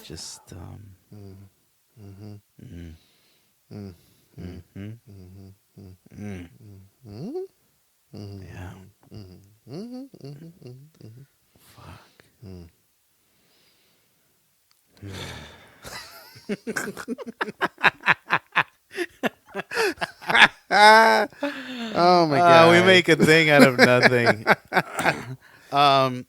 Just yeah. Fuck. Oh my god. We make a thing out of nothing. Have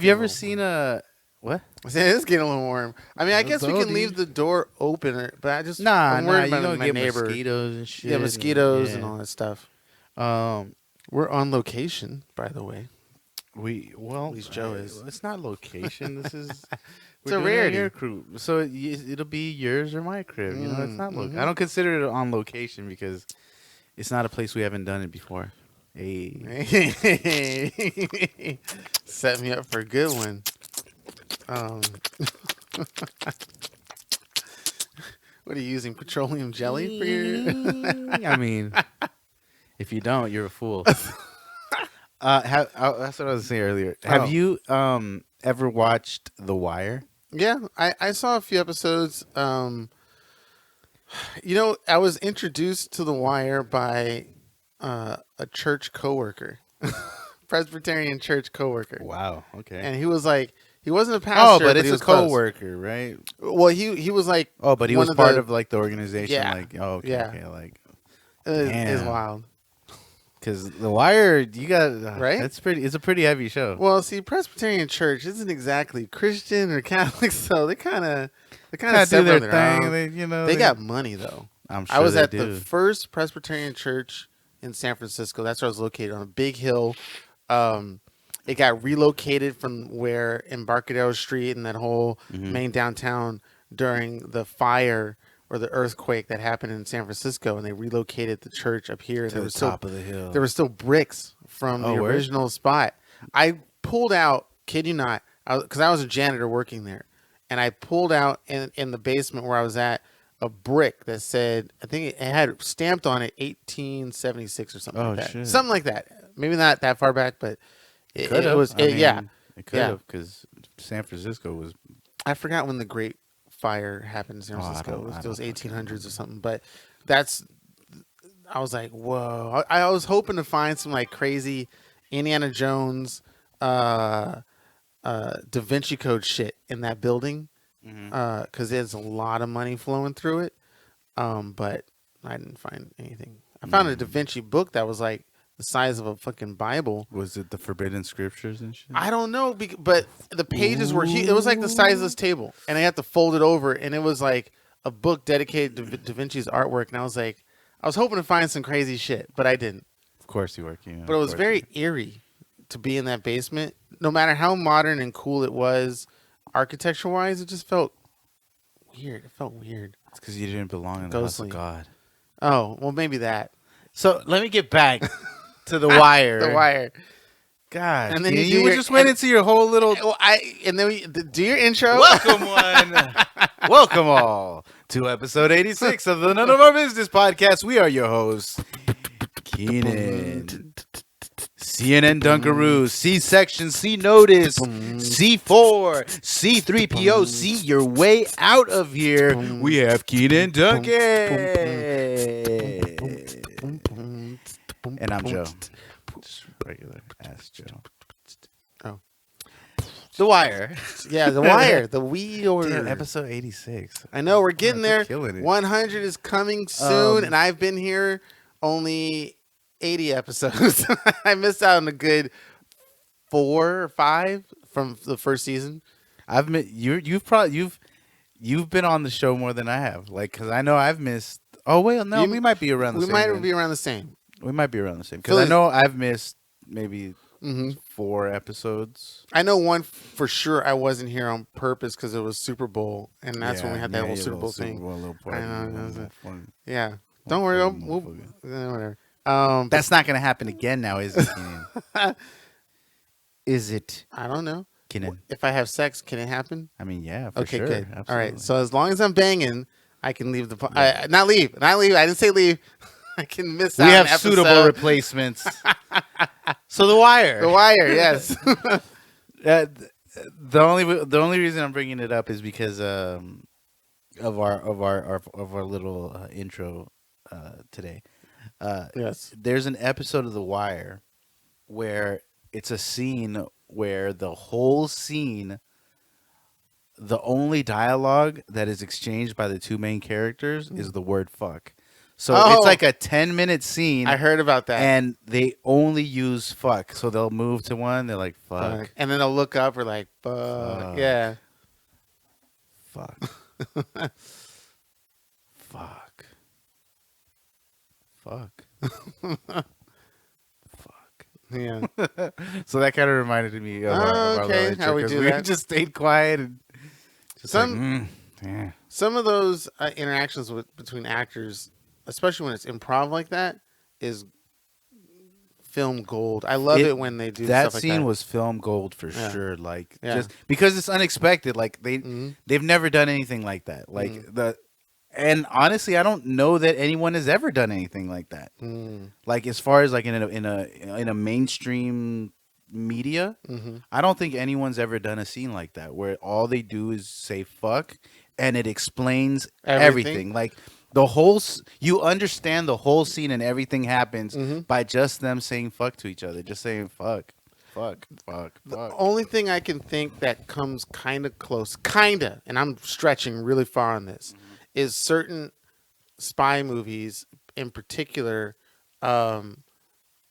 you ever seen a what? It is getting a little warm. I mean, I guess we can Doozy. leave the door open, but Nah, I'm worried you about don't my get neighbor. mosquitoes and shit. Yeah, mosquitoes and yeah. all that stuff. Um, We're on location, by the way. at least Joe is. It's not location. This is It's we're a doing rarity. Your crew, so it'll be yours or my crib. You know, it's not. Mhm. I don't consider it on location because it's not a place we haven't done it before. Hey, Set me up for a good one. What are you using? Petroleum jelly for your? I mean, if you don't, you're a fool. That's what I was saying earlier. Have you ever watched The Wire? Yeah, I saw a few episodes. I was introduced to The Wire by a church coworker, Presbyterian church coworker. Wow. Okay. And he was like, he wasn't a pastor, but he it's a was close. coworker, right? Well, he was like, Oh, but he one was of part the- of like the organization. Yeah. Like, oh, okay, Yeah. okay, like, is Damn. wild. because The Wire, you got Right? It's a pretty heavy show. Well, see, Presbyterian church isn't exactly Christian or Catholic, so they kind of Kinda do separate their their thing. own. They They got money though. I'm sure I was they at do. the first Presbyterian church in San Francisco. That's where I was located, on a big hill. It got relocated from where Embarcadero Street and that whole main downtown during the fire or the earthquake that happened in San Francisco, and they relocated the church up here. to the top of the hill. There were still bricks from Oh, the word? original spot. I pulled out, kid you not, because I was a janitor working there, and I pulled out in the basement where I was at a brick that said, I think it had stamped on it 1876 or something Oh, like that. shit. Something like that. Maybe not that far back, but it Could've. was, I mean, yeah. It could Yeah. have because San Francisco was. I forgot when the Great Fire happened in San Oh, I Francisco. don't- I It was don't 1800s or something, but I was like, whoa. I was hoping to find some like crazy Indiana Jones, Da Vinci Code shit in that building, because there's a lot of money flowing through it. But I didn't find anything. I found a Da Vinci book that was like the size of a fucking Bible. Was it the Forbidden Scriptures and shit? I don't know, but the pages were huge. It was like the size of this table, and I had to fold it over, and it was like a book dedicated to Da Vinci's artwork. And I was like, I was hoping to find some crazy shit, but I didn't. Of course you were. You know, But it of was course very eerie to be in that basement. No matter how modern and cool it was, architecture-wise, it just felt weird. It felt weird. It's because you didn't belong in the house Ghostly. of God. Oh, well, maybe that. So let me get back to The Wire. The Wire. God. And then you you do your- just went into your whole little. Well, and then do your intro. Welcome one. Welcome all to episode 86 of the None of Our Business podcast. We are your hosts, Cianan, CNN Dunkaroo, C-Section, C-Notice, C4, C3PO, see your way out of here. We have Cianan Duncan. And I'm Joe. Just regular ass Joe. Oh. The Wire. Yeah, The Wire. The Wii or Damn, episode 86. I know we're getting they're there. killing it. 100 is coming soon, and I've been here only 80 episodes. I missed out on a good 4 or 5 from the first season. You've been on the show more than I have. Like, because I know I've missed. Oh wait, no, we might be around the We same. might then. be around the same. We might be around the same. Phil Because I is- know I've missed maybe Mm-hmm. 4 episodes. I know one for sure. I wasn't here on purpose because it was Super Bowl, and that's when we had that whole Super Bowl thing. Little party. I know, Little fun. yeah. Don't worry. Whatever. That's not gonna happen again now, is it, Keenan? Is it? I don't know. Keenan? If I have sex, can it happen? I mean, yeah, for Okay, sure. good. Absolutely. All right. So as long as I'm banging, I can leave the. Not leave. Not leave. I didn't say leave. I can miss out. We have an episode. suitable replacements. So The Wire. The Wire. Yes. The only reason I'm bringing it up is because of our little intro today. Yes. There's an episode of The Wire where it's a scene where the whole scene, the only dialogue that is exchanged by the two main characters is the word fuck. So it's like a 10-minute scene. I heard about that. And they only use fuck. So they'll move to one, they're like, fuck. And then they'll look up, or like, fuck. Yeah. Fuck. Fuck. Fuck. Fuck. Yeah. So that kind of reminded me of our little how we intro, do 'cause that. just stayed quiet and just yeah. Some of those interactions between actors, especially when it's improv like that, is film gold. I love it when they do that stuff like scene that. was film gold for sure. Like Yeah. just because it's unexpected. Like they've never done anything like that. Like and honestly, I don't know that anyone has ever done anything like that. Like as far as like in a mainstream media, I don't think anyone's ever done a scene like that where all they do is say fuck and it explains everything. Like the whole you understand the whole scene and everything happens by just them saying fuck to each other, just saying fuck. The only thing I can think that comes kind of close, and I'm stretching really far on this, is certain spy movies, in particular, what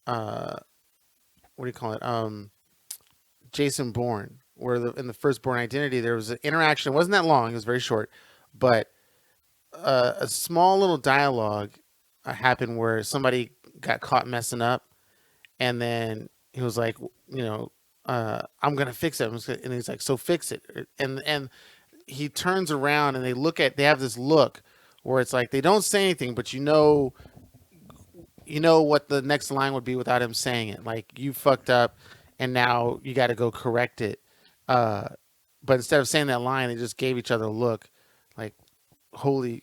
do you call it? Jason Bourne, where in the first Bourne Identity, there was an interaction. It wasn't that long. It was very short, but a small little dialogue happened where somebody got caught messing up, and then he was like, I'm gonna fix it. And he's like, so fix it. And he turns around and they have this look where it's like they don't say anything, but you know what the next line would be without him saying it. Like, you fucked up, and now you got to go correct it. But instead of saying that line, they just gave each other a look, like, holy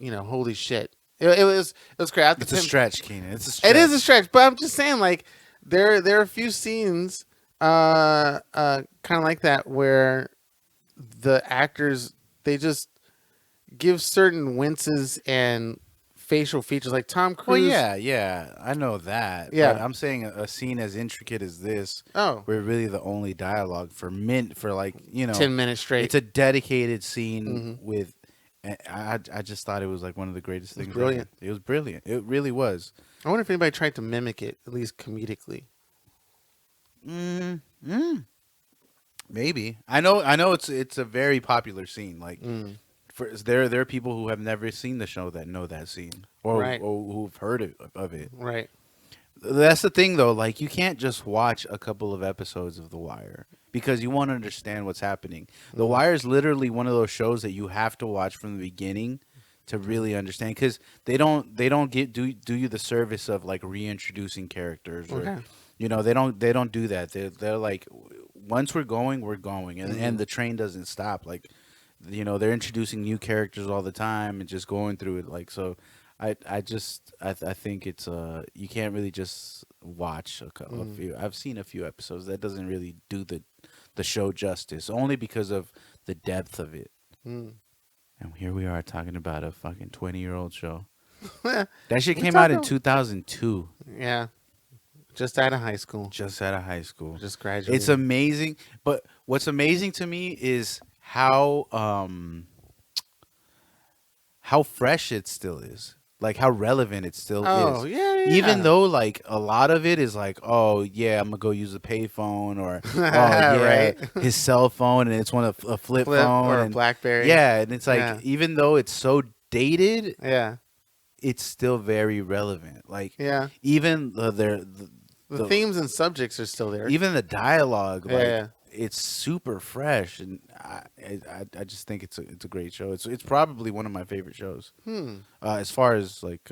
shit. It was great. It's a stretch, Keenan. It's a stretch. It is a stretch, but I'm just saying, like, there are a few scenes, kind of like that, where the actors, they just give certain winces and facial features, like Tom Cruise. Well, yeah, I know that. Yeah, but I'm saying a scene as intricate as this, where really the only dialogue for 10 minutes straight. It's a dedicated scene with. I just thought it was like one of the greatest things. Brilliant. It was brilliant. It really was. I wonder if anybody tried to mimic it, at least comedically. Maybe. I know it's a very popular scene. Like there are people who have never seen the show that know that scene or who've heard of it. Right. That's the thing, though. Like, you can't just watch a couple of episodes of The Wire because you want to understand what's happening. The Wire is literally one of those shows that you have to watch from the beginning to really understand, because they don't do you the service of like reintroducing characters. Or, they don't do that. They're like, once we're going, and the train doesn't stop. Like, they're introducing new characters all the time and just going through it. Like, so. I think it's you can't really just watch a few. I've seen a few episodes. That doesn't really do the show justice, only because of the depth of it. And here we are talking about a fucking 20-year-old show. That shit came out in 2002. Yeah. Just out of high school. Just graduated. It's amazing. But what's amazing to me is how fresh it still is. Like, how relevant it still is. Yeah. Even though, like, a lot of it is like, oh, yeah, I'm going to go use a payphone, or, oh, yeah, his cell phone, and it's a flip phone. Or and, a BlackBerry. Yeah, and it's like, even though it's so dated, yeah, it's still very relevant. Like, yeah, even The themes and subjects are still there. even the dialogue, like Yeah. it's super fresh, and I just think it's a great show. It's probably one of my favorite shows. As far as like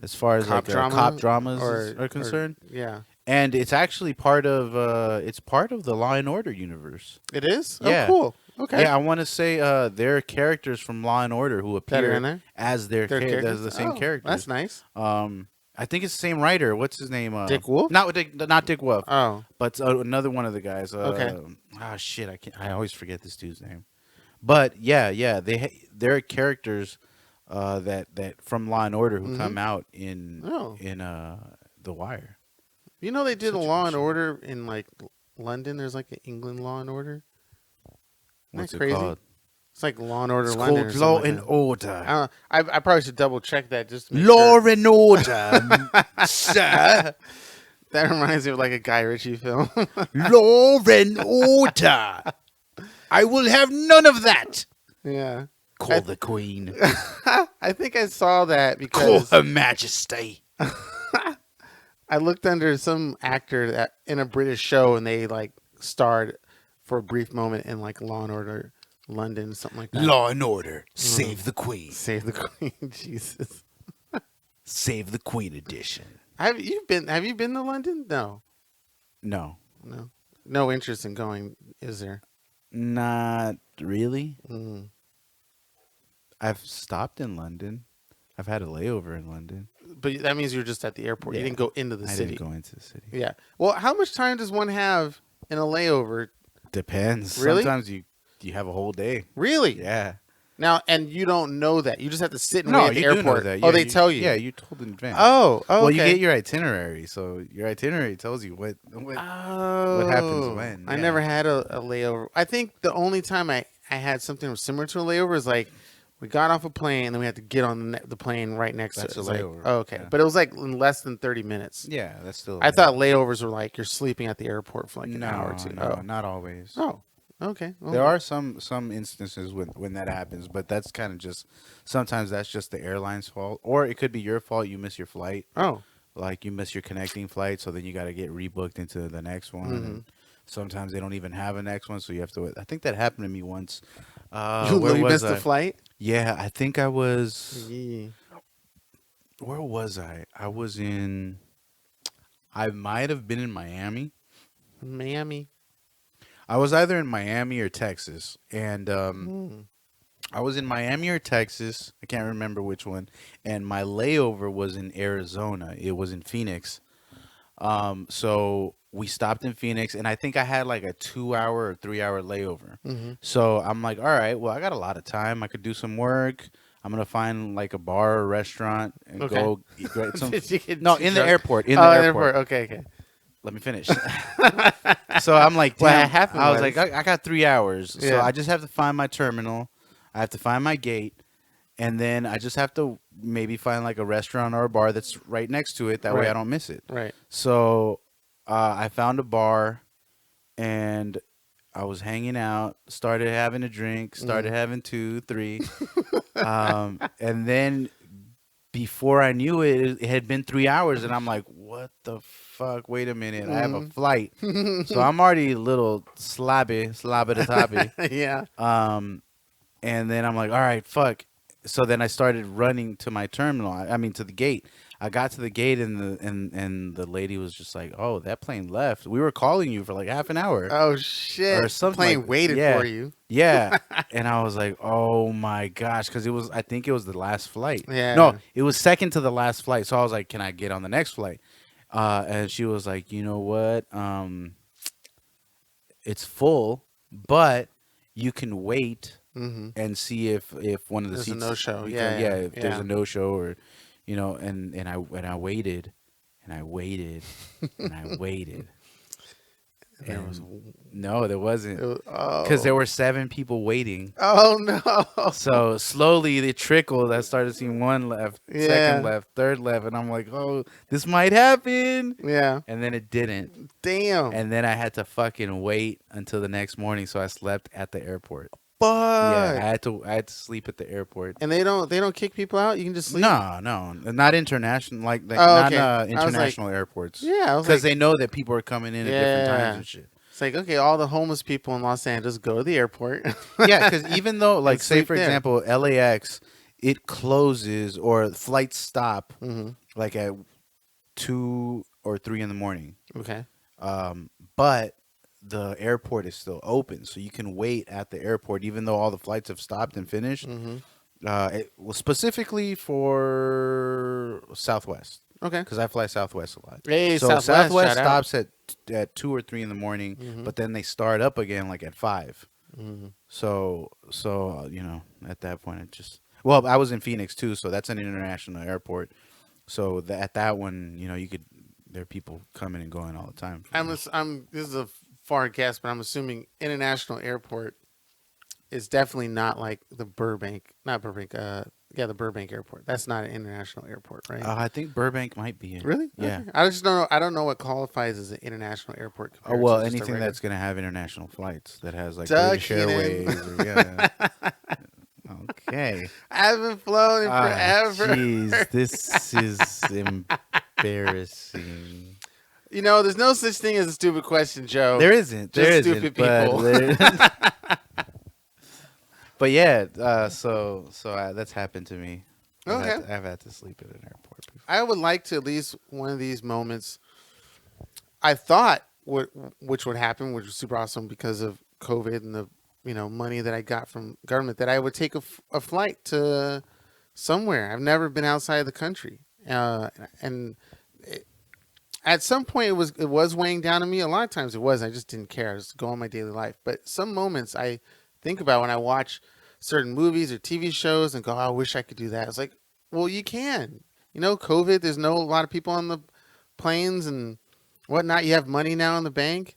as far as Cop like drama cop dramas or are concerned, yeah. and it's actually part of the Law and Order universe. It is? Yeah. Oh, cool. Okay. Yeah, I want to say there are characters from Law and Order who That are in appear there? as as the same characters. That's nice. I think it's the same writer. What's his name? Dick Wolf? Not Dick Wolf. Oh. But another one of the guys. Okay. Ah, shit! I always forget this dude's name. But yeah. There are characters that from Law and Order who come out in The Wire. You know they did Such a a Law good and show. Order in like London. There's like an England Law and Order. Isn't What's that it crazy? called? It's like Law and Order It's London. called or Law something and like that. Order. I probably should double check that just to make Law sure. and Order, sir. That reminds me of like a Guy Ritchie film. Law and Order. I will have none of that. Yeah. Call the Queen. I think I saw that Call because Her Majesty. I looked under some actor that in a British show and they like starred for a brief moment in like Law and Order London, something like that. Law and Order. Save the Queen. Save the Queen, Jesus. Save the Queen edition. Have you been to London? No. No, No interest in going, is there? not really. Mm. I've stopped in London. I've had a layover in London. But that means you're just at the airport. You Yeah. didn't go into the I city. didn't go into the city. Yeah. Well, how much time does one have in a layover? Depends. Really? Sometimes you have a whole day. Really? Yeah. Now, and you don't know that. You just have to sit and No, wait at the you do airport. know that. Oh, Yeah, they tell you. Yeah, you told in advance. Oh, okay. Well, you get your itinerary, so your itinerary tells you what happens when. I yeah. never had a layover. I think the only time I had something similar to a layover is like we got off a plane and then we had to get on the plane right next That's to it. a It's layover, Like, oh, okay. yeah. But it was like in less than 30 minutes. Yeah, that's still. I thought layovers were like you're sleeping at the airport for like an no, hour or two. no, Oh. not always. Oh, okay. Well, There are some instances when that happens, but that's kind of just sometimes that's just the airline's fault, or it could be your fault. You miss your flight, Oh, like you miss your connecting flight, so then you got to get rebooked into the next one. Mm-hmm. And sometimes they don't even have a next one, so you have to. I think that happened to me once. you Where was missed I? the flight? Yeah, I think I was. Yeah. Where was I? I was in. I might have been in Miami. Miami. I was either in Miami or Texas, and I was in Miami or Texas. I can't remember which one. And my layover was in Arizona. It was in Phoenix. So we stopped in Phoenix, and I think I had like a 2-hour or 3-hour layover. So I'm like, all right, well, I got a lot of time. I could do some work. I'm gonna find like a bar or restaurant and Okay. go get some. Did you get No, too in the drunk? airport. In Oh, the in the airport. Okay. Let me finish. So I'm like, What damn. happened I was was- like, I got 3 hours. So Yeah. I just have to find my terminal. I have to find my gate. And then I just have to maybe find like a restaurant or a bar that's right next to it. That way Right. I don't miss it. Right. So I found a bar and I was hanging out, started having a drink, started having 2, 3. And then before I knew it, it had been 3 hours. And I'm like, what the fuck? Wait a minute. I have a flight. So I'm already a little slobby to toppy. Yeah. And then I'm like, all right, fuck. So then I started running to my terminal. I mean, to the gate. I got to the gate, and the lady was just like, "Oh, that plane left. We were calling you for like half an hour." Oh shit! Or something Plane like- waited yeah. for you. Yeah, and I was like, "Oh my gosh," because I think it was the last flight. Yeah. No, it was second to the last flight. So I was like, "Can I get on the next flight?" And she was like, "You know what? It's full, but you can wait." And see if one of the There's a seats no-show. because- Yeah, if there's yeah. a no show or and I waited and I waited and I waited. There was. No, there wasn't, Oh. because there were 7 people waiting. Oh no! So slowly it trickled. I started seeing one left, Yeah. second left, third left, and I'm like, oh, this might happen. Yeah. And then it didn't. Damn. And then I had to fucking wait until the next morning, so I slept at the airport. Yeah, Fuck. I had to sleep at the airport. And they don't kick people out. You can just sleep. No, not international, Oh, not okay. I was like, international airports, yeah. I was because like, they know that people are coming in at different times yeah. and shit. It's like, okay, all the homeless people in Los Angeles go to the airport. Yeah, because even though, And like, say sleep for there. example, LAX, it closes or flights stop Mm-hmm. like at 2 or 3 in the morning. Okay. But the airport is still open, so you can wait at the airport even though all the flights have stopped and finished. Mm-hmm. It was specifically for Southwest Okay. because I fly Southwest a lot. Hey, So Southwest shout out. stops at 2 or 3 in the morning, Mm-hmm. but then they start up again like at 5. Mm-hmm. So at that point it just I was in Phoenix too, so that's an international airport. So at that one, there are people coming and going all the time. This is a far guess, but I'm assuming international airport is definitely not like the Burbank, not Burbank. The Burbank airport. That's not an international airport, right? I think Burbank might be it. Really? Yeah. Okay. I just don't know. I don't know what qualifies as an international airport. Oh compared well, to just a anything regular- that's gonna have international flights that has like Duh, British Airways. Cianan. Okay. I haven't flown in forever. Jeez, this is embarrassing. There's no such thing as a stupid question, Joe. There isn't. Just There isn't. stupid people. But yeah, so that's happened to me. Okay. I've had to sleep at an airport before. I would like to at least one of these moments. I thought which would happen, which was super awesome because of COVID and the money that I got from government, that I would take a flight to somewhere. I've never been outside of the country, and at some point it was weighing down on me. A lot of times it was. I just didn't care. I just go on my daily life. But some moments I think about when I watch certain movies or TV shows and go, oh, I wish I could do that. It's like, well, you can. COVID, there's a lot of people on the planes and whatnot. You have money now in the bank.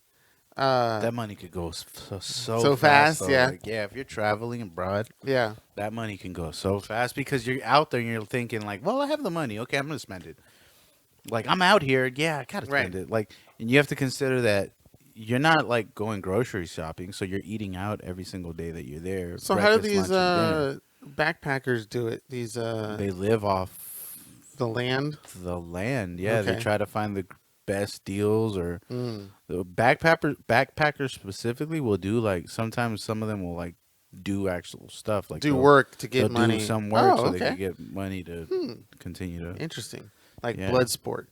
That money could go so fast. though. Yeah. Like, yeah, if you're traveling abroad, Yeah. that money can go so fast because you're out there and you're thinking like, well, I have the money. Okay, I'm going to spend it. Like, I'm out here. Yeah, I got to spend it. Like, and you have to consider that you're not like going grocery shopping, so you're eating out every single day that you're there. So how do Breakfast, these lunch, and backpackers do it? These dinner. They live off the land. the land. Yeah, they Okay. try to find the best deals, or Mm. the backpackers specifically will do like sometimes some of them will like do actual stuff like Do they'll- work to they'll get money. do some work so Oh, they can okay. get money to continue to Interesting. Like Yeah. Bloodsport.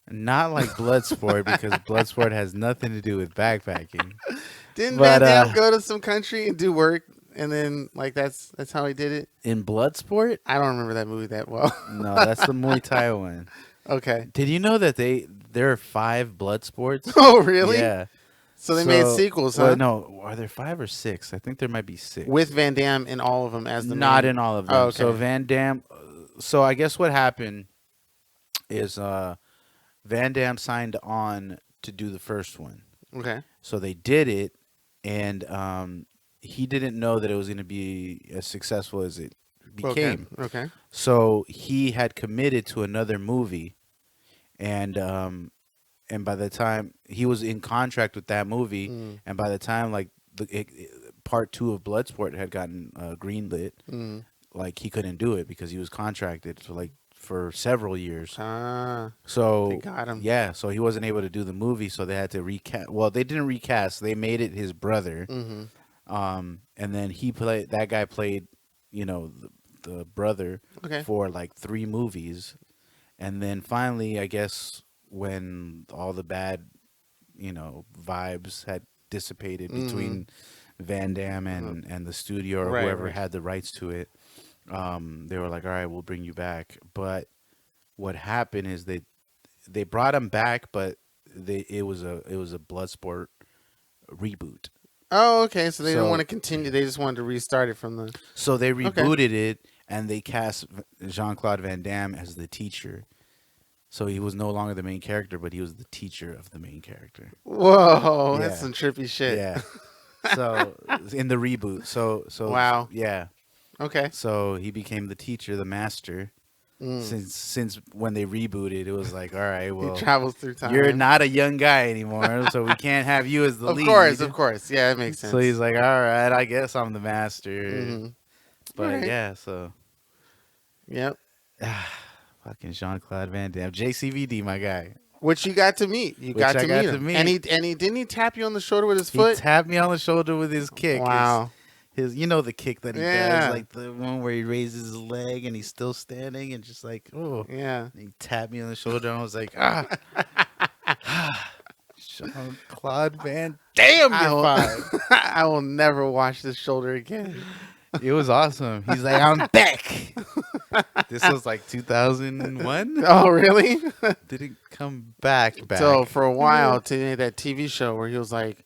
not like Bloodsport because Bloodsport has nothing to do with backpacking. Didn't But, Van Damme go to some country and do work, and then like that's how he did it? In Bloodsport, I don't remember that movie that well. no, that's the Muay Thai one. Okay. Did you know that there are 5 Bloodsports? Oh, really? Yeah. So they made sequels, huh? Well, no, are there 5 or 6? I think there might be 6. With Van Damme in all of them as the Not main... in all of them. Oh, okay. So Van Damme. So I guess what happened is Van Damme signed on to do the first one. Okay. So they did it, and he didn't know that it was going to be as successful as it became. Okay. So he had committed to another movie, and by the time he was in contract with that movie, and by the time like part 2 of Bloodsport had gotten greenlit, like he couldn't do it because he was contracted for several years. So they got him. Yeah, so he wasn't able to do the movie, so they had to recast. Well, they didn't recast; they made it his brother. And then that guy played, the brother for like 3 movies, and then finally, I guess when all the bad, vibes had dissipated between Van Damme and the studio or whoever had the rights to it, they were like, all right, we'll bring you back. But what happened is they brought him back, but it was a Bloodsport reboot. Oh, okay. So they didn't want to continue. They just wanted to restart it from the... So they rebooted it, and they cast Jean-Claude Van Damme as the teacher. So he was no longer the main character, but he was the teacher of the main character. Whoa, Yeah. that's some trippy shit. Yeah. So in the reboot, so Wow. yeah. Okay. So he became the teacher, the master, Since when they rebooted, it was like, all right, He well, travels through time. you're not a young guy anymore, so we can't have you as the Of lead. course. Yeah, that makes sense. So he's like, all right, I guess I'm the master. Mm-hmm. But Right. yeah, so Yep. fucking Jean-Claude Van Damme, JCVD, my guy. Which you got to meet. You Which got I to got meet to him. meet. And he didn't he tap you on the shoulder with his He foot? tapped me on the shoulder with his kick. Wow. His you know the kick that he Yeah. does, like the one where he raises his leg and he's still standing and just like, oh. Yeah. And he tapped me on the shoulder and I was like, Jean-Claude Van Damme, you're fine. I will never watch this shoulder again. It was awesome. He's like, I'm back. This was like 2001. Oh, really? Didn't come back. So for a while, to that TV show where he was like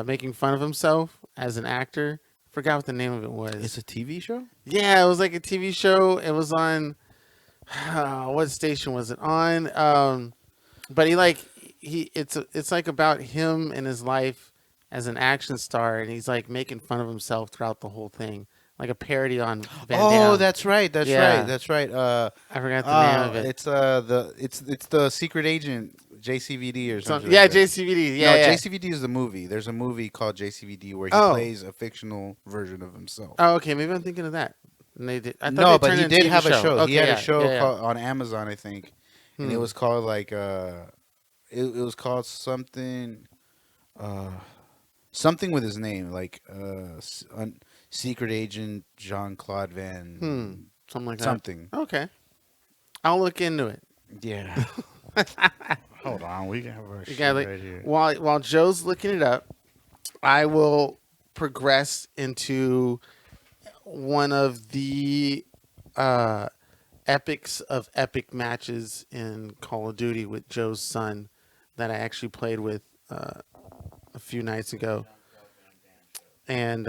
making fun of himself as an actor. Forgot what the name of it was. It's a TV show? Yeah, it was like a TV show. It was on what station was it on? But it's like about him and his life as an action star, and he's like making fun of himself throughout the whole thing, like a parody on Van Damme. That's right. That's Yeah. right. That's right. I forgot the name of it. It's the secret agent JCVD or something. Yeah, like that. JCVD. Yeah, No, yeah. JCVD is the movie. There's a movie called JCVD where he Oh. plays a fictional version of himself. Oh, okay. Maybe I'm thinking of that. And they did. I thought No, they but turned he it into did have a show. Okay, He had yeah, a show yeah, yeah. called, on Amazon, I think, and it was called like it was called something something with his name, like Secret Agent Jean-Claude Van Something like that. something. Okay. I'll look into it. Yeah. Hold on, we have our shit right here. While Joe's looking it up, I will progress into one of the epics of epic matches in Call of Duty with Joe's son that I actually played with a few nights ago, and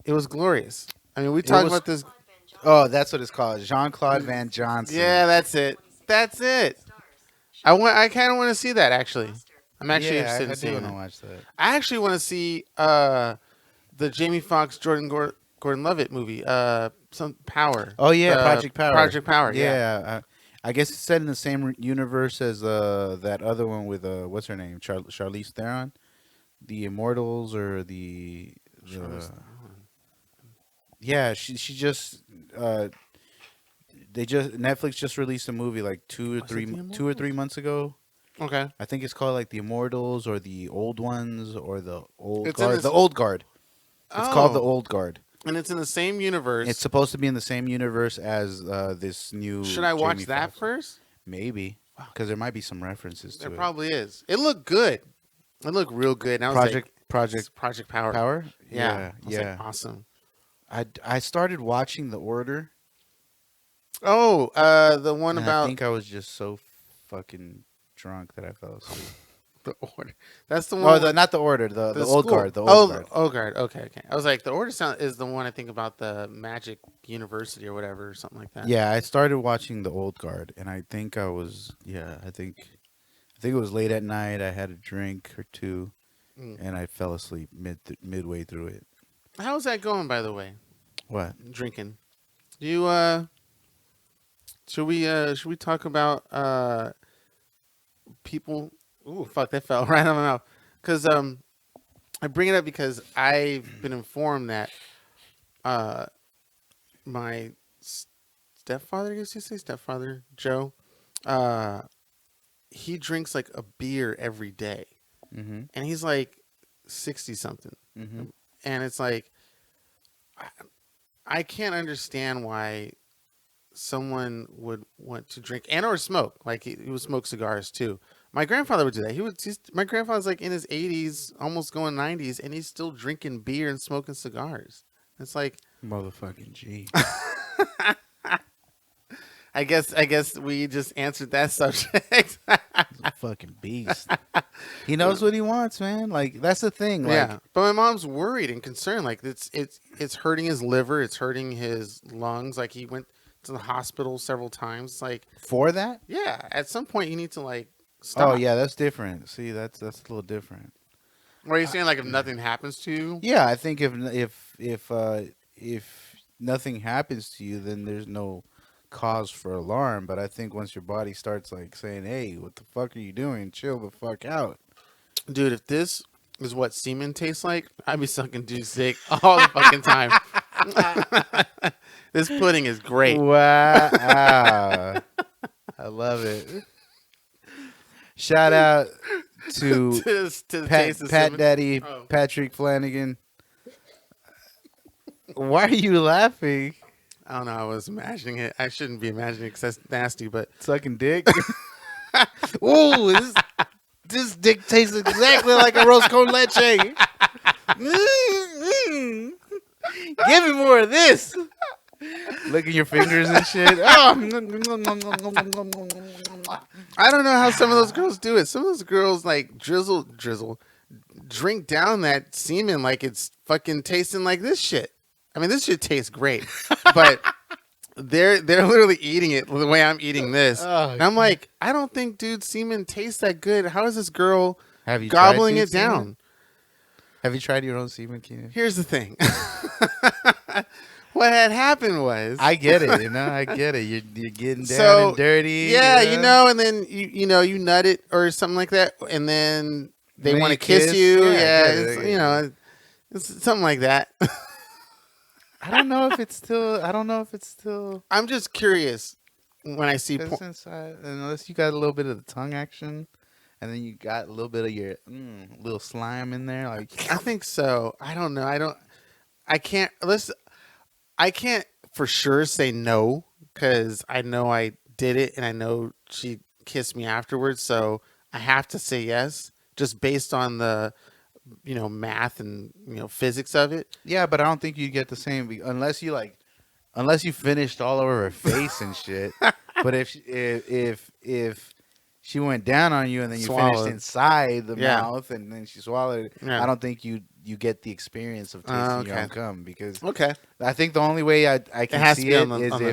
it was glorious. I mean, we talked about this. Oh, that's what it's called, Jean-Claude Van Johnson. Yeah, that's it. That's it. I kind of want to see that actually. I'm actually interested in seeing I do it. want to watch that. I actually want to see the Jamie Foxx Gordon Levitt movie. Some Power. Oh yeah, Project Power. Project Power. Yeah. I guess it's set in the same universe as that other one with what's her name, Charlize Theron, the Immortals or the yeah. She just Netflix just released a movie like two or three months ago. Okay. I think it's called like the Immortals or the Old Ones or the Old It's in Guard. this- The Old Guard. It's called the Old Guard. And it's in the same universe. It's supposed to be in the same universe as this new. Should I watch Jamie that Foxx. first? Maybe, because there might be some references to There it. probably is. It looked good. It looked real good. And I was Project Power. Power. Yeah. I was yeah. like, awesome. I started watching The Order. Oh, the one and about I think I was just so fucking drunk that I fell asleep. the Order. That's the one. Oh, not The Order. The Old school. Guard. The Old Guard. The Old Guard. Okay. I was like, the Order is the one I think about the Magic University or whatever, or something like that. Yeah, I started watching The Old Guard, and I think I think it was late at night. I had a drink or two, and I fell asleep midway through it. How's that going, by the way? What? Drinking. Do you should we talk about people? Ooh, fuck, that fell right on my mouth. Because I bring it up because I've been informed that my stepfather, I guess you say stepfather, Joe, he drinks like a beer every day, and he's like 60 something, and it's like I can't understand why someone would want to drink and or smoke. Like he would smoke cigars too. My grandfather would do that. My grandfather's like in his 80s, almost going 90s, and he's still drinking beer and smoking cigars. It's like Motherfucking G. I guess we just answered that subject. He's a fucking beast. He knows what he wants, man. Like that's the thing. Like, yeah, but my mom's worried and concerned. Like it's hurting his liver. It's hurting his lungs. Like he went to the hospital several times. Like for that? yeah, at some point you need to like stop. Oh yeah, that's different. See, that's a little different. Or are you saying like if nothing happens to you? Yeah, I think if nothing happens to you, then there's no cause for alarm. But I think once your body starts like saying, "Hey, what the fuck are you doing? Chill the fuck out." Dude, if this is what semen tastes like, I'd be sucking dude's dick all the fucking time. This pudding is great. Wow. I love it. Shout out to To the Pat, taste of Pat semen. Daddy, Oh. Patrick Flanagan. Why are you laughing? I don't know. I was imagining it. I shouldn't be imagining it because that's nasty, but Sucking dick? Ooh, this dick tastes exactly like Arroz con Leche. Give me more of this. Licking your fingers and shit. Oh. I don't know how some of those girls do it. Some of those girls like drizzle, drink down that semen like it's fucking tasting like this shit. I mean, this shit tastes great, but they're literally eating it the way I'm eating this. Oh, And I'm like, I don't think dude semen tastes that good. How is this girl Have you gobbling tried it semen? down? Have you tried your own semen, Keenan? Here's the thing. What had happened was I get it, I get it. You're getting down So, and dirty. yeah, and then you nut it or something like that, and then they Then want to you kiss kiss? you. Yeah, I Yeah, get it, it's, I get it. it's something like that. I don't know if it's still I'm just curious when I see Because inside, unless you got a little bit of the tongue action, and then you got a little bit of your little slime in there, like I think so. I don't know. I can't. I can't for sure say no because I know I did it and I know she kissed me afterwards. So I have to say yes, just based on the math and physics of it. yeah. But I don't think you get the same unless you finished all over her face and shit. But if she went down on you and then you Swallowed. finished inside the Yeah. mouth and then she swallowed it, Yeah. I don't think you get the experience of tasting your Okay. own cum because Okay. I think the only way I can has to see be it on the- is on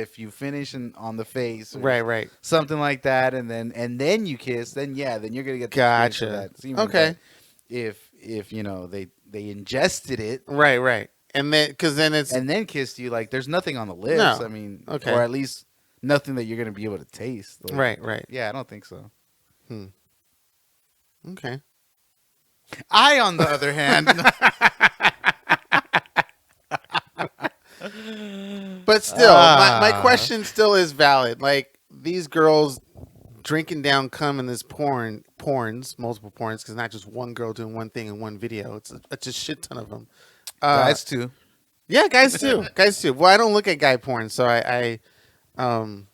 if you finish on the face, or Right. something like that, and then you kiss, then you're gonna get the experience of Gotcha. that semen. Okay. But if they ingested it Right. And then because then it's and then kissed you, like there's nothing on the lips. No. I mean, Okay. or at least nothing that you're gonna be able to taste. Like, right. Yeah, I don't think so. Okay. I, on the other hand, But still, my question still is valid. Like these girls drinking down cum in this porns, multiple porns, because not just one girl doing one thing in one video. It's a shit ton of them. guys too. Yeah, guys too. Well, I don't look at guy porn, so I don't.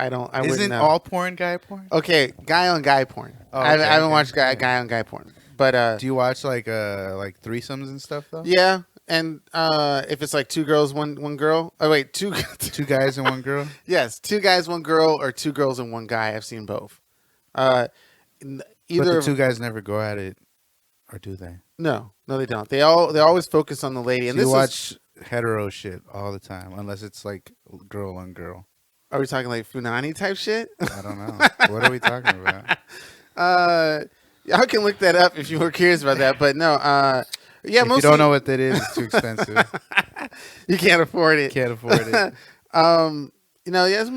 I wouldn't Isn't know. all porn guy porn? Okay, guy on guy porn. Oh, I okay, haven't okay. watched guy Yeah. on guy porn, but Do you watch like threesomes and stuff though? yeah. And if it's like two girls, one girl. Oh wait, two. Two guys and one girl. Yes, two guys, one girl, or two girls and one guy. I've seen both. Either But the two guys never go at it, or do they? no, they don't. They always focus on the lady. And So you this watch hetero shit all the time, unless it's like girl on girl. are we talking like Funani type shit? I don't know. What are we talking about? Y'all can look that up if you were curious about that. But no, yeah, If mostly you don't know what that is, it's too expensive. you can't afford it. Can't afford it. Yeah,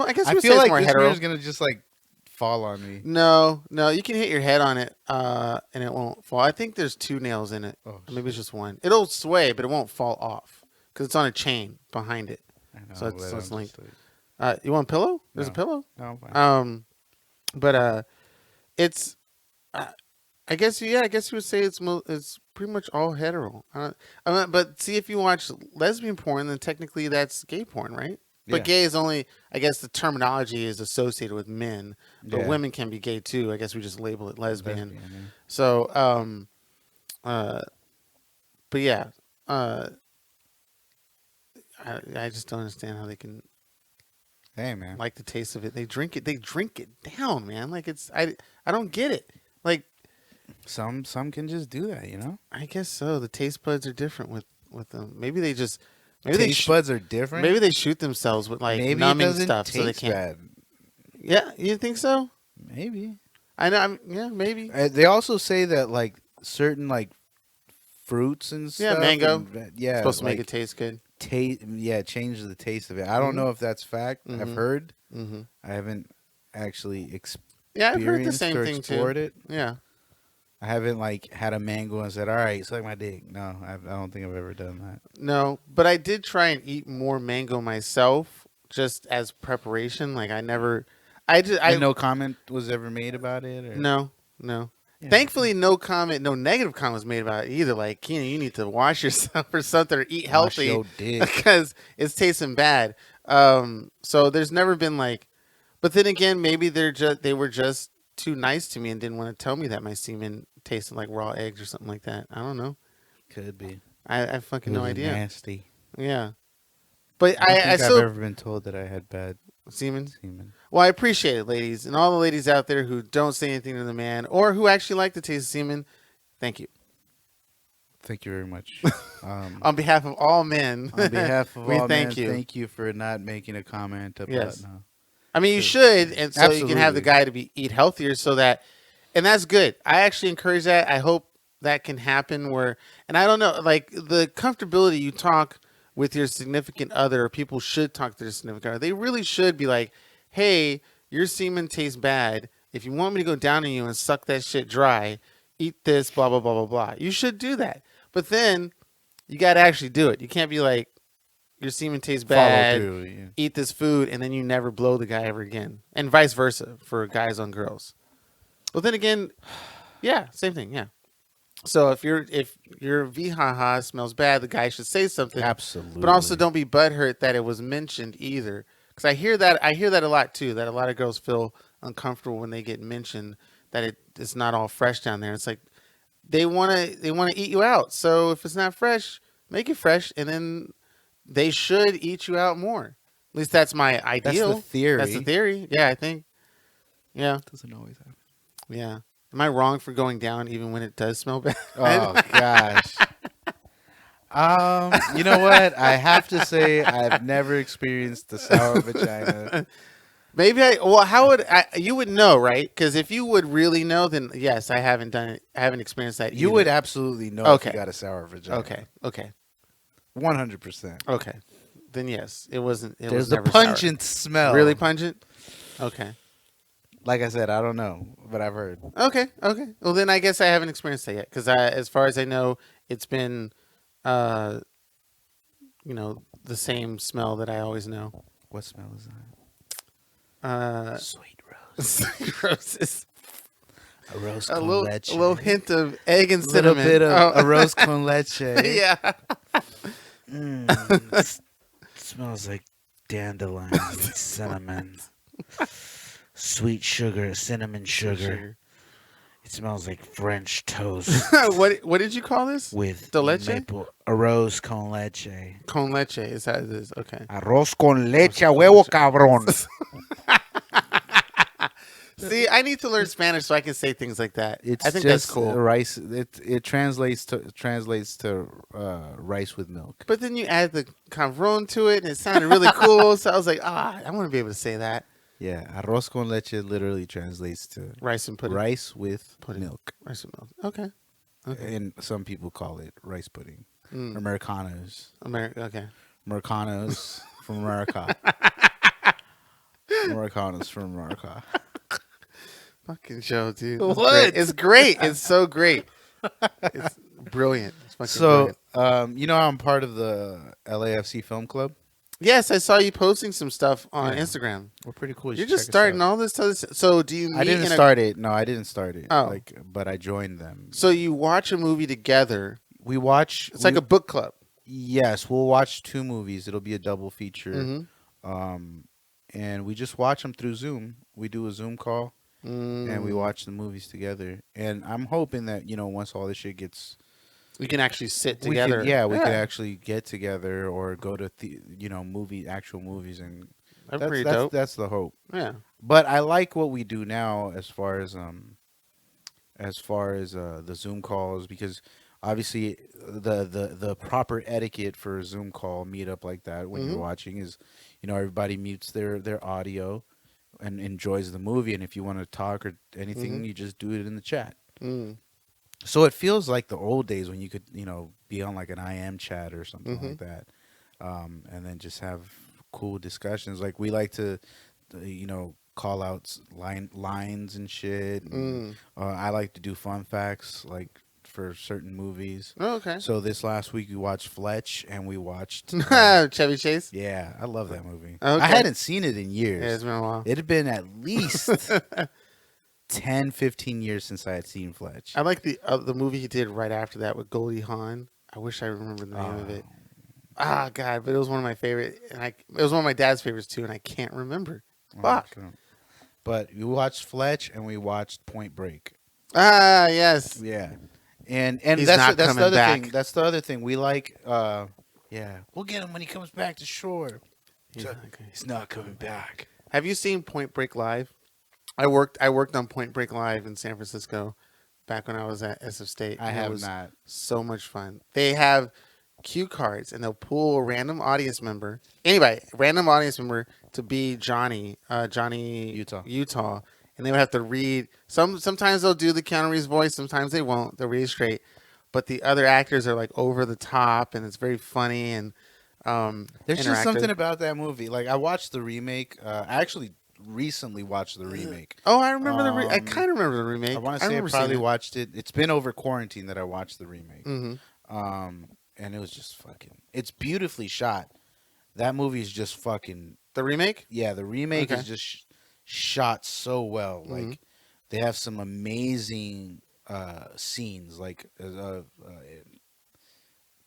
I guess I we would say feel it's like more this hetero. mirror's gonna just like fall on me. No, you can hit your head on it, and it won't fall. I think there's two nails in it. Oh, Or maybe it's just one. It'll sway, but it won't fall off because it's on a chain behind it. I know, So it's but I'm linked. just like, You want a pillow? There's a No. pillow. no, I'm fine. But it's. I guess you would say it's pretty much all hetero. But see, if you watch lesbian porn, then technically that's gay porn, right? But Yeah. gay is only, I guess, the terminology is associated with men, but Yeah. women can be gay too. I guess we just label it lesbian. Lesbian, yeah. So, but yeah, I just don't understand how they can Hey man, like the taste of it. They drink it down, man. Like I don't get it. Like some can just do that, you know. I guess so. The taste buds are different with them. Maybe they Taste buds are different. maybe they shoot themselves with like Maybe it numbing doesn't stuff so they taste can't. bad. Yeah, you think so? Maybe. I know. Yeah, maybe. They also say that like certain like fruits and Yeah, stuff. mango. and, yeah, Supposed to make like, it taste good. change the taste of it. I don't know if that's fact. I've heard. Mm-hmm. I haven't actually Yeah, I've heard the experienced same or thing explored too. it. Yeah. I haven't like had a mango and said, "All right, suck my dick." No, I don't think I've ever done that. No, but I did try and eat more mango myself, just as preparation. Like I never, I just, I And no comment was ever made about it, or no, no. yeah. Thankfully, no comment, no negative comment was made about it either. Like, Keenan, you need to wash yourself or something, or eat Wash healthy your dick. because it's tasting bad. So there's never been like, but then again, maybe they were just too nice to me and didn't want to tell me that my semen tasted like raw eggs or something like that. I don't know. Could be. I fucking no Really idea. Nasty. Yeah, but I don't think I I've still ever been told that I had bad semen. semen. Well, I appreciate it, ladies, and all the ladies out there who don't say anything to the man or who actually like the taste of semen. Thank you. Thank you very much. On behalf of all men, On behalf of we all thank men, you. thank you for not making a comment about Yes. no. I mean, you should, and so you can have the Absolutely. guy to eat healthier, so that, and that's good. I actually encourage that. I hope that can happen. Where, and I don't know, like the comfortability you talk with your significant other, or people should talk to their significant other. They really should be like, "Hey, your semen tastes bad. If you want me to go down on you and suck that shit dry, eat this, blah blah blah blah blah." You should do that, but then you got to actually do it. You can't be like, your semen tastes Follow bad, through. Yeah. eat this food, and then you never blow the guy ever again, and vice versa for guys on girls. Well, then again, yeah, same thing, yeah. So if your vihaha smells bad, the guy should say something, Absolutely. but also don't be butthurt that it was mentioned either, because I hear that a lot too. That a lot of girls feel uncomfortable when they get mentioned that it's not all fresh down there. It's like they wanna eat you out. So if it's not fresh, make it fresh, and then they should eat you out more. At least that's my ideal. That's the theory. That's the theory. Yeah, I think. Yeah, Doesn't always happen. yeah. Am I wrong for going down even when it does smell bad? Oh gosh. You know what? I have to say I've never experienced the sour vagina. Maybe I. Well, how would I? You would know, right? Because if you would really know, then yes, I haven't done it. I haven't experienced that. You either. would absolutely know if Okay. you got a sour vagina. Okay. Okay. 100%. Okay. Then yes, it wasn't. It There's was the never sour. pungent smell. Really pungent. Okay. Like I said, I don't know, but I've heard. Okay. Okay. Well, then I guess I haven't experienced that yet. Because as far as I know, it's been, the same smell that I always know. What smell is that? Sweet rose. Roses. Arroz A con little, leche. a little hint of egg and A little cinnamon. bit of Oh. arroz con leche. Yeah. Smells like dandelions and cinnamon. Sweet sugar, cinnamon sugar. It smells like French toast What did you call this? with The leche? maple arroz con leche. Con leche. Is that it is? Okay. Arroz con leche, a huevo cabrón. See, I need to learn Spanish so I can say things like that. It's I think just that's cool. rice. It translates to rice with milk. But then you add the cabron to it, and it sounded really cool. So I was like, I want to be able to say that. Yeah, arroz con leche literally translates to Rice and pudding. rice with Pudding. milk. Rice and milk. Okay. Okay. And some people call it rice pudding. Mm. Americanos. Okay. Americanos from America. Americanos from America. Fucking show, dude. What? Great. It's great. It's so great. It's brilliant. It's fucking So, brilliant. you know I'm part of the LAFC film club? Yes, I saw you posting some stuff on Yeah. Instagram. We're pretty cool. You're just starting all this other stuff. So do you meet I didn't in a- start it. No, I didn't start it. Oh. But I joined them. So you watch a movie together. We watch. It's like a book club. Yes, we'll watch 2 movies. It'll be a double feature. Mm-hmm. And we just watch them through Zoom. We do a Zoom call and we Mm. watch the movies together. And I'm hoping that once all this shit gets, We can actually sit we together. can actually get together or go to actual movies, and That's pretty dope. That's the hope. Yeah. But I like what we do now as far as the Zoom calls, because obviously the proper etiquette for a Zoom call meetup like that when you're watching is, everybody mutes their audio and enjoys the movie, and if you want to talk or anything, you just do it in the chat. Mm. So it feels like the old days when you could, be on like an IM chat or something like that. and then just have cool discussions. Like we like to, call out lines and shit. And, I like to do fun facts, like for certain movies. Oh, okay. So this last week we watched Fletch, and we watched. Chevy Chase. Yeah, I love that movie. Okay. I hadn't seen it in years. Yeah, it's been a while. It had been at least 10, 15 years since I had seen Fletch. I like the movie he did right after that with Goldie Hawn. I wish I remember the name of it. Ah, God, but it was one of my favorite, and it was one of my dad's favorites too, and I can't remember. Fuck. But we watched Fletch and we watched Point Break. Ah, yes. Yeah, and He's that's not the coming other back. thing. That's the other thing we like. Yeah, we'll get him when he comes back to shore. He's not coming back. Have you seen Point Break live? I worked on Point Break live in San Francisco back when I was at SF State. I It have was not. So much fun. They have cue cards, and they'll pull a random audience member. Random audience member to be Johnny Utah, and they would have to read. Sometimes they'll do the Keanu Reeves voice. Sometimes they won't. They'll read it straight. But the other actors are like over the top, and it's very funny and There's just interactive. something about that movie. Like I watched the remake. I actually recently watched the remake. Oh, I remember I kind of remember the remake. I want to say I probably watched it. It's been over quarantine that I watched the remake. Mm-hmm. And it was just fucking. It's beautifully shot. That movie is just fucking. The remake? Yeah, the remake is just shot so well. Like they have some amazing scenes, like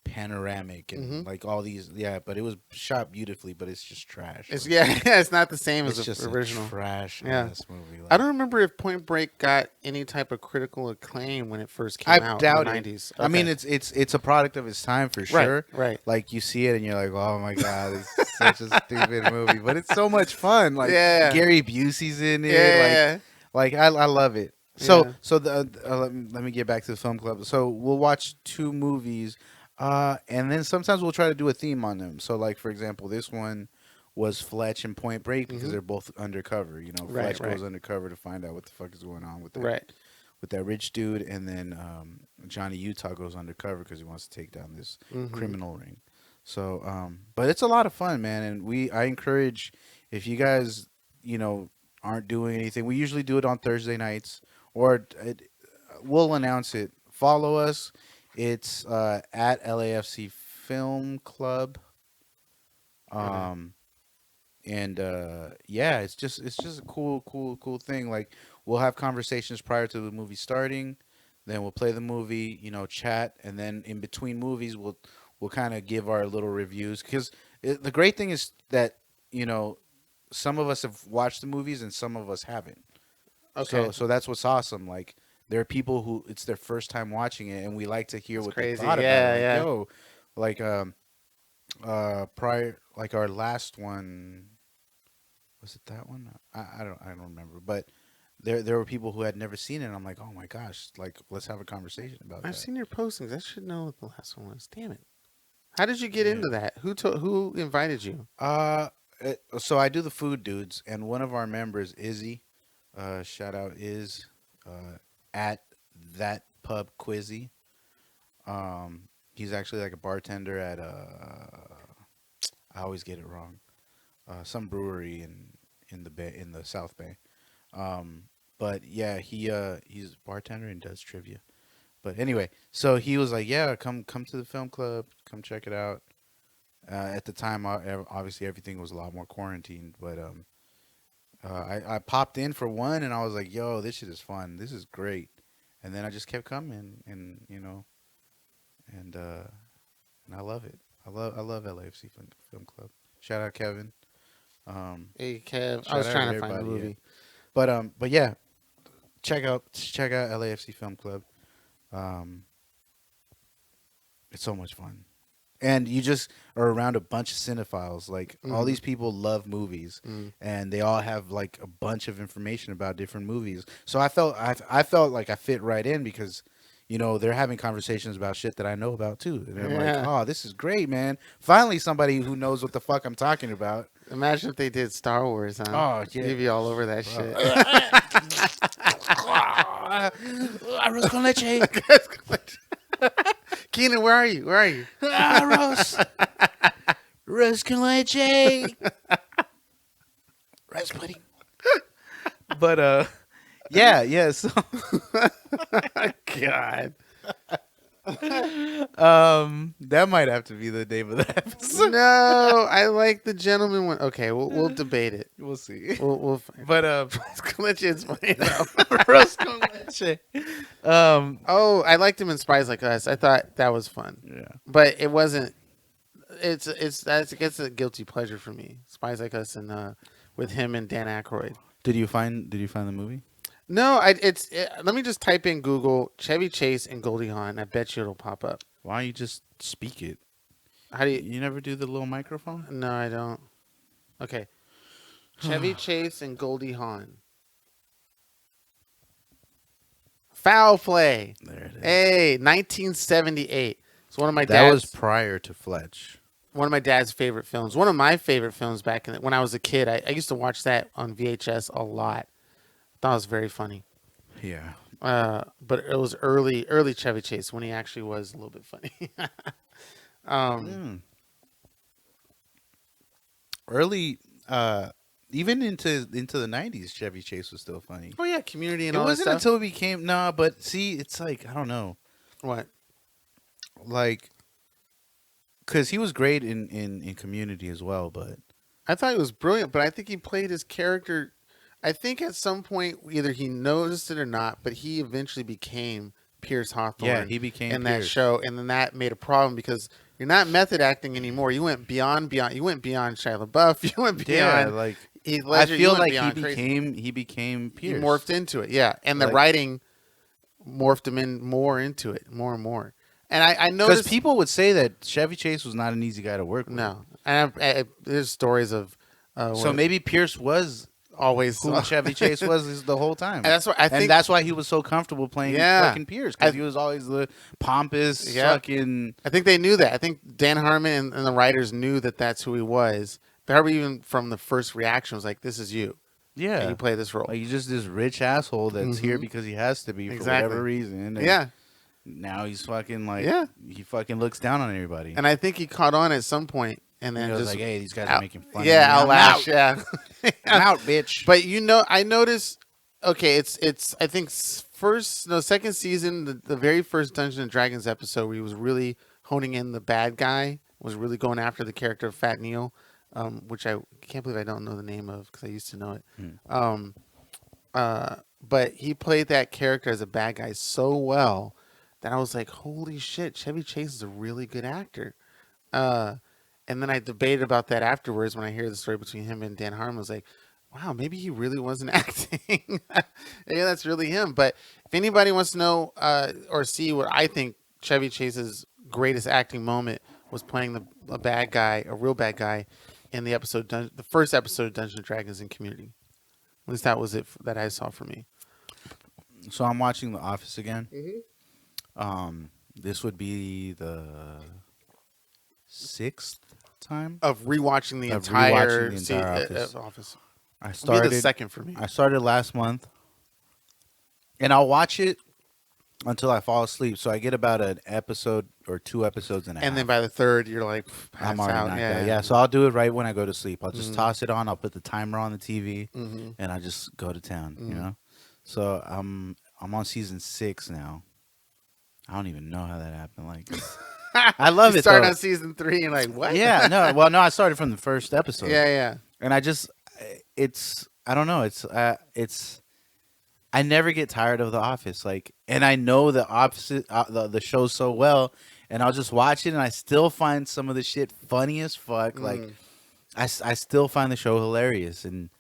panoramic and like all these. Yeah, but it was shot beautifully, but it's just trash. It's it's not the same as just the original. Trash. Yeah, this movie. Like, I don't remember if Point Break got any type of critical acclaim when it first came out doubt in it. the 90s. I mean, it's a product of its time for sure. Right. Like you see it and you're like, oh my god, it's such a stupid movie, but it's so much fun. Like Gary Busey's in it. Yeah. Like I love it. So let me get back to the film club. So we'll watch 2 movies, and then sometimes we'll try to do a theme on them. So like for example, this one was Fletch and Point Break because they're both undercover. You know, Fletch goes undercover to find out what the fuck is going on with that. With that rich dude, and then Johnny Utah goes undercover because he wants to take down this criminal ring. So, but it's a lot of fun, man. And I encourage, if you guys, aren't doing anything, we usually do it on Thursday nights, or we'll announce it. Follow us. It's at LAFC Film Club. And it's just a cool thing. Like we'll have conversations prior to the movie starting, then we'll play the movie, chat, and then in between movies we'll kind of give our little reviews. Because the great thing is that some of us have watched the movies and some of us haven't. Okay. So that's what's awesome. Like there are people who it's their first time watching it, and we like to hear what they thought about it. Like, prior, like our last one. Was it that one? I don't remember. But there were people who had never seen it. And I'm like, oh my gosh, like let's have a conversation about that. I've seen your postings. I should know what the last one was. Damn it! How did you get into that? Who invited you? So I do the food dudes, and one of our members, Izzy, shout out Iz, at that pub Quizzy. He's actually like a bartender at I always get it wrong. Some brewery in the South Bay, but yeah, he's a bartender and does trivia. But anyway, so he was like, "Yeah, come to the film club, come check it out." At the time, obviously everything was a lot more quarantined, but I popped in for one, and I was like, "Yo, this shit is fun. This is great." And then I just kept coming, and and I love it. I love LAFC Film Club. Shout out Kevin. Hey Kev, I was trying to find the movie, but yeah, check out LAFC Film Club. It's so much fun, and you just are around a bunch of cinephiles. Like all these people love movies, and they all have like a bunch of information about different movies. So I felt like I fit right in because they're having conversations about shit that I know about too. And I'm like, oh, this is great, man. Finally, somebody who knows what the fuck I'm talking about. Imagine if they did Star Wars, huh? Oh, yeah. You'd be all over that shit. Arroz con leche. Keenan, where are you? Arroz. Arroz con leche. Rice pudding. But yeah. So God. that might have to be the name of the episode. No, I like the gentleman one. Okay, we'll debate it. We'll see. We'll But it's funny though. Arroz con leche. Oh, I liked him in Spies Like Us. I thought that was fun. Yeah. But it wasn't. It's a guilty pleasure for me. Spies Like Us and with him and Dan Aykroyd. Did you find the movie? No, let me just type in Google Chevy Chase and Goldie Hawn. I bet you it'll pop up. Why don't you just speak it? How do you? You never do the little microphone? No, I don't. Okay, Chevy Chase and Goldie Hawn. Foul Play. There it is. Hey, 1978. It's one of my That was dad's prior to Fletch. one of my dad's favorite films. One of my favorite films back when I was a kid. I used to watch that on VHS a lot. Thought it was very funny. Yeah. But it was early Chevy Chase when he actually was a little bit funny. Early, even into the 90s, Chevy Chase was still funny. Oh yeah, Community and It all that wasn't stuff. until it became but see, it's like I don't know, What? like, because he was great in Community as well, but I thought he was brilliant, but I think he played his character. I think at some point either he noticed it or not, but he eventually became Pierce Hawthorne. yeah, he became in that Pierce. show, and then that made a problem because you're not method acting anymore. You went beyond. You went beyond Shia LaBeouf. You went beyond. Yeah, like Heath I Ledger. You feel went like beyond crazy. he became He Pierce. morphed into it, yeah, and the Like- writing morphed him in more into it, more and more. And I because noticed people would say that Chevy Chase was not an easy guy to work with. no, and there's stories of So maybe Pierce was always who Chevy Chase was the whole time. And that's what I think. And that's why he was so comfortable playing Yeah. fucking Pierce, because he was always the pompous Yeah. fucking. I think they knew that. I think Dan Harmon and the writers knew that that's who he was. Probably even from the first reaction was like, "This is you. Yeah, And you play this role." like he's just this rich asshole that's here Mhm. because he has to be for Exactly. whatever reason. And Yeah, now he's fucking like, Yeah. he fucking looks down on everybody. and I think he caught on at some point, and then he was just like, hey, these guys out- are making fun yeah, of me. outlash, yeah. I'm out, bitch. But I noticed. Okay, it's I think second season, the very first Dungeons and Dragons episode where he was really honing in the bad guy, was really going after the character of Fat Neil, which I can't believe I don't know the name of because I used to know it. But he played that character as a bad guy so well that I was like, holy shit, Chevy Chase is a really good actor. And then I debated about that afterwards when I hear the story between him and Dan Harmon. I was like, wow, maybe he really wasn't acting. Yeah, that's really him. But if anybody wants to know or see what I think Chevy Chase's greatest acting moment was playing a bad guy, a real bad guy, in the first episode of Dungeons and Dragons in Community. At least that was it that I saw for me. So I'm watching The Office again. Mm-hmm. This would be the 6th time Of rewatching the Of entire, rewatching the entire Office. Office. I It'll be started. the second for me. I started last month, and I'll watch it until I fall asleep. So I get about an episode or 2 episodes and a half. And then by the third, you're like, I'm pass already out. knocked out. Yeah, so I'll do it right when I go to sleep. I'll just Mhm. toss it on. I'll put the timer on the TV, Mm-hmm. and I just go to town. You Mhm. know. So I'm on season 6 now. I don't even know how that happened. Like, I love you it. start though. on season 3 and like, what? Yeah, no. Well, no, I started from the first episode. yeah. And I don't know. It's I never get tired of The Office. Like, and I know the opposite, the show so well, and I'll just watch it, and I still find some of the shit funny as fuck. Like, I still find the show hilarious, and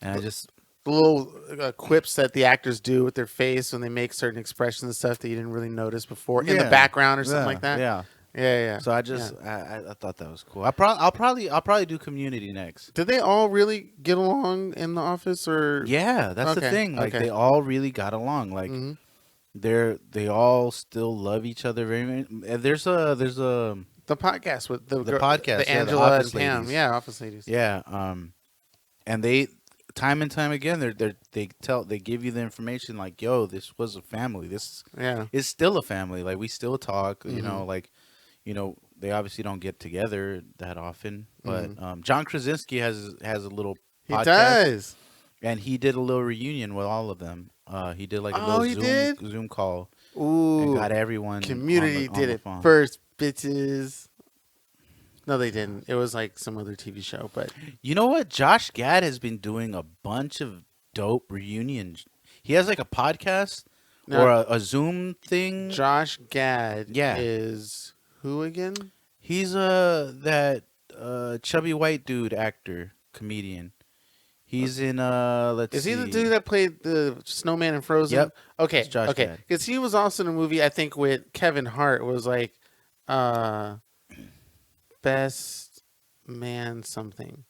I just The little quips that the actors do with their face when they make certain expressions and stuff that you didn't really notice before in the Yeah. background or something yeah, like that. Yeah. Yeah. So I just I thought that was cool. I'll probably do Community next. Did they all really get along in the office, or Yeah, that's the Okay, thing. Like, okay. they all really got along. Like, Mhm. they all still love each other very much. There's a the podcast with the podcast, yeah, the the Angela and Office Pam, ladies. yeah, Office Ladies. yeah, and they time and time again they give you the information like, yo, this was a family. This Yeah. is still a family. Like, we still talk. You Mhm. know, like, they obviously don't get together that often. But Mhm. John Krasinski has a little He podcast, does. and he did a little reunion with all of them. He did like a Oh, little he did. Zoom call and Ooh, got everyone Community on did the it phone. first, bitches. No, they didn't. It was like some other TV show, but You know what? Josh Gad has been doing a bunch of dope reunions. He has like a podcast or now a Zoom thing. Josh Gad Yeah. is who again? He's that chubby white dude actor comedian. He's in let's Is he the see. dude that played the snowman in Frozen? Yep. That's Okay, Josh okay. Gad. Because he was also in a movie I think with Kevin Hart. It was like uh Best Man something.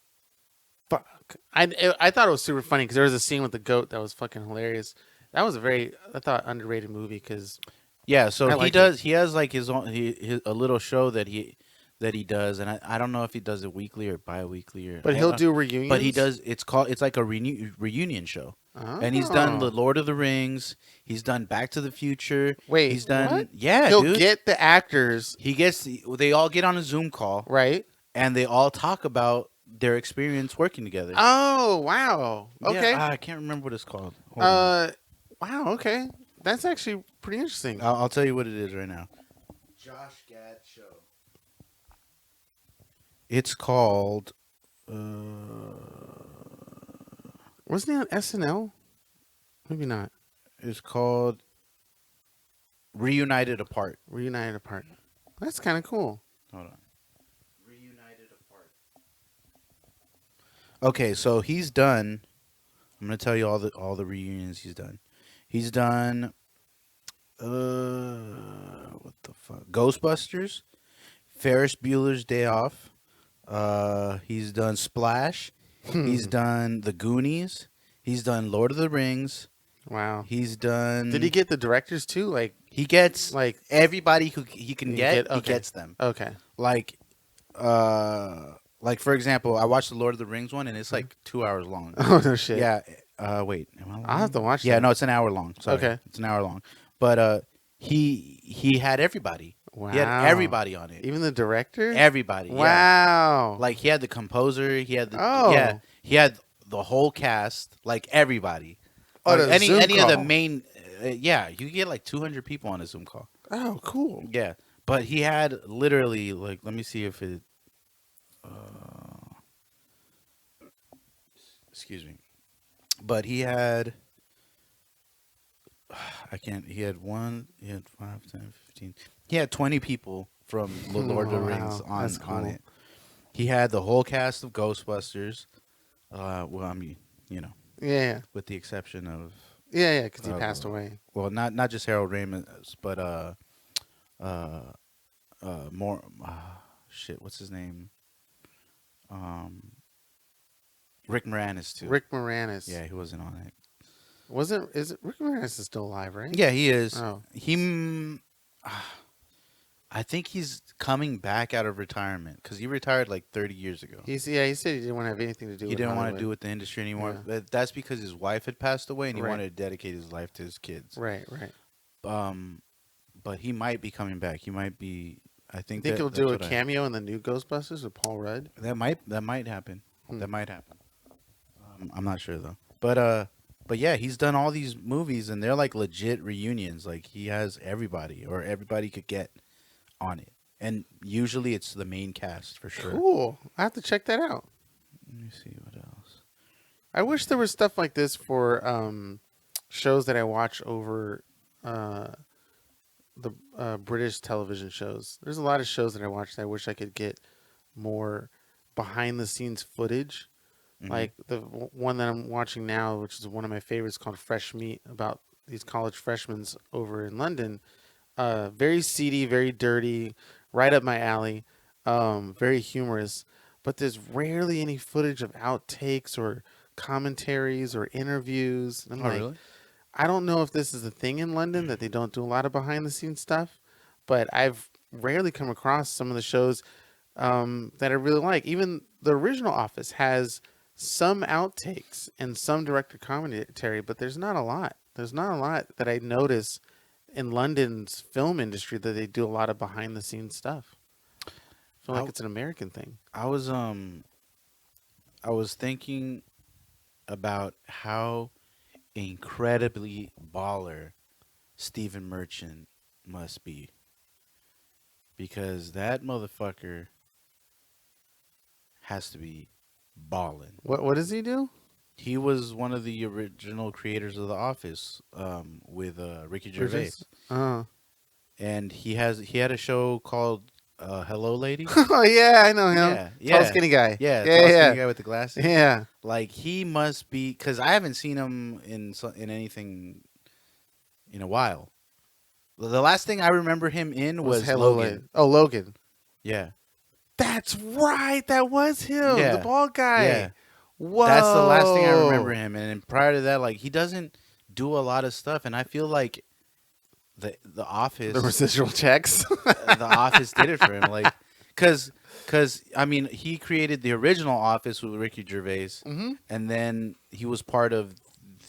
Fuck. I thought it was super funny because there was a scene with the goat that was fucking hilarious. That was a very I thought underrated movie because Yeah, so I he liked does. He has like his own a little show that he does, and I don't know if he does it weekly or bi-weekly or. but he'll do reunions. But he does. It's like a reunion show, and he's done the Oh. Lord of the Rings. He's done Back to the Future. Wait, he's done. what? Yeah, He'll dude. get the actors He gets. They all get on a Zoom call, right. and they all talk about their experience working together. Oh wow. Okay. Yeah, I can't remember what it's called. Hold on. Wow. Okay. That's actually pretty interesting. I'll tell you what it is right now. Josh Gad Show. It's called. Wasn't he on SNL? Maybe not. It's called Reunited Apart. Reunited Apart. That's kind of cool. Hold on. Reunited Apart. Okay, so he's done. I'm gonna tell you all the reunions he's done. He's done. What the fuck? Ghostbusters, Ferris Bueller's Day Off. He's done Splash. He's done The Goonies. He's done Lord of the Rings. Wow. He's done. Did he get the directors too? Like He gets like everybody who he can You get. get- He okay. gets them. okay. Like for example, I watched the Lord of the Rings one, and it's like 2 hours long. Oh no shit. Yeah. Wait. Am I I'll lying? have to watch Yeah. that. No, it's an hour long. Sorry. Okay. It's an hour long. But he had everybody. Wow. He had everybody on it. Even the director. Everybody. Yeah. Wow. Like he had the composer. He had the Oh. yeah. He had the whole cast. Like everybody. Oh, Like, the any Zoom of the call. main. Yeah, you get like 200 people on a Zoom call. Oh, cool. Yeah, but he had literally like. Let me see if it. Excuse me, but he had. I can't. He had one. He had 5, 10, 15. He had 20 people from the Lord of the Oh, Rings wow. That's on cool. it. He had the whole cast of Ghostbusters. Well, I mean, Yeah. with the exception of Yeah. Because he passed away. well, not just Harold Ramis, but more shit. What's his name? Rick Moranis too. Rick Moranis. Yeah, he wasn't on it. Is it Rick Moranis is still alive, right? Yeah, he is. Oh. I think he's coming back out of retirement because he retired like 30 years ago. He said he didn't want to have anything to do. He with didn't want to Hollywood. do with the industry anymore. Yeah. That's because his wife had passed away and he Right. wanted to dedicate his life to his kids. Right. Right. But he might be coming back. He might be. I think Think he'll that's do a what cameo in the new Ghostbusters with Paul Rudd. That might happen. Hmm. That might happen. I'm not sure though. But yeah, he's done all these movies and they're like legit reunions. Like he has everybody or everybody could get on it. And usually it's the main cast for sure. Cool. I have to check that out. Let me see what else. I wish there was stuff like this for shows that I watch over the British television shows. There's a lot of shows that I watch that I wish I could get more behind the scenes footage. Mhm. Like the one that I'm watching now, which is one of my favorites, called Fresh Meat, about these college freshmen over in London. Very seedy, very dirty, right up my alley. Very humorous, but there's rarely any footage of outtakes or commentaries or interviews. And I'm like, Really? I don't know if this is a thing in London that they don't do a lot of behind the scenes stuff, but I've rarely come across some of the shows that I really like. Even the original Office has some outtakes and some director commentary, but there's not a lot. There's not a lot that I notice in London's film industry that they do a lot of behind the scenes stuff. I feel like it's an American thing. I was thinking about how incredibly baller Stephen Merchant must be, because that motherfucker has to be balling. What does he do? He was one of the original creators of The Office, with Ricky Gervais, Oh. and he had a show called Hello Lady. Oh yeah, I know him. Yeah, Tall, yeah, skinny guy. yeah, Yeah, tall, yeah, skinny guy with the glasses. yeah. Like he must be, because I haven't seen him in anything in a while. The last thing I remember him in was Hello Logan. Lady. Oh, Logan. Yeah, That's right. That was him. Yeah. The bald guy. Yeah. Whoa. That's the last thing I remember him. And then prior to that, like he doesn't do a lot of stuff, and I feel like the Office, The residual checks. the Office did it for him, like because I mean he created the original Office with Ricky Gervais, Mm-hmm. and then he was part of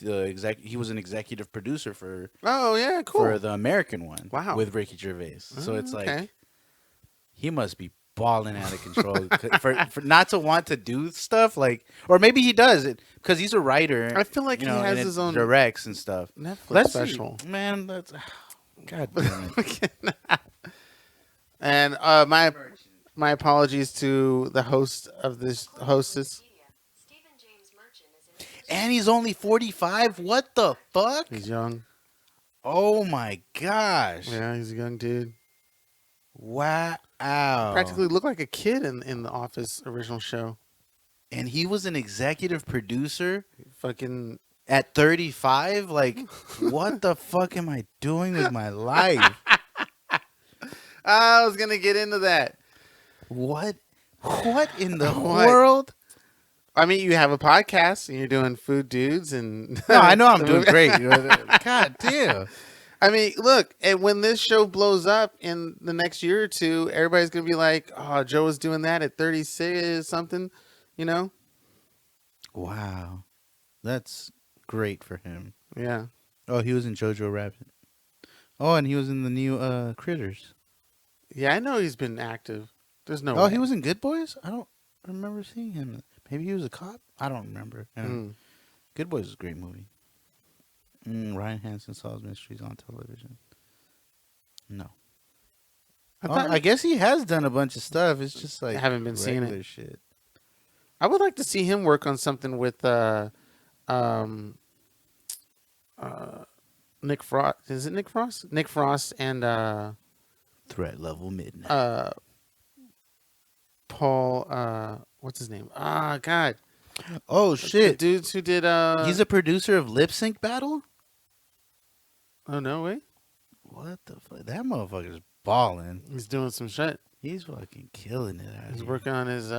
the he was an executive producer for Oh yeah, cool. for the American one. Wow. With Ricky Gervais. So it's like okay. he must be balling out of control for not to want to do stuff, like, or maybe he does it because he's a writer. I feel like you he know, has and his it own directs and stuff. Netflix Let's special. see. Man. That's God damn it. And my apologies to the host of this hostess. And he's only 45. What the fuck? He's young. Oh my gosh! Yeah, he's a young dude. Wow. Practically looked like a kid in the Office original show. And he was an executive producer Fucking at 35. Like, what the fuck am I doing with my life? I was gonna get into that. What in the What? world? I mean, you have a podcast and you're doing Food Dudes and No, I know I'm doing great. God damn. I mean, look, and when this show blows up in the next year or two, everybody's gonna be like, "Oh, Joe was doing that at 36 something," you know? Wow. That's great for him. Yeah. Oh, he was in Jojo Rabbit. Oh, and he was in the new Critters. Yeah, I know he's been active. There's no Oh, way. he was in Good Boys? I don't remember seeing him. Maybe he was a cop? I don't remember. Good Boys is a great movie. Ryan Hansen solves mysteries on television. No. I guess he has done a bunch of stuff. It's just like I haven't been seeing regular it. shit. I would like to see him work on something with Nick Frost. Is it Nick Frost? Nick Frost and Threat Level Midnight. Paul what's his name? Ah, God. Oh The shit! dudes who did He's a producer of Lip Sync Battle. Oh no way. What the fuck? That motherfucker's balling. He's doing some shit. He's fucking killing it out He's here. working on his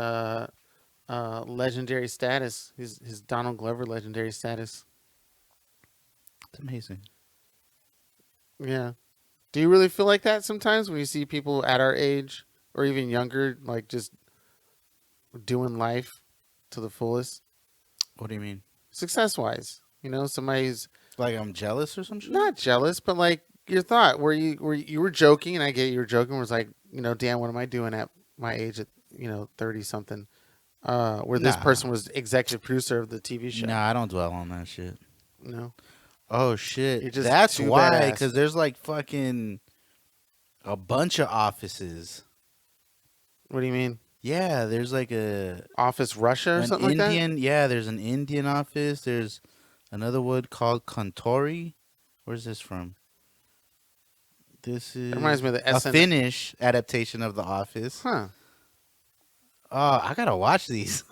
legendary status. His Donald Glover legendary status. It's amazing. Yeah. Do you really feel like that sometimes when you see people at our age or even younger, like just doing life to the fullest, What do you mean? success wise? You know, somebody's Like I'm jealous or some shit? not jealous, but like your thought where you were joking, and I get you were joking. Was like, you know, damn, what am I doing at my age at 30 something? Where this Nah. person was executive producer of the TV show. Nah, I don't dwell on that shit. No. Oh shit! You're just That's too why, badass. because there's like fucking a bunch of offices. What do you mean? Yeah, there's like Office Russia or an something like Indian. Yeah, there's an Indian office. There's another one called Kontori. Where's this from? This is That reminds me of the a SN Finnish adaptation of The Office. Huh. Oh, I gotta watch these.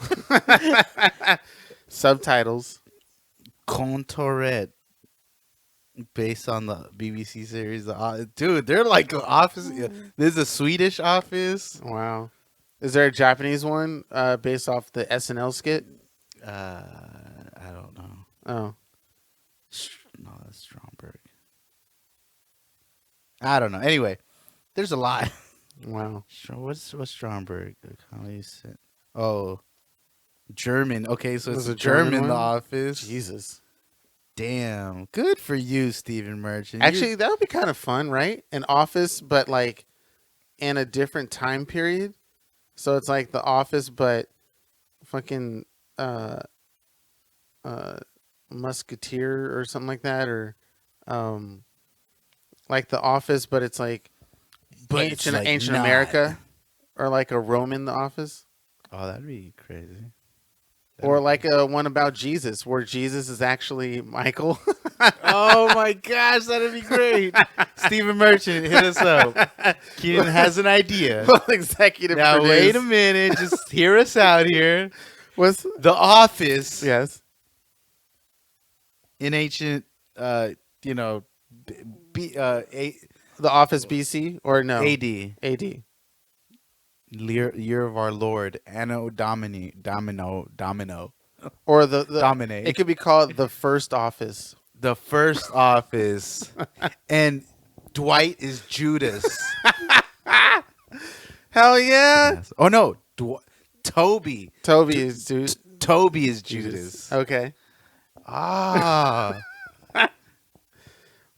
Subtitles. Kontoret, based on the BBC series. Dude, they're like an office. There's a Swedish office. Wow. Is there a Japanese one based off the SNL skit? I don't know. Oh. No, that's Stromberg. I don't know. Anyway, there's a lot. Wow. What's Stromberg? The comedy set. Oh, German. Okay, so it's There's a German one? The Office. Jesus. Damn. Good for you, Stephen Merchant. Actually, that would be kind of fun, right? An office, but like in a different time period. So it's like The Office, but fucking Musketeer or something like that, or like The Office, but it's like But it's like ancient not. America, or like a Roman The Office, Oh, that'd be crazy. or like a one about Jesus, where Jesus is actually Michael. Oh my gosh, that'd be great. Stephen Merchant, hit us up. Keenan has an idea. Well, executive Now produce. wait a minute, just hear us out here. What's The Office yes? in ancient, you know, The Office BC or no? AD. AD. Year of our Lord, Anno Domino. Or the Dominate. It could be called The First Office. The First Office. And Dwight is Judas. Hell yeah! Yes. Oh no, Toby. Toby is dude. Toby is Judas. Okay, Ah.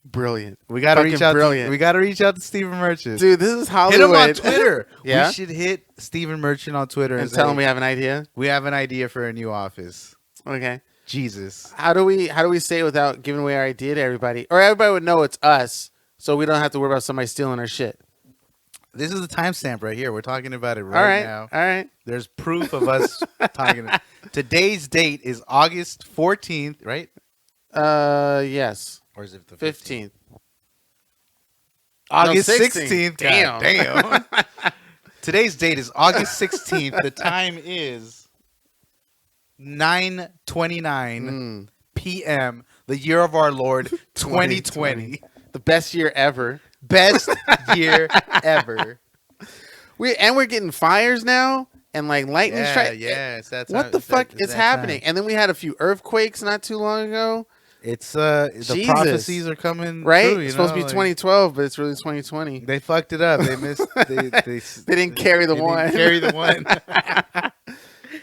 brilliant. We gotta Fucking reach out. brilliant. We gotta reach out to Stephen Merchant. Dude, this is Hit Hollywood. him on Twitter. Yeah? We should hit Stephen Merchant on Twitter And say, tell him we have an idea. we have an idea for a new office. Okay. Jesus. How do we say it without giving away our idea to everybody? Or everybody would know it's us, so we don't have to worry about somebody stealing our shit. This is the timestamp right here. We're talking about it right now. All right. There's proof of us talking. Today's date is August 14th, right? Yes. Or is it the 15th. August 16th. 16th. Damn. God damn. Today's date is August 16th. The time is 9:29 p.m. The year of our Lord 2020. The best year ever. Best year ever. We're getting fires now and like lightning strike. Yeah, it's that time. What the fuck It's is that happening? time. And then we had a few earthquakes not too long ago. It's the Jesus. prophecies are coming Right? true, you It's supposed to be know, like, 2012, but it's really 2020. They fucked it up. They missed. They didn't carry the one. Didn't carry the one.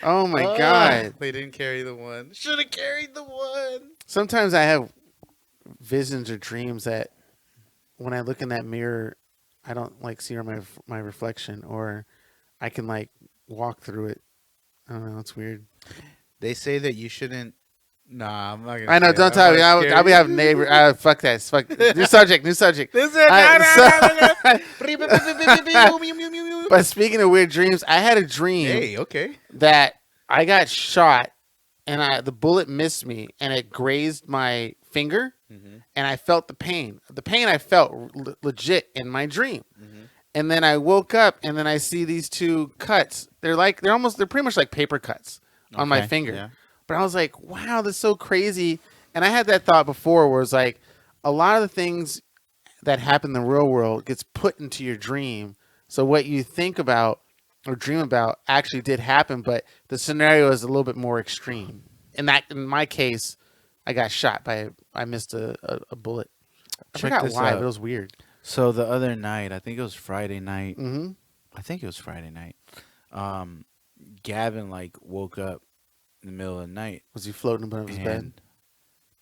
Oh my God. They didn't carry the one. Should have carried the one. Sometimes I have visions or dreams that when I look in that mirror, I don't like see my reflection, or I can like walk through it. I don't know. It's weird. They say that you shouldn't. Nah, I'm not gonna. I know. say Don't that. tell I'm me. not I'll be scared. having neighbor. Fuck that. Fuck. New subject. New subject. This is But speaking of weird dreams, I had a dream Hey, okay. that I got shot and the bullet missed me and it grazed my finger and I felt the pain. The pain I felt legit in my dream. And then I woke up and then I see these two cuts. They're pretty much like paper cuts on my Okay, finger. yeah. But I was like, wow, that's so crazy. And I had that thought before where it's like a lot of the things that happen in the real world gets put into your dream. So what you think about or dream about actually did happen, but the scenario is a little bit more extreme. In my case, I got shot I missed a bullet. I Check forgot this why, out. but it was weird. So the other night, I think it was Friday night. Mm-hmm. I think it was Friday night. Gavin like woke up in the middle of the night. Was he floating above his bed? and-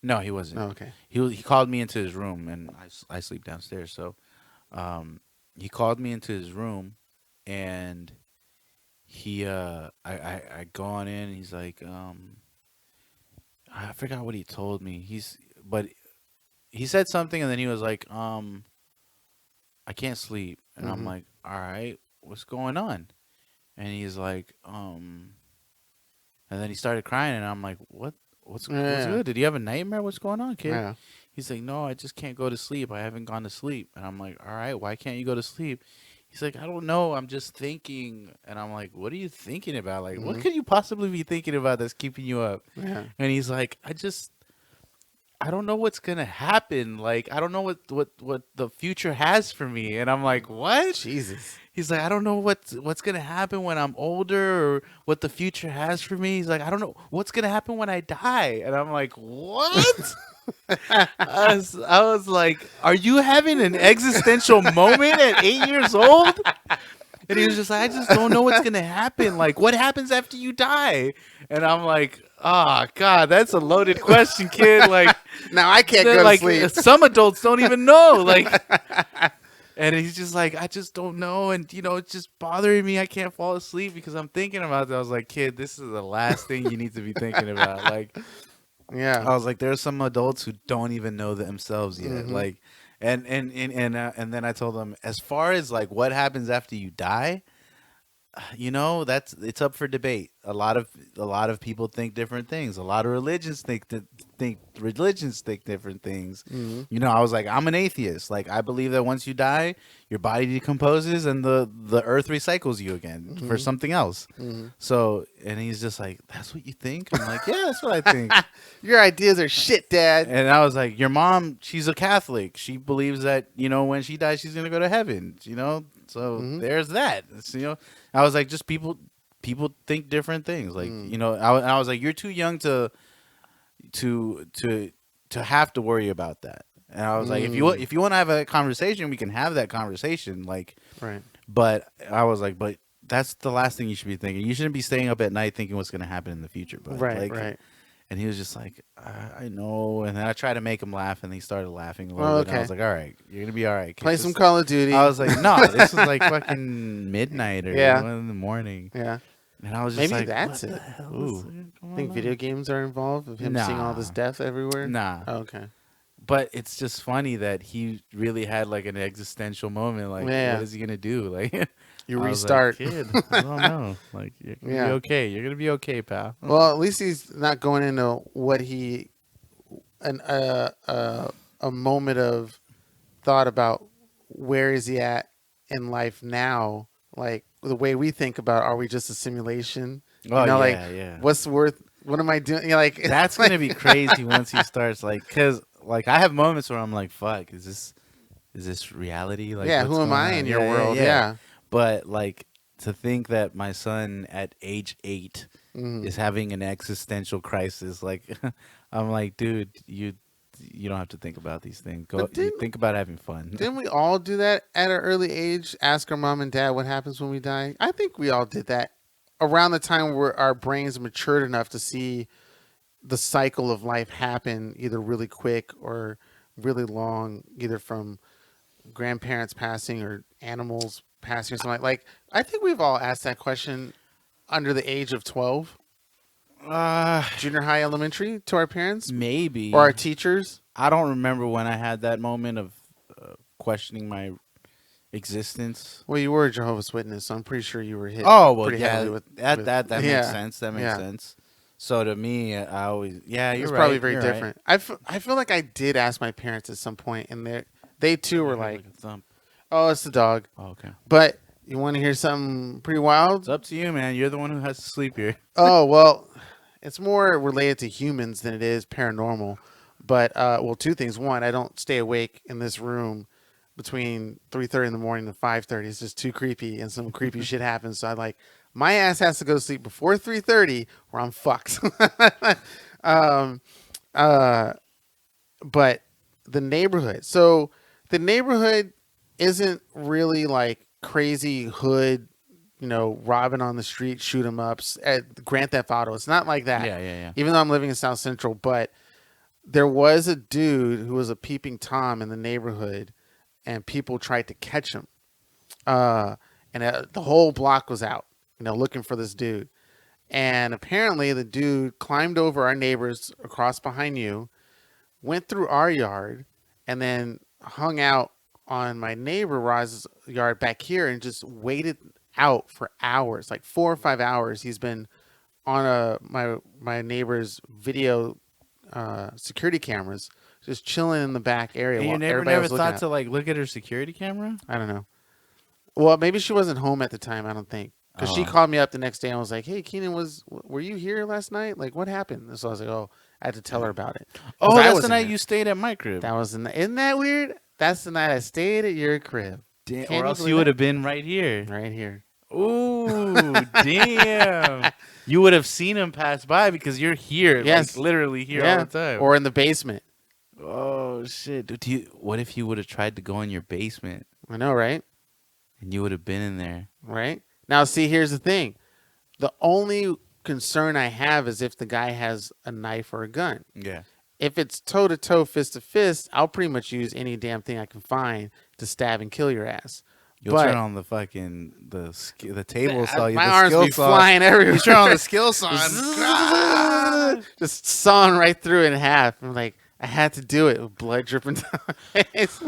No, he wasn't. Oh, okay. He called me into his room, and I sleep downstairs. So, he called me into his room, and he I go on in. And he's like, I forgot what he told me. But he said something, and then he was like, I can't sleep, and I'm like, all right, what's going on? And he's like, and then he started crying, and I'm like, what's good? Did you have a nightmare? What's going on, kid? Yeah. He's like, no, I just can't go to sleep. I haven't gone to sleep. And I'm like, all right, why can't you go to sleep? He's like, I don't know. I'm just thinking. And I'm like, what are you thinking about? Like, what could you possibly be thinking about that's keeping you up? Yeah. And he's like, I don't know what's going to happen. Like, I don't know what the future has for me. And I'm like, what? Jesus. He's like, I don't know what's going to happen when I'm older or what the future has for me. He's like, I don't know what's going to happen when I die. And I'm like, what? I was like, are you having an existential moment at 8 years old? And he was just like, I just don't know what's going to happen. Like, what happens after you die? And I'm like, oh, God, that's a loaded question, kid. Like, Now I can't go like, to sleep. some adults don't even know. Like, And he's just like, I just don't know. And, it's just bothering me. I can't fall asleep because I'm thinking about it. I was like, kid, this is the last thing you need to be thinking about. Like, Yeah. I was like, there's some adults who don't even know themselves yet. Mhm. Like, and then I told them, as far as like what happens after you die, it's up for debate. A lot of people think different things. A lot of religions think different things. Mhm. I was like, I'm an atheist. Like, I believe that once you die, your body decomposes and the earth recycles you again for Mhm. something else. Mhm. So, and he's just like, that's what you think? I'm like, yeah, that's what I think. Your ideas are shit, Dad. And I was like, your mom, she's a Catholic. She believes that, when she dies, she's going to go to heaven, So Mhm. there's that. I was like, just people think different things. Like, I was like, you're too young to to have to worry about that. And I was like, if you want to have a conversation, we can have that conversation. Like, Right. but I was like, but that's the last thing you should be thinking. You shouldn't be staying up at night thinking what's going to happen in the future. But Right. like, Right. and he was just like, I know. And then I tried to make him laugh, and he started laughing a little Oh, bit. And I okay. was like, all right, you're gonna be all right. Play some Call of Duty. I was like, no, this is like fucking midnight or Yeah. 1 in the morning. Yeah. And I was just Maybe like, that's what it. the hell Ooh. is going I think on? video games are involved of him seeing all this Nah. death everywhere. Nah. Oh, okay. But it's just funny that he really had like an existential moment. Like, Yeah. what is he gonna do? Like, You I was like, restart. kid, I don't know. Like, you're gonna Yeah. be okay. You're gonna be okay, pal. Well, at least he's not going into what he a moment of thought about where is he at in life now, like the way we think about are we just a simulation? Oh, yeah, Like yeah. what's worth what am I doing? Like That's gonna be crazy once he starts cause like I have moments where I'm like, fuck, is this reality? Like, yeah, what's who am going I on? in your Yeah, world? yeah. Yeah. But like to think that my son at age 8 Mhm. is having an existential crisis, like I'm like, dude, you don't have to think about these things. Go, But you think about having fun. Didn't we all do that at an early age? Ask our mom and dad what happens when we die. I think we all did that around the time where our brains matured enough to see the cycle of life happen either really quick or really long, either from grandparents passing or animals passing or something like. I think we've all asked that question under the age of 12, junior high, elementary, to our parents Maybe. or our teachers. I don't remember when I had that moment of questioning my existence. Well, you were a Jehovah's Witness, so I'm pretty sure you were hit. Oh well, pretty yeah, heavily with that yeah, makes sense. That makes yeah. sense. So to me, I always, yeah, you're It's right. probably very you're right. different. I feel like I did ask my parents at some point, and they too were I heard like, a thump. "Oh, it's the dog." Oh, okay. But you want to hear something pretty wild? It's up to you, man. You're the one who has to sleep here. Oh well, it's more related to humans than it is paranormal. But well, two things. One, I don't stay awake in this room between 3:30 in the morning to 5:30. It's just too creepy, and some creepy shit happens. So I like my ass has to go to sleep before 3:30, or I'm fucked. um, but the neighborhood. So the neighborhood isn't really like crazy hood, robbing on the street, shoot 'em ups at Grand Theft Auto. It's not like that. Yeah. Even though I'm living in South Central, but there was a dude who was a peeping Tom in the neighborhood, and people tried to catch him. And the whole block was out, looking for this dude. And apparently, the dude climbed over our neighbors across behind you, went through our yard, and then hung out on my neighbor Roz's yard back here and just waited out for hours, like 4 or 5 hours. He's been on my neighbor's video security cameras, just chilling in the back area. And While your neighbor everybody never was looking thought at. to like look at her security camera? I don't know. Well, maybe she wasn't home at the time. I don't think, because she Oh. called me up the next day and was like, "Hey, Keenan, were you here last night? Like, what happened?" And so I was like, "Oh, I had to tell her about it." 'Cause Oh, I that's the wasn't night here. you stayed at my crib. That was isn't that weird? That's the night I stayed at your crib. Damn, Can or else believe you would that? have been right here. Right here. Ooh, damn. You would have seen him pass by because you're here, Yes. like literally here Yeah. all the time. Or in the basement. Oh shit, dude! What if you would have tried to go in your basement I know, right? and you would have been in there? Right? Now, see, here's the thing. The only concern I have is if the guy has a knife or a gun. Yeah. if it's toe to toe, fist to fist, I'll pretty much use any damn thing I can find to stab and kill your ass. You'll turn on the fucking the table saw. My the arms skill be saw. flying everywhere. You turn on the skill saw. Just sawing right through it in half. I'm like, I had to do it with blood dripping down my face.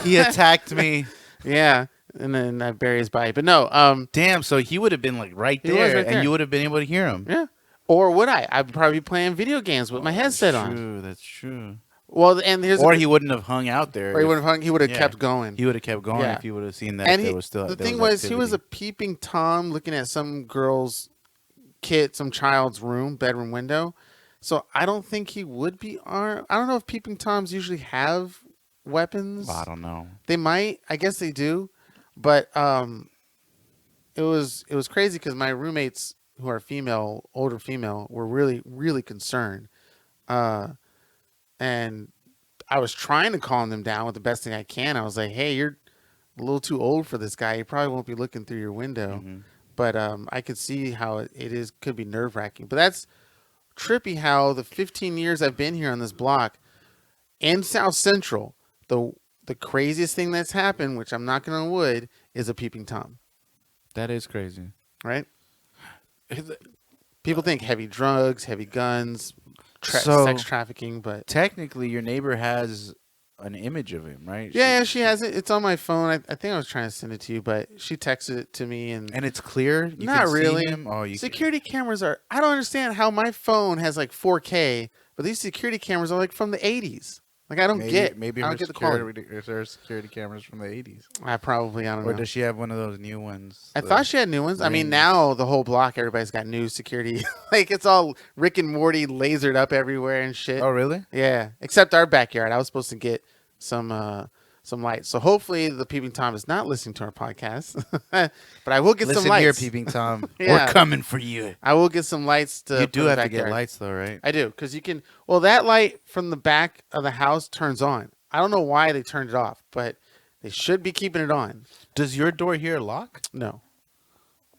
He attacked me. Yeah, and then I bury his body. But no, damn. So he would have been like right He was there, right there. and you would have been able to hear him. yeah. Or would I? I'd probably be playing video games with my headset on. True, that's true. Well, and here's Or he wouldn't have hung out there. or he would have hung. He would have yeah. kept going. He would have kept going Yeah. if he would have seen that And there he, was still. the there thing was, he activity. was a peeping tom looking at some girl's some child's bedroom window. So I don't think he would be armed. I don't know if peeping toms usually have weapons. I don't know. They might. I guess they do. But it was crazy because my roommates who are female, older female, were really, really concerned. And I was trying to calm them down with the best thing I can. I was like, hey, you're a little too old for this guy. He probably won't be looking through your window. Mm-hmm. But I could see how it could be nerve wracking. But that's trippy how the 15 years I've been here on this block in South Central, the craziest thing that's happened, which I'm knocking on wood, is a peeping Tom. That is crazy. Right? People think heavy drugs, heavy guns, sex trafficking, but technically your neighbor has an image of him, right? yeah, she has it. It's on my phone. I think I was trying to send it to you, but she texted it to me, and it's clear. You not can really. See him? Oh, security cameras are. I don't understand how my phone has like 4K, but these security cameras are like from the 80s. Like I don't get. Maybe I her don't get the quality. security cameras from the 80s. I don't know. Or does she have one of those new ones? I thought she had new ones. I mean, now the whole block, everybody's got new security. Like it's all Rick and Morty lasered up everywhere and shit. Oh, really? Yeah, except our backyard. I was supposed to get some lights. So hopefully the peeping Tom is not listening to our podcast. But I will get some lights. Listen here, peeping Tom. Yeah. We're coming for you. I will get some lights to. You do put in have the to get backyard. lights though, right? I do, because you can. Well, that light from the back of the house turns on. I don't know why they turned it off, but they should be keeping it on. Does your door here lock? No.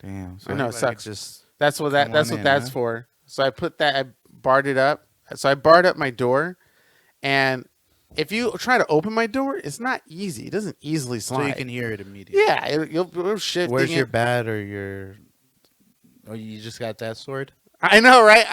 Damn. So I know it sucks. Just That's what that's in, that's huh? for. So I put that. I barred it up. So I barred up my door, and if you try to open my door, it's not easy. It doesn't easily slide. so you can hear it immediately. Yeah, it'll shit. Where's your bat or your? Oh, you just got that sword? I know, right?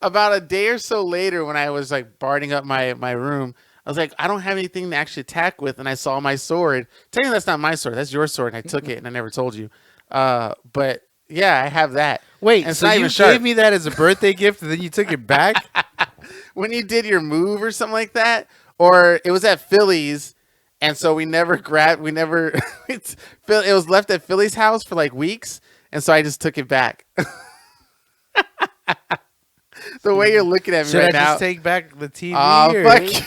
About a day or so later, when I was like barding up my room, I was like, I don't have anything to actually attack with, and I saw my sword. Technically, that's not my sword. That's your sword, and I took it, and I never told you. But yeah, I have that. Wait, and so you gave me that as a birthday gift, and then you took it back? When you did your move or something like that, or it was at Philly's, and so it was left at Philly's house for like weeks, and so I just took it back. The way you're looking at me Should right I now. just take back the TV? Fuck.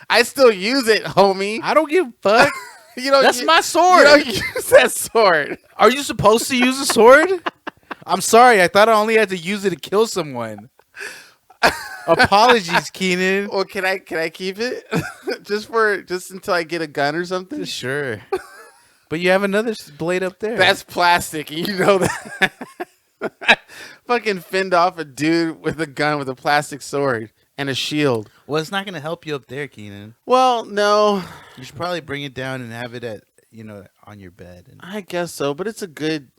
I still use it, homie. I don't give a fuck. That's my sword. You don't use that sword. Are you supposed to use a sword? I'm sorry. I thought I only had to use it to kill someone. Apologies, Keenan. Well, can I keep it just until I get a gun or something? Sure. But you have another blade up there. That's plastic. You know that. Fucking fend off a dude with a gun with a plastic sword and a shield. Well, it's not going to help you up there, Keenan. Well, no. You should probably bring it down and have it on your bed. I guess so, but it's good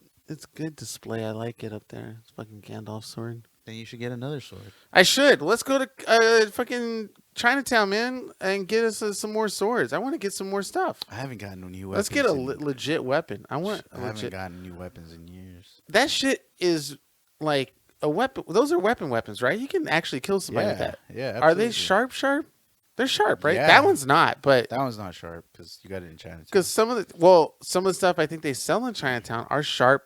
display. I like it up there. It's fucking Gandalf's sword. Then you should get another sword. I should. Let's go to fucking Chinatown, man, and get us some more swords. I want to get some more stuff. I haven't gotten a new weapon. Let's get a legit weapon. I haven't gotten new weapons in years. That shit is like a weapon. Those are weapons, right? You can actually kill somebody with that. Yeah, absolutely. Are they sharp? They're sharp, right? Yeah. That one's not, but that one's not sharp because you got it in Chinatown. Because some of the stuff I think they sell in Chinatown are sharp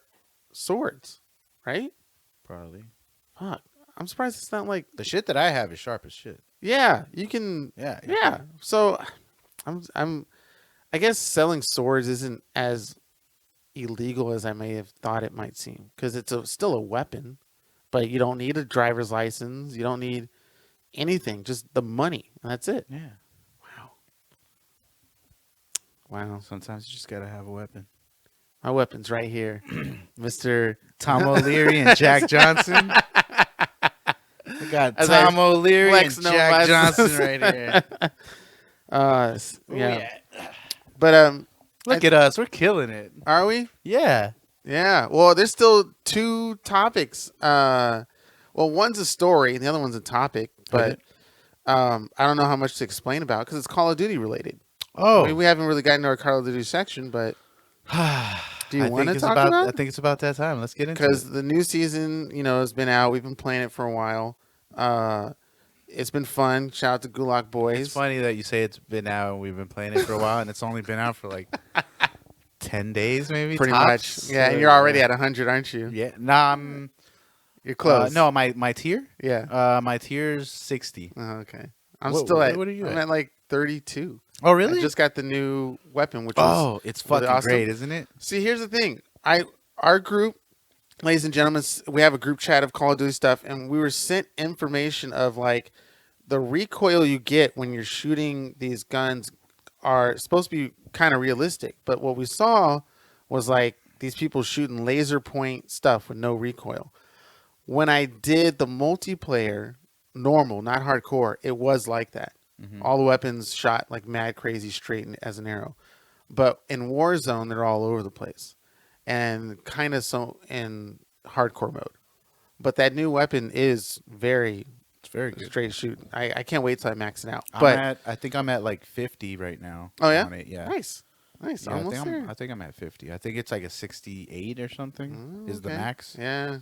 swords, right? Probably. Fuck. I'm surprised it's not like the shit that I have is sharp as shit. Yeah, you can. Yeah. So, I guess selling swords isn't as illegal as I may have thought it might seem, because it's still a weapon, but you don't need a driver's license. You don't need anything, just the money, and that's it. Yeah. Wow. Sometimes you just gotta have a weapon. My weapon's right here, Mr. Tom O'Leary and Jack Johnson. Got As I Tom O'Leary flex and no Jack muscles. Johnson right here. Yeah. Yeah. But Look at us. We're killing it. are we? Yeah. Yeah. Well, there's still two topics. Well, one's a story and the other one's a topic, but I don't know how much to explain about because it's Call of Duty related. I mean, Oh. we haven't really gotten to our Call of Duty section, but do you want to talk I about? think it's about that time. Let's get into Because it. the new season, has been out. We've been playing it for a while. It's been fun. Shout out to Gulag Boys. It's funny that you say it's been out and we've been playing it for a while, and it's only been out for like 10 days, maybe. Pretty tops. much. Yeah, and you're already at 100, aren't you? Yeah. Nah, I'm You're close. no, my tier. Yeah. My tier's 60. Oh, okay. I'm What- still at. what are you I'm at? at like 32. Oh, really? I just got the new weapon, which was it's really fucking awesome. great, isn't it? See, here's the thing. Our group, ladies and gentlemen, we have a group chat of Call of Duty stuff, and we were sent information of like the recoil you get when you're shooting these guns are supposed to be kind of realistic. But what we saw was like these people shooting laser point stuff with no recoil. When I did the multiplayer, normal, not hardcore, it was like that. Mm-hmm. All the weapons shot like mad crazy straight as an arrow. But in Warzone, they're all over the place. And kind of so in hardcore mode. But that new weapon is very It's very good. straight shooting. I can't wait till I max it out. I think I'm at like 50 right now. Oh, yeah? On it. Yeah. Nice. Nice. Yeah, Almost there. I think I'm at 50. I think it's like a 68 or something is the Okay. max. Yeah.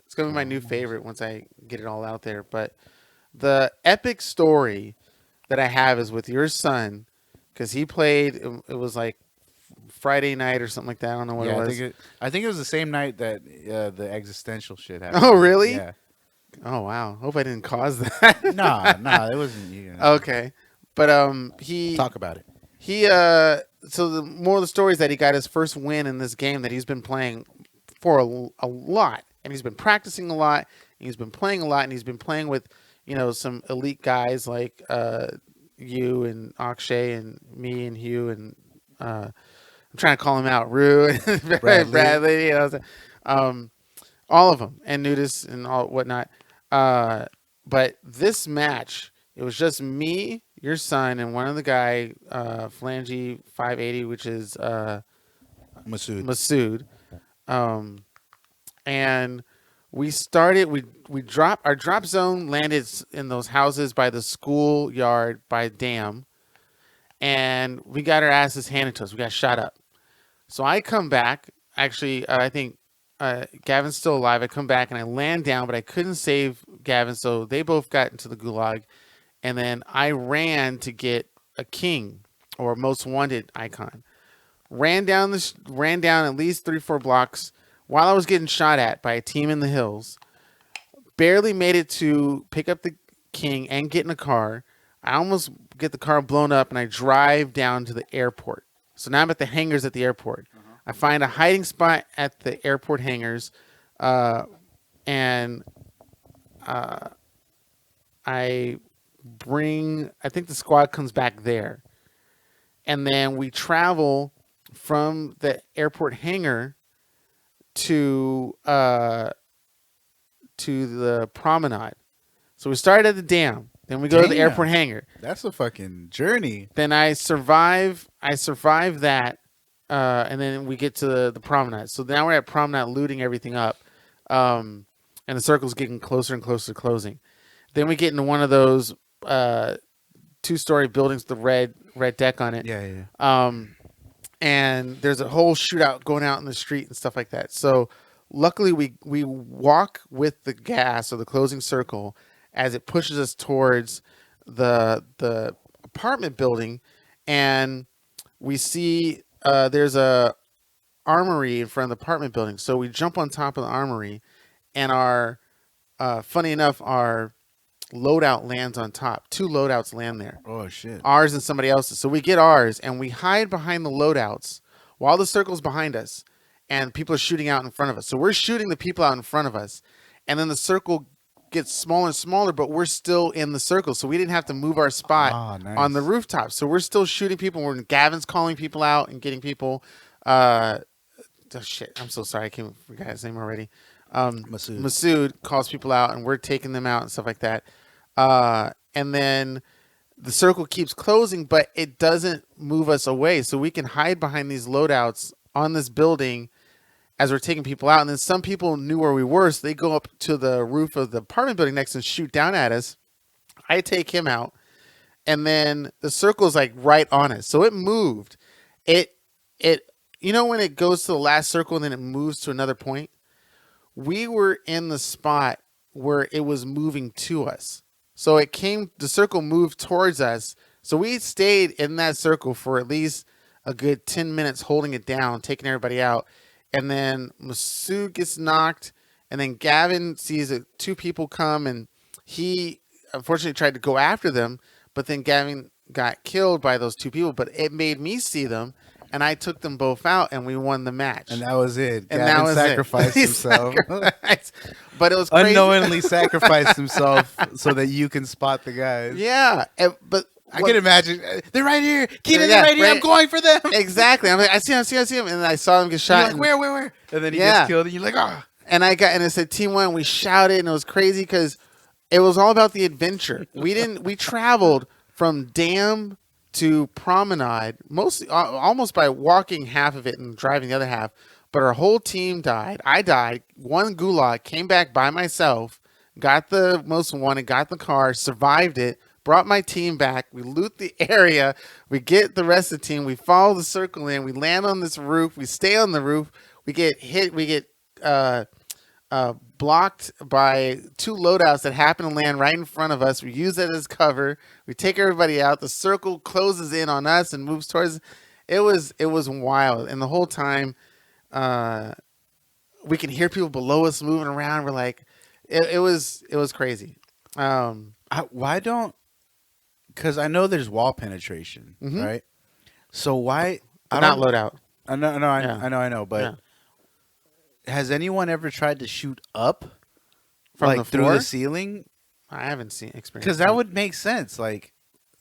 It's going to be my new favorite once I get it all out there. But the epic story that I have is with your son because he played, it was like Friday night or something like that. I don't know what it was. I think it was the same night that the existential shit happened. Oh, really? Yeah. Oh, wow. Hope I didn't cause that. Nah, it wasn't you. Okay. But he Talk about it. so the more of the story is that he got his first win in this game that he's been playing for a lot, and he's been practicing a lot, and he's been playing a lot, and he's been playing with some elite guys like you and Akshay and me and Hugh and I'm trying to call him out, Rue and Bradley, all of them, and Nudis and all whatnot. But this match, it was just me, your son, and one of the guy, Flangy 580, which is Masood. And we started. We dropped our drop zone landed in those houses by the schoolyard by dam, and we got our asses handed to us. We got shot up. So I come back. Actually, I think Gavin's still alive. I come back and I land down, but I couldn't save Gavin, so they both got into the gulag. And then I ran to get a king or most wanted icon. Ran down at least 3-4 blocks while I was getting shot at by a team in the hills. Barely made it to pick up the king and get in a car. I almost get the car blown up and I drive down to the airport. So now I'm at the hangars at the airport. I find a hiding spot at the airport hangars, and I think the squad comes back there. And then we travel from the airport hangar to the promenade. So we started at the dam. Then we go to the airport hangar. That's a fucking journey. Then I survive that, and then we get to the promenade. So now we're at promenade looting everything up, and the circle's getting closer and closer to closing. Then we get into one of those 2-story buildings with the red deck on it. Yeah. And there's a whole shootout going out in the street and stuff like that. So luckily we walk with the gas or the closing circle as it pushes us towards the apartment building, and we see there's a armory in front of the apartment building. So we jump on top of the armory, and our funny enough, our loadout lands on top. 2 loadouts land there. Oh shit. Ours and somebody else's. So we get ours, and we hide behind the loadouts while the circle's behind us, and people are shooting out in front of us. So we're shooting the people out in front of us, and then the circle gets smaller and smaller, but we're still in the circle. So we didn't have to move our spot on the rooftop. So we're still shooting people. Gavin's calling people out and getting people. Oh shit! I'm so sorry. I forgot his name already. Masood. Masood calls people out, and we're taking them out and stuff like that. And then the circle keeps closing, but it doesn't move us away. So we can hide behind these loadouts on this building as we're taking people out. And then some people knew where we were, so they go up to the roof of the apartment building next and shoot down at us. I take him out, and then the circle's like right on us. So it moved. It when it goes to the last circle and then it moves to another point? We were in the spot where it was moving to us. So the circle moved towards us. So we stayed in that circle for at least a good 10 minutes holding it down, taking everybody out. And then Masood gets knocked. And then Gavin sees two people come, and he unfortunately tried to go after them. But then Gavin got killed by those two people. But it made me see them. And I took them both out, and we won the match. And that was it. And Gavin that was sacrificed it. himself. But it was crazy. Unknowingly sacrificed himself so that you can spot the guys. Yeah, but I can imagine. They're right here. Keenan, they're right here. I'm going for them. Exactly. I'm like, I see him. And I saw him get shot. You're like, where? And then he gets killed, and you're like, ah. And it said Team 1. We shouted, and it was crazy because it was all about the adventure. We traveled from Dam to Promenade, mostly almost by walking half of it and driving the other half. But our whole team died. I died. One gulag, came back by myself, got the most wanted, got the car, survived it, brought my team back. We loot the area. We get the rest of the team. We follow the circle in. We land on this roof. We stay on the roof. We get hit. We get blocked by two loadouts that happen to land right in front of us. We use that as cover. We take everybody out. The circle closes in on us and moves towards. It was wild, and the whole time, we can hear people below us moving around. We're like, it was crazy. Why don't? Because I know there's wall penetration, right? So why? Not loadout. I know, but. Yeah. Has anyone ever tried to shoot up from the through floor? the ceiling? I haven't seen experience because that would make sense, like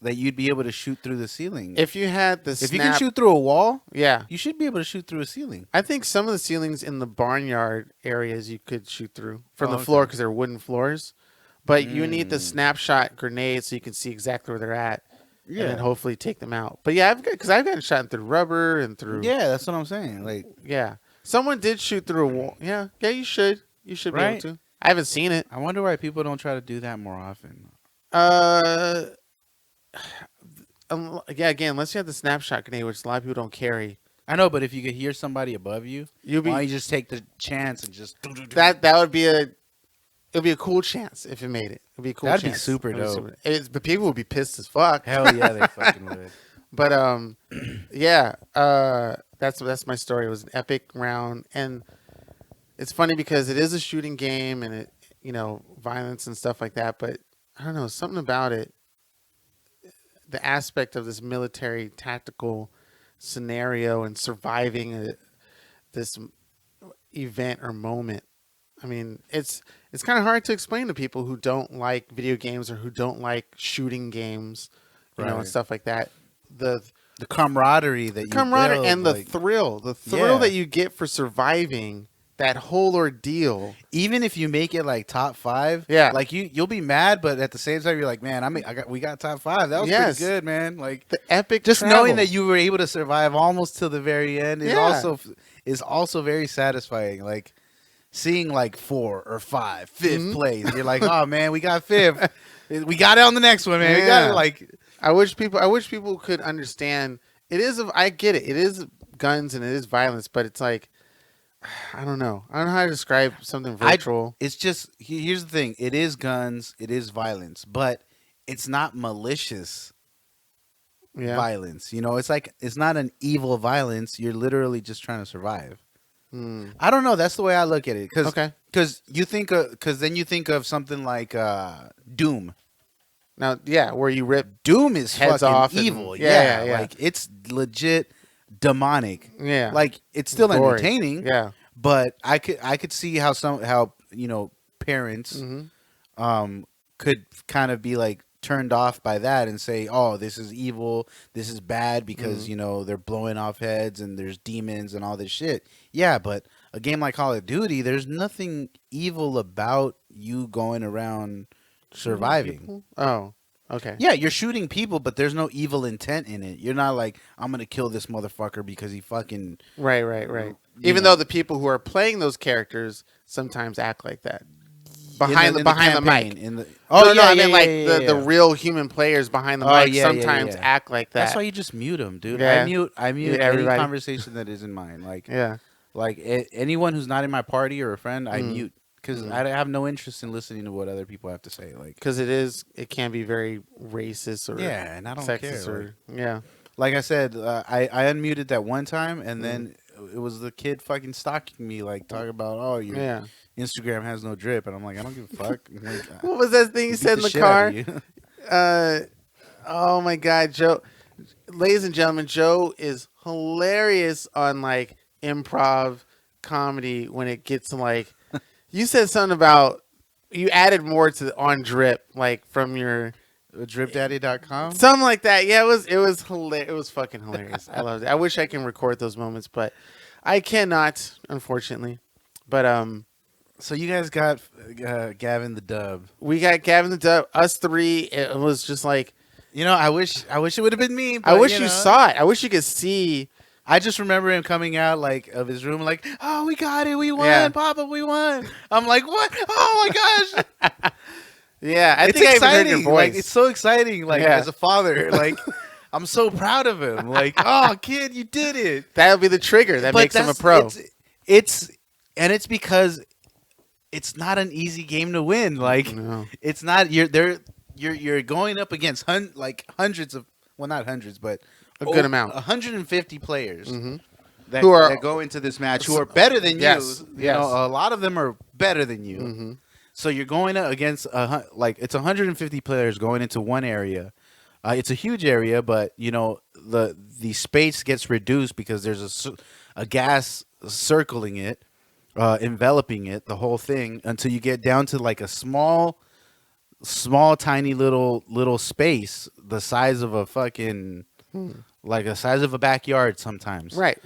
that you'd be able to shoot through the ceiling. If you had if you can shoot through a wall, yeah, you should be able to shoot through a ceiling. I think some of the ceilings in the barnyard areas you could shoot through from the floor because they're wooden floors, but you need the snapshot grenade so you can see exactly where they're at. Yeah, and then hopefully take them out. But yeah, I've gotten shot through rubber and through. Yeah, that's what I'm saying. Like, yeah. Someone did shoot through a wall. Yeah, you should. You should be able to. I haven't seen it. I wonder why people don't try to do that more often. Again, unless you have the snapshot grenade, which a lot of people don't carry. I know, but if you could hear somebody above you, why don't you just take the chance and just that would be it'd be a cool chance if it made it. It'd be a cool. That'd be super dope. But people would be pissed as fuck. Hell yeah, they fucking would. But yeah. That's my story. It was an epic round, and it's funny because it is a shooting game, and it violence and stuff like that. But I don't know, something about it, the aspect of this military tactical scenario and surviving this event or moment. I mean, it's kind of hard to explain to people who don't like video games or who don't like shooting games, and stuff like that. The camaraderie that you build, and the thrill that you get for surviving that whole ordeal. Even if you make it like top 5, like you'll be mad, but at the same time you're like, man, we got top 5. That was pretty good, man. Like the epic just travel. Knowing that you were able to survive almost till the very end is also very satisfying. Like seeing like 4 or 5, 5th place, you're like, oh man, we got 5th. We got it on the next one, man. We got it like. I wish people could understand. I get it. It is guns and it is violence, but it's like, I don't know how to describe something virtual. It's just, here's the thing. It is guns. It is violence, but it's not malicious violence. It's like, it's not an evil violence. You're literally just trying to survive. I don't know. That's the way I look at it. Because then you think of something like Doom. Now, where you rip Doom is heads fucking off evil. Yeah. Like it's legit demonic. Yeah. Like it's still gory. entertaining. Yeah. But I could see how parents could kind of be like turned off by that and say, oh, this is evil, this is bad because they're blowing off heads and there's demons and all this shit. Yeah, but a game like Call of Duty, there's nothing evil about you going around surviving. People? Oh, okay. Yeah, you're shooting people, but there's no evil intent in it. You're not like, I'm gonna kill this motherfucker because he fucking Right. you Even know, though the people who are playing those characters sometimes act like that in behind the campaign, mic. In the I mean like the real human players behind the mic sometimes act like that. That's why you just mute them, dude. Yeah. I mute any everybody. conversation that isn't mine. Like Yeah. anyone who's not in my party or a friend, I Mm. mute because I have no interest in listening to what other people have to say. Like, Because it can be very racist or yeah, and I don't sexist care. or yeah. Like I said, I unmuted that one time, and then it was the kid fucking stalking me, like talking about, oh, your Yeah. Instagram has no drip, and I'm like, I don't give a fuck. I'm like, What was that thing you beat said in the shit out car? of you. Oh my God, Joe. Ladies and gentlemen, Joe is hilarious on like improv comedy when it gets to like you said something about you added more to on drip like from your DripDaddy.com. something like that. Yeah, it was hilarious. It was fucking hilarious. I loved it. I wish I can record those moments, but I cannot, unfortunately. But So you guys got Gavin the dub. we got Gavin the Dub. Us three. It was just like You know, I wish it would have been me. I but, wish you know, saw it. I wish you could see. I just remember him coming out like of his room, like, "Oh, we got it, we won, Yeah. Papa, we won." I'm like, "What? Oh my gosh!" Yeah, I It's think I even exciting. heard your voice. Like, it's so exciting. Like Yeah. as a father, like I'm so proud of him. Like, oh, kid, you did it. That'll be the trigger that But makes him a that's- pro. It's because it's not an easy game to win. Like, No. it's not. You're going up against hundreds of, well, not hundreds, but A good amount. 150 players Mhm. that, Who are- that go into this match who are better than Yes, you. yes. You know, a lot of them are better than you. Mhm. So you're going up against it's 150 players going into one area. It's a huge area, but you know the space gets reduced because there's a gas circling it, enveloping it, the whole thing, until you get down to like a small, tiny little space, the size of a fucking like the size of a backyard sometimes. Right.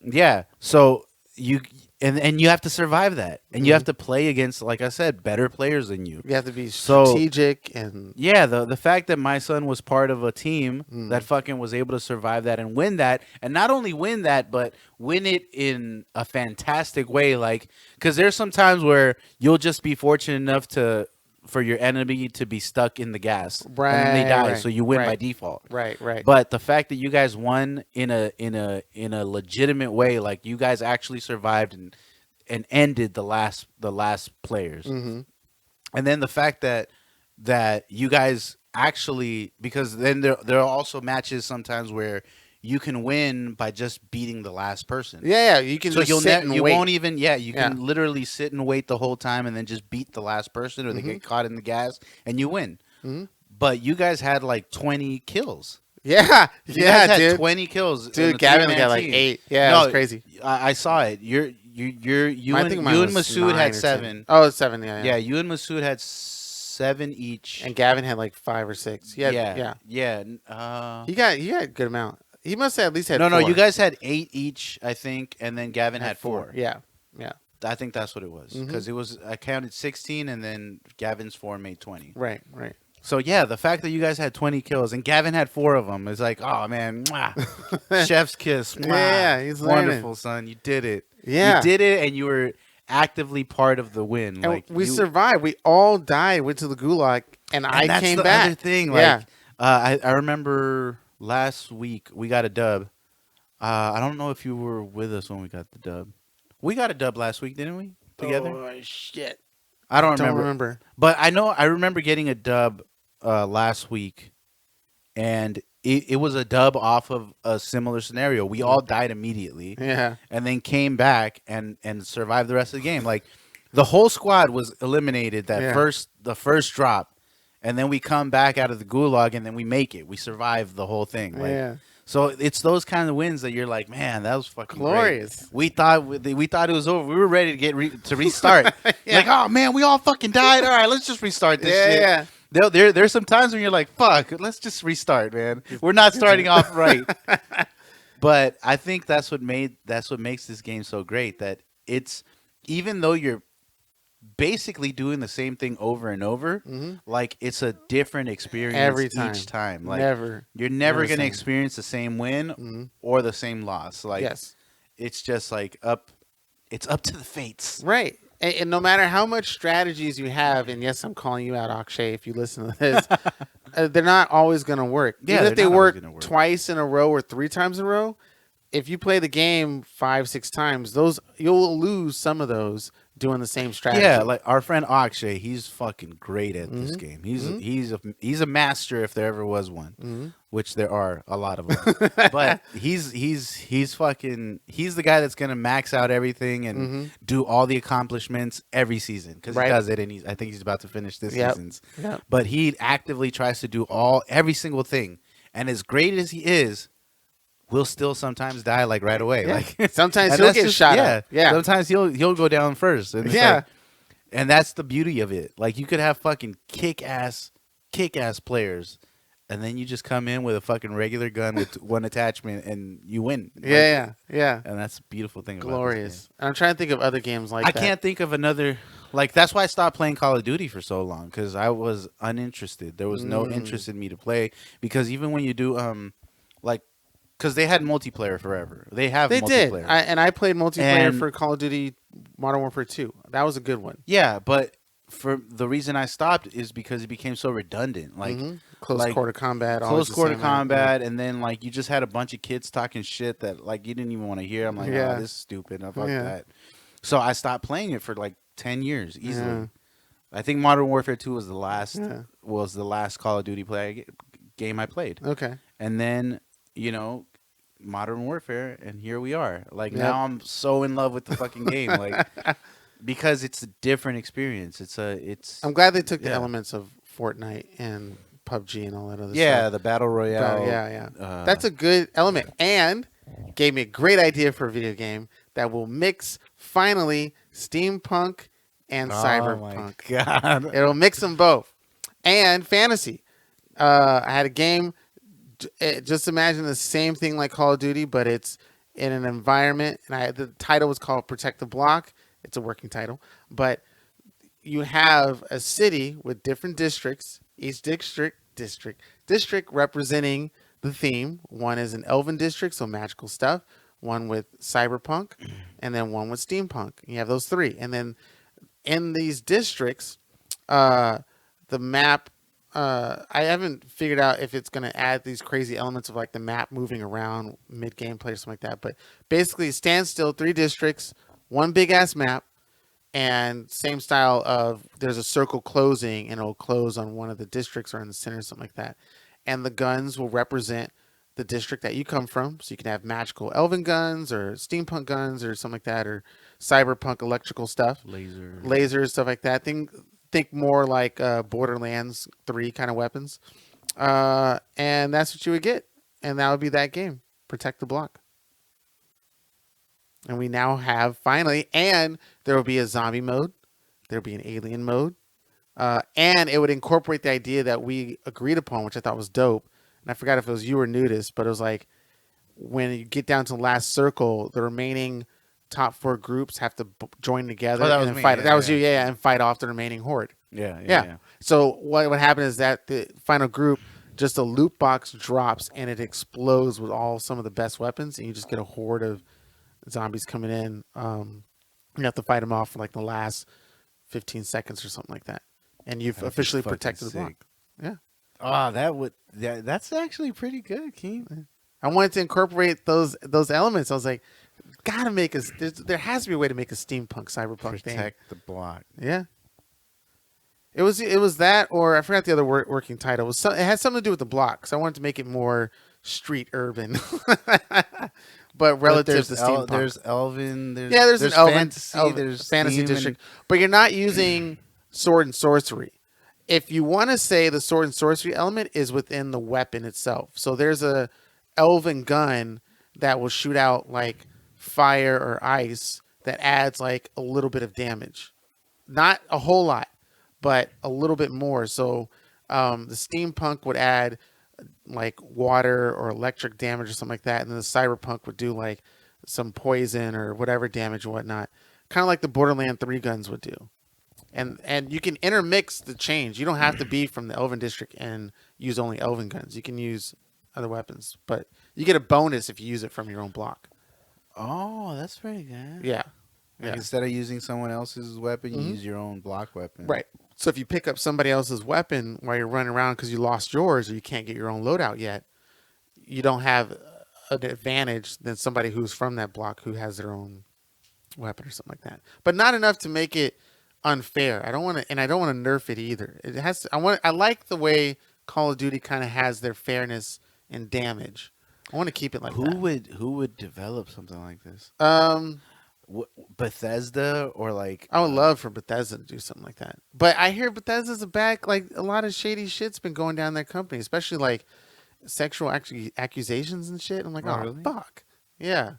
Yeah. So you you have to survive that, and you have to play against, like I said, better players than you. You have to be So- strategic and Yeah, the fact that my son was part of a team that fucking was able to survive that and win that, and not only win that, but win it in a fantastic way. Like, because there's some times where you'll just be fortunate enough for your enemy to be stuck in the gas, and then they die, Right, so you win by right. default. right. But the fact that you guys won in a legitimate way, like you guys actually survived and ended the last players, Mhm. and then the fact that you guys actually, because then there are also matches sometimes where you can win by just beating the last person. Yeah, you can So just sit and you wait. won't even you Yeah. can literally sit and wait the whole time and then just beat the last person, or they get caught in the gas and you win. Mhm. But you guys had like 20 kills. Yeah, You guys had dude. 20 kills. in Dude, a Gavin three-man got like team. 8. Yeah, it No, was crazy. I saw it. You I and think mine you and was Masood 9 had or 7. 10. Oh, it's 7. Yeah. Yeah, you and Masood had 7 each. And Gavin had like 5 or 6. Yeah. yeah. He got a good amount. He must have at least had No, 4. you guys had 8 each, I think, and then Gavin had 4. Yeah. I think that's what it was, because it was, I counted 16, and then Gavin's 4 made 20. Right. So yeah, the fact that you guys had 20 kills and Gavin had 4 of them is like, oh man, mwah. Chef's kiss. Mwah. Yeah, he's learning. Wonderful, son. You did it. Yeah. You did it, and you were actively part of the win. And Like we you, survived. We all died, went to the gulag, and I that's came the back. other thing. Like, Yeah. I remember last week we got a dub. I don't know if you were with us when we got the dub. We got a dub last week, didn't we? Together? Oh shit! I don't Don't remember. remember. But I remember getting a dub last week, and it was a dub off of a similar scenario. We all died immediately, Yeah. and then came back and survived the rest of the game. Like the whole squad was eliminated Yeah. the first drop, and then we come back out of the gulag, and then we make it. We survive the whole thing. Like, Yeah. So it's those kind of wins that you're like, man, that was fucking Glorious. Great. We thought it was over. We were ready to to restart. Like, oh man, we all fucking died. All right, let's just restart this shit. Yeah. There's some times when you're like, fuck, let's just restart, man. We're not starting off right. But I think that's what makes this game so great. That it's even though you're basically doing the same thing over and over, like it's a different experience Every time. each time. Like Never. you're Never never the gonna same. experience the same win or the same loss. Like Yes. it's just like up. It's up to the fates. Right. And no matter how much strategies you have, and yes, I'm calling you out, Akshay, if you listen to this, they're not always going to work. Yeah, Even they're if they not always work gonna work. twice in a row or 3 times in a row, if you play the game 5, 6 times, those you'll lose some of those doing the same strategy. Yeah, like our friend Akshay, he's fucking great at this game. He's a master if there ever was one, which there are a lot of them. But he's fucking he's the guy that's gonna max out everything and do all the accomplishments every season because Right. he does it, and I think he's about to finish this Yep. season's. Yep. But he actively tries to do every single thing, and as great as he is, will still sometimes die like right away. Yeah. Like Sometimes and he'll that's get shot yeah. at. Yeah. Sometimes he'll go down first. And it's Yeah. like, and that's the beauty of it. Like you could have fucking kick ass players, and then you just come in with a fucking regular gun with one attachment, and you win. Like, Yeah. and that's the beautiful thing about Glorious. this game. And I'm trying to think of other games like I that. can't think of another. Like that's why I stopped playing Call of Duty for so long because I was uninterested. There was no interest in me to play because even when you do like. Because they had multiplayer forever. They have They did. multiplayer. I played multiplayer And- for Call of Duty Modern Warfare 2. That was a good one. Yeah, but for the reason I stopped is because it became so redundant. Like Close like, quarter combat. close always the quarter same, right? combat, and then like you just had a bunch of kids talking shit that like you didn't even want to hear. I'm like, Yeah. oh, this is stupid. Fuck Yeah. that. So I stopped playing it for like 10 years easily. Yeah. I think Modern Warfare 2 was the last Yeah. Call of Duty game I played, Okay. and then Modern Warfare, and here we are. Like Yep. now, I'm so in love with the fucking game, like because it's a different experience. I'm glad they took the yeah. elements of Fortnite and PUBG and all that other yeah, stuff. the battle royale. Yeah. uh, That's a good element. And gave me a great idea for a video game that will mix, finally, steampunk and oh cyberpunk. my god! It'll mix them both. And fantasy. I had a game. Just imagine the same thing like Call of Duty, but it's in an environment. And the title was called Protect the Block. It's a working title. But you have a city with different districts. Each district representing the theme. One is an elven district, so magical stuff. One with cyberpunk, and then one with steampunk. You have those three. And then in these districts, the map, I haven't figured out if it's going to add these crazy elements of like the map moving around mid gameplay or something like that. But basically, stand still, 3 districts, one big ass map, and same style of there's a circle closing and it'll close on one of the districts or in the center or something like that. And the guns will represent the district that you come from. So you can have magical elven guns or steampunk guns or something like that, or cyberpunk electrical stuff, lasers, stuff like that. Think more like Borderlands 3 kind of weapons. And that's what you would get. And that would be that game, Protect the Block. And we now have finally, and there will be a zombie mode. There will be an alien mode. And it would incorporate the idea that we agreed upon, which I thought was dope. And I forgot if it was you or Nudist, but it was like when you get down to the last circle, the remaining top 4 groups have to join together and fight. Yeah, that was you, and fight off the remaining horde. Yeah. So what happened is that the final group, just a loot box drops and it explodes with some of the best weapons, and you just get a horde of zombies coming in. You have to fight them off for like the last 15 seconds or something like that, and you've officially protected the block. Yeah. Oh, that's actually pretty good, Keen. I wanted to incorporate those elements. I was like, gotta make there has to be a way to make a steampunk cyberpunk thing. Protect the block. Yeah. It was that, or I forgot the other working title. It had something to do with the block, so I wanted to make it more street urban, but relative to steampunk. There's elven. There's an elven fantasy. There's fantasy theme district, but you're not using sword and sorcery. If you want to say the sword and sorcery element is within the weapon itself, so there's a elven gun that will shoot out like fire or ice that adds like a little bit of damage, not a whole lot, but a little bit more. So the steampunk would add like water or electric damage or something like that, and then the cyberpunk would do like some poison or whatever damage and whatnot. kind of like the Borderland 3 guns would do. And you can intermix the change. You don't have to be from the Elven district and use only Elven guns. You can use other weapons, but you get a bonus if you use it from your own block. Oh, that's pretty good. Yeah, Like yeah, instead of using someone else's weapon, you Mhm. use your own block weapon. right. So if you pick up somebody else's weapon while you're running around because you lost yours or you can't get your own loadout yet, you don't have an advantage than somebody who's from that block who has their own weapon or something like that. But not enough to make it unfair. I don't want to, and I don't want to nerf it either. It has. To, I like the way Call of Duty kind of has their fairness and damage. I want to keep it like that. Who would develop something like this? Um, Bethesda or like I would love for Bethesda to do something like that. But I hear Bethesda's back. Like a lot of shady shit's been going down their company, especially like sexual accusations and shit. I'm like, Oh, oh really? fuck, yeah.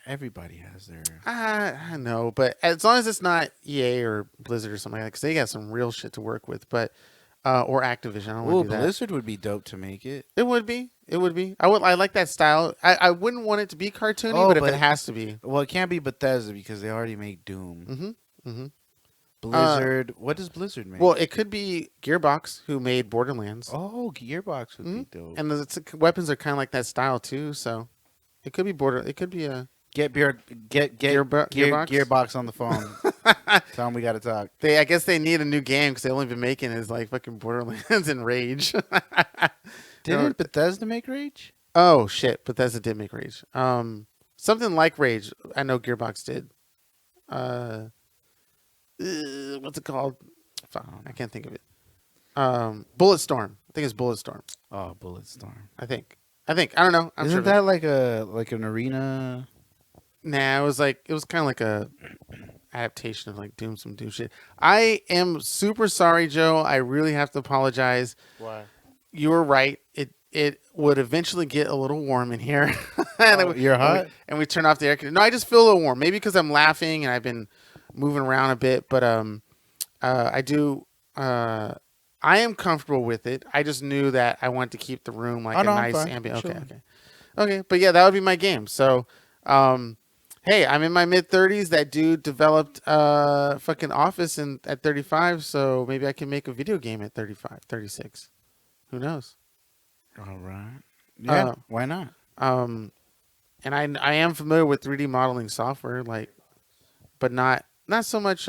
everybody has their. I know, but as long as it's not EA or Blizzard or something like that, because they got some real shit to work with. But or Activision, I don't want Well, to do that. Blizzard would be dope to make it. It would be. It would be. I like that style. I wouldn't want it to be cartoony, Oh, but if but- it has to be, Well, it can't be Bethesda because they already make Doom. mm-hmm. Blizzard. What does Blizzard make? Well, it could be Gearbox who made Borderlands, oh, Gearbox would be dope. and weapons are kind of like that style too. So it could be It could be a. Get Gearbox? Gearbox on the phone. Tell them we got to talk. I guess they need a new game because they only been making is like fucking Borderlands and Rage. Didn't Bethesda make Rage? Oh shit! Bethesda did make Rage. Something like Rage. I know Gearbox did. What's it called? Fuck, I can't think of it. Bulletstorm. I think it's Bulletstorm. Oh, Bulletstorm. I think. I don't know. I'm Isn't sure. that like an arena? Nah, it was kind of like a adaptation of like Doom shit. I am super sorry, Joe. I really have to apologize. Why? You were right. It would eventually get a little warm in here. You're hot? And we turn off the air conditioner. No, I just feel a little warm. Maybe because I'm laughing and I've been moving around a bit. But I do. I am comfortable with it. I just knew that I wanted to keep the room like Oh, a no, I'm nice fine. ambient. Sure. Okay. But yeah, that would be my game. So, hey, I'm in my mid 30s. That dude developed fucking Office at 35. So maybe I can make a video game at 35, 36. Who knows? All right. Yeah. Uh, why not? And I am familiar with 3D modeling software, like, but not so much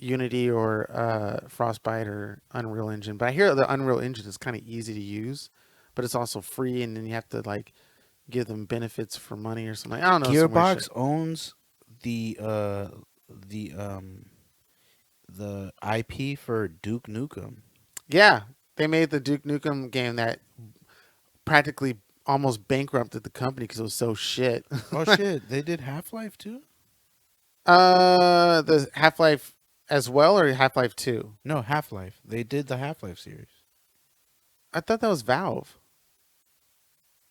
Unity or Frostbite or Unreal Engine. But I hear the Unreal Engine is kind of easy to use, but it's also free, and then you have to like give them benefits for money or something. I don't know. some weird Gearbox shit. owns the IP for Duke Nukem. Yeah, they made the Duke Nukem game that practically almost bankrupted the company because it was so shit. Oh shit! They did Half-Life too. The Half-Life as well, or Half-Life 2? No, Half-Life. They did the Half-Life series. I thought that was Valve.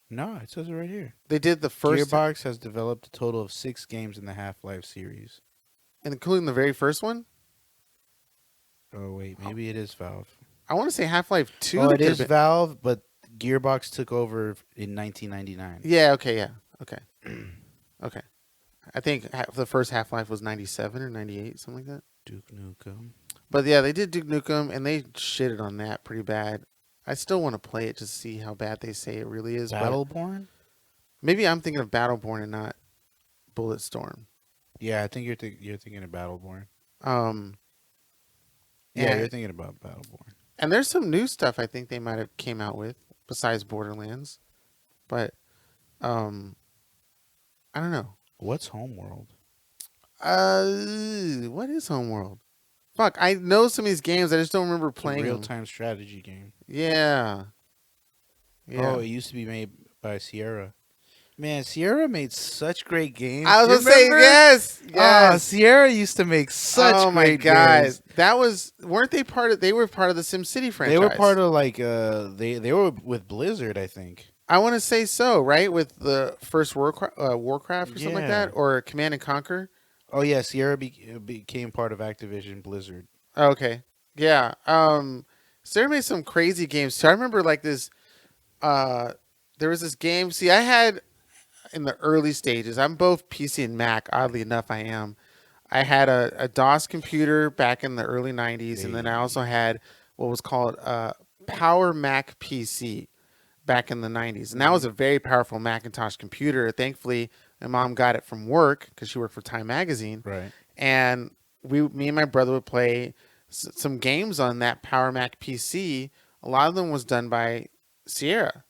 No, it says it right here. They did the first, Gearbox has developed a total of 6 games in the Half-Life series. including the very first one. Oh wait, maybe it is Valve. I want to say Half-Life 2. Oh, that it could've is been- Valve, but Gearbox took over in 1999. Yeah. Okay. Yeah. Okay. Okay. I think the first Half-Life was 97 or 98, something like that. Duke Nukem. But yeah, they did Duke Nukem, and they shitted on that pretty bad. I still want to play it to see how bad they say it really is. but Battleborn? maybe I'm thinking of Battleborn and not Bulletstorm. Yeah, I think you're thinking of Battleborn. Yeah, Yeah, you're thinking about Battleborn. and there's some new stuff I think they might have came out with besides Borderlands, but I don't know. What's Homeworld? What is Homeworld? Fuck, I know some of these games. I just don't remember It's a playing them. real-time strategy game. Yeah. Yeah. Oh, it used to be made by Sierra. Man, Sierra made such great games. I was You gonna say remember? yes. Oh, Yes. Sierra used to make such Oh my great god, games. that was weren't they part of? They were part of the SimCity franchise. They were part of like they were with Blizzard, I think. I want to say so, right? With the first Warcraft or something like Yeah. that, or Command and Conquer. Oh yeah, Sierra became part of Activision Blizzard. Oh, okay, yeah. Sarah made some crazy games. So I remember like this. There was this game. See, I had in the early stages. I'm both PC and Mac. Oddly enough, I am. I had a DOS computer back in the early 90s, and then I also Hey. had what was called a Power Mac PC back in the 90s. And that Mm-hmm. was a very powerful Macintosh computer. Thankfully, my mom got it from work because she worked for Time Magazine. Right. And me and my brother would play some games on that Power Mac PC. A lot of them was done by Sierra.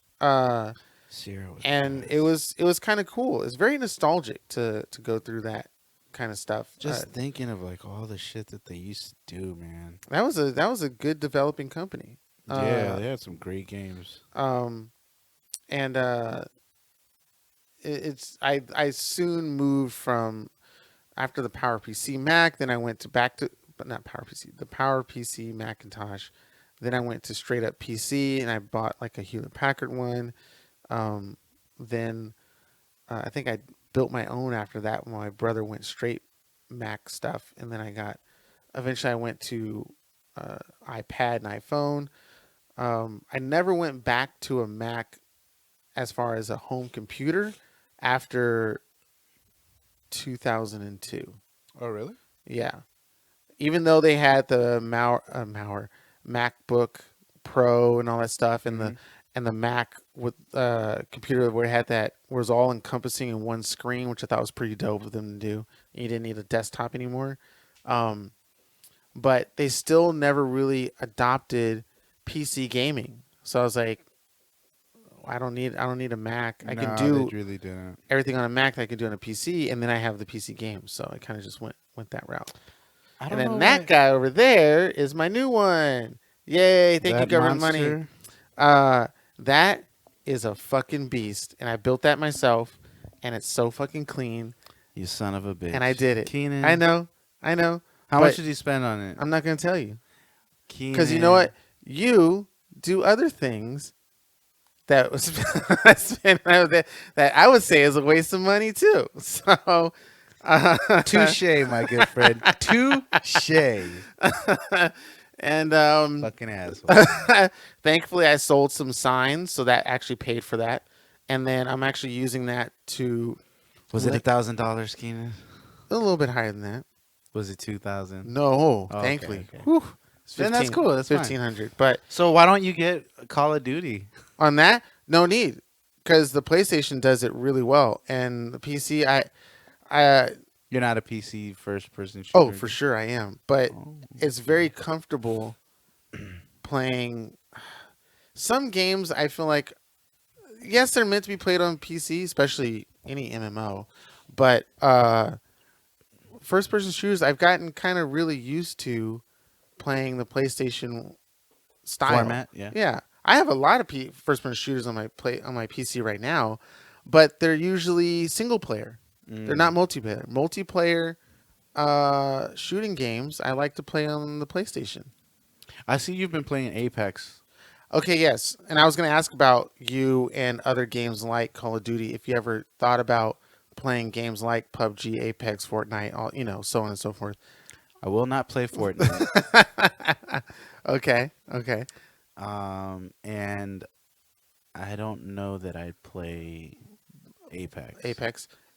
Sierra was And best. it was kind of cool. It's very nostalgic to go through that kind of stuff. Just thinking of like all the shit that they used to do, man. That was a good developing company. Yeah, they had some great games. Um, and I soon moved from after the Power PC Mac. Then I went to back to but not Power PC, the Power PC Macintosh. Then I went to straight up PC and I bought like a Hewlett Packard one. Um, then I think I built my own after that when my brother went straight Mac stuff, and then eventually I went to iPad and iPhone. I never went back to a Mac as far as a home computer after 2002. Oh, really? Yeah, even though they had the MacBook Pro and all that stuff, and Mhm. the Mac with computer where it had that was all encompassing in one screen, which I thought was pretty dope of them to do. You didn't need a desktop anymore, um, but they still never really adopted PC gaming. So I was like, I don't need a Mac. I can No, they do really didn't. everything on a Mac that I can do on a PC, and then I have the PC games. So I kind of just went that route. I And don't know then that why. guy over there is my new one. Yay! Thank you, That government money. monster. That is a fucking beast, and I built that myself, and it's so fucking clean, You son of a bitch. and I did it. Keenan. I know, How but much did you spend on it? I'm not gonna tell you Keenan. because you know what? You do other things that was that I would say is a waste of money too. So, Touche, my good friend. Touche. and Fucking asshole. thankfully I sold some signs, so that actually paid for that. And then I'm actually using that to Was it $1,000, Keenan? a little bit higher than that. Was it 2,000? No, Oh, thankfully. okay. Whew. It's Then that's cool. That's fine. 1,500. But So why don't you get Call of Duty? on that, no need, because the PlayStation does it really well, and the PC, I You're not a PC first-person shooter. oh for sure I am, but Oh. it's very comfortable playing some games. I feel like yes, they're meant to be played on PC, especially any MMO, but first person shooters I've gotten kind of really used to playing the PlayStation style Format, yeah. Yeah, I have a lot of first person shooters on my PC right now, but they're usually single player. They're not multiplayer. Multiplayer shooting games I like to play on the PlayStation. I see you've been playing Apex. Okay, yes. And I was going to ask about you and other games like Call of Duty. If you ever thought about playing games like PUBG, Apex, Fortnite, all so on and so forth. I will not play Fortnite. Okay. And I don't know that I'd play Apex.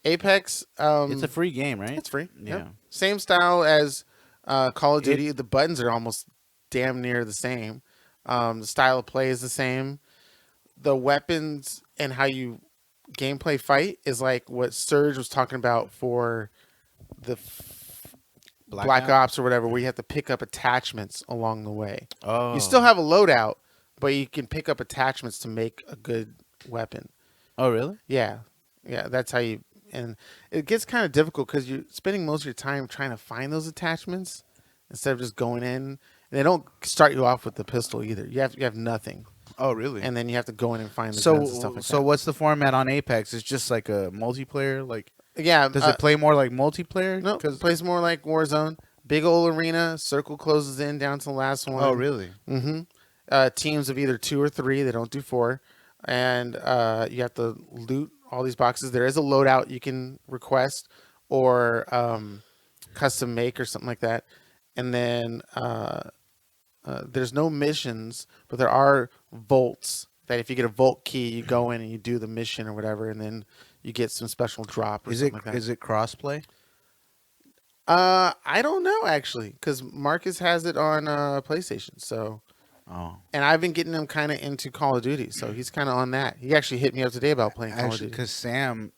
Apex. It's a free game, right? It's free. Yeah. Yep. Same style as Call of Duty. The buttons are almost damn near the same. The style of play is the same. The weapons and how you gameplay fight is like what Surge was talking about for the Black Ops or whatever, where you have to pick up attachments along the way. Oh. You still have a loadout, but you can pick up attachments to make a good weapon. Oh, really? Yeah. That's how you. And it gets kind of difficult because you're spending most of your time trying to find those attachments instead of just going in. And they don't start you off with the pistol either. You have nothing, Oh, really? and then you have to go in and find the so, guns and stuff like so that. what's the format on Apex? It's just like a multiplayer. Like, Yeah. does it play more like multiplayer? No, it plays more like Warzone. Big old arena. Circle closes in down to the last one. Oh, really? Mm-hmm. Teams of either 2 or 3. They don't do 4. And you have to loot all these boxes. There is a loadout you can request or custom make or something like that. And then there's no missions, but there are vaults that if you get a vault key, you go in and you do the mission or whatever, and then you get some special drop or Is something it like that. is it crossplay? I don't know actually, because Marcus has it on PlayStation. So, Oh, and I've been getting him kind of into Call of Duty, so he's kind of on that. He actually hit me up today about playing Call of actually, Duty. because Sam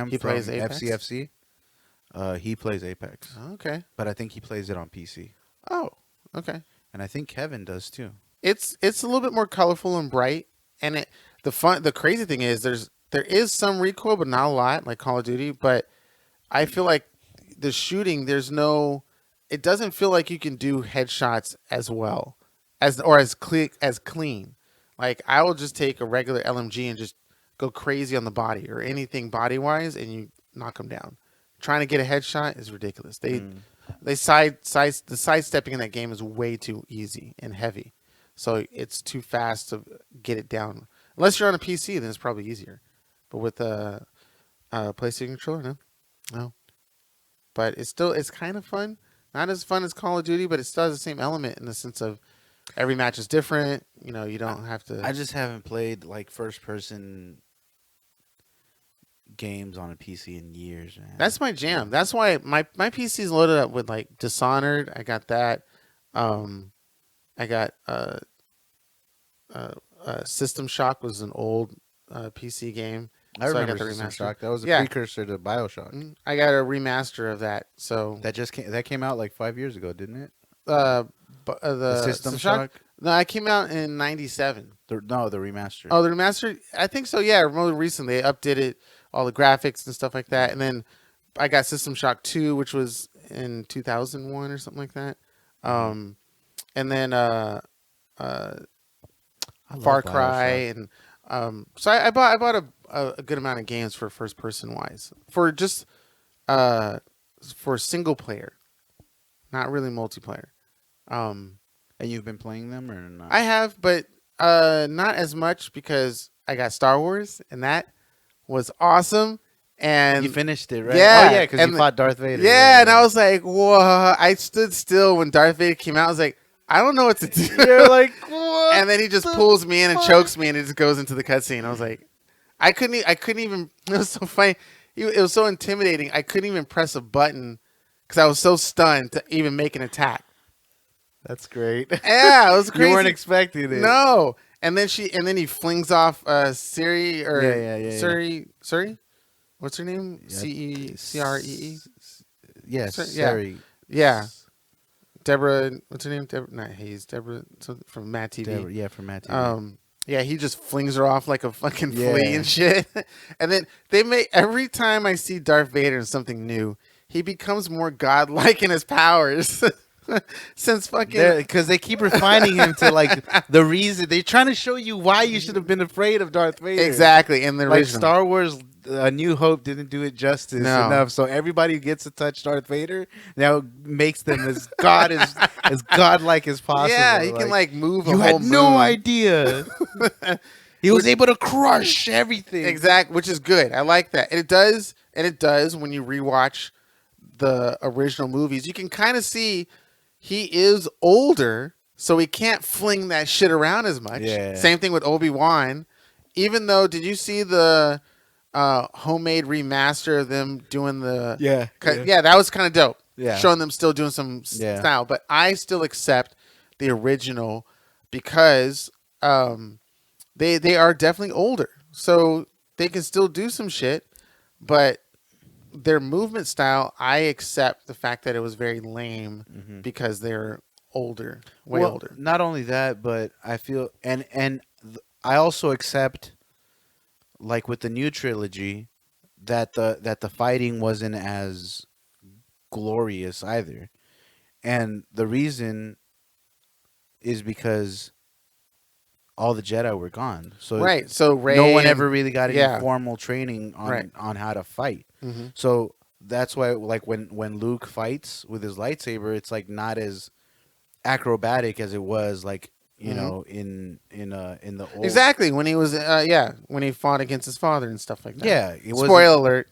He plays from Apex? FCFC, he plays Apex, Okay. but I think he plays it on PC, Oh, okay. and I think Kevin does too. It's a little bit more colorful and bright, and the crazy thing is there is some recoil, but not a lot like Call of Duty. But I feel like the shooting, it doesn't feel like you can do headshots as well as clean. Like I will just take a regular LMG and just go crazy on the body or anything body wise, and you knock them down. Trying to get a headshot is ridiculous. The sidestepping in that game is way too easy and heavy, so it's too fast to get it down. Unless you're on a PC, then it's probably easier. But with a PlayStation controller, no. But it's kind of fun. Not as fun as Call of Duty, but it still has the same element in the sense of every match is different. You know, you don't have to. I just haven't played like first person games on a PC in years, man. That's my jam. That's why my PC is loaded up with like Dishonored. I got that. I got System Shock was an old PC game. I So remember got the System remaster. Shock. That was a Yeah. precursor to BioShock. I got a remaster of that. So That came out like 5 years ago, didn't it? the System Shock? No, I came out in '97. The remaster. Oh, the remaster? I think so. Yeah, more recently they updated all the graphics and stuff like that, and then I got System Shock 2, which was in 2001 or something like that. And then I love Far Cry, BioShock. and so I bought a good amount of games for first person wise for just for single player, not really multiplayer. And you've been playing them or not? I have, but not as much because I got Star Wars, and that was awesome. And You finished it, right? Yeah, Oh, yeah, because and you fought Darth Vader. yeah, and I was like, whoa! I stood still when Darth Vader came out. I was like, I don't know what to do. You're like, what? And then he just pulls me in and chokes me, and it just goes into the cutscene. I was like, I couldn't even. It was so funny. It was so intimidating. I couldn't even press a button because I was so stunned to even make an attack. That's great. Yeah, it was crazy. You weren't expecting it. No. And then he flings off Siri or Yeah. Suri. What's her name? Yeah. Ceree. Yes, Yeah. Sari. Yeah. Deborah. What's her name? Deborah. Not Hayes. Deborah from Matt TV. Deborah, yeah, from Matt TV. Yeah, he just flings her off like a fucking Yeah. flea and shit. And then every time I see Darth Vader in something new, he becomes more godlike in his powers. Since fucking Because they keep refining him to like the reason they're trying to show you why you should have been afraid of Darth Vader. exactly in the Like original. Star Wars, A New Hope didn't do it justice No. enough. So everybody who gets to touch Darth Vader now makes them as as godlike as possible. Yeah, he can like move. You a had whole no moon. idea. He was able to crush everything. Exactly, which is good. I like that. And it does when you rewatch the original movies. You can kind of see he is older, so he can't fling that shit around as much. Yeah. Same thing with Obi-Wan. Even though, did you see the homemade remaster of them doing the... Yeah, that was kind of dope. Yeah. Showing them still doing some Yeah. style. But I still accept the original because they are definitely older. So they can still do some shit, but their movement style, I accept the fact that it was very lame because they're older, way older. Not only that, but I feel I also accept, like with the new trilogy, that the fighting wasn't as glorious either, and the reason is because all the Jedi were gone. So Right. So Rey no one ever really got any yeah. formal training on Right. on how to fight. Mm-hmm. So that's why, like when Luke fights with his lightsaber, it's like not as acrobatic as it was, like you know, in the old. Exactly, when he was when he fought against his father and stuff like that. Yeah, it was. Spoiler alert.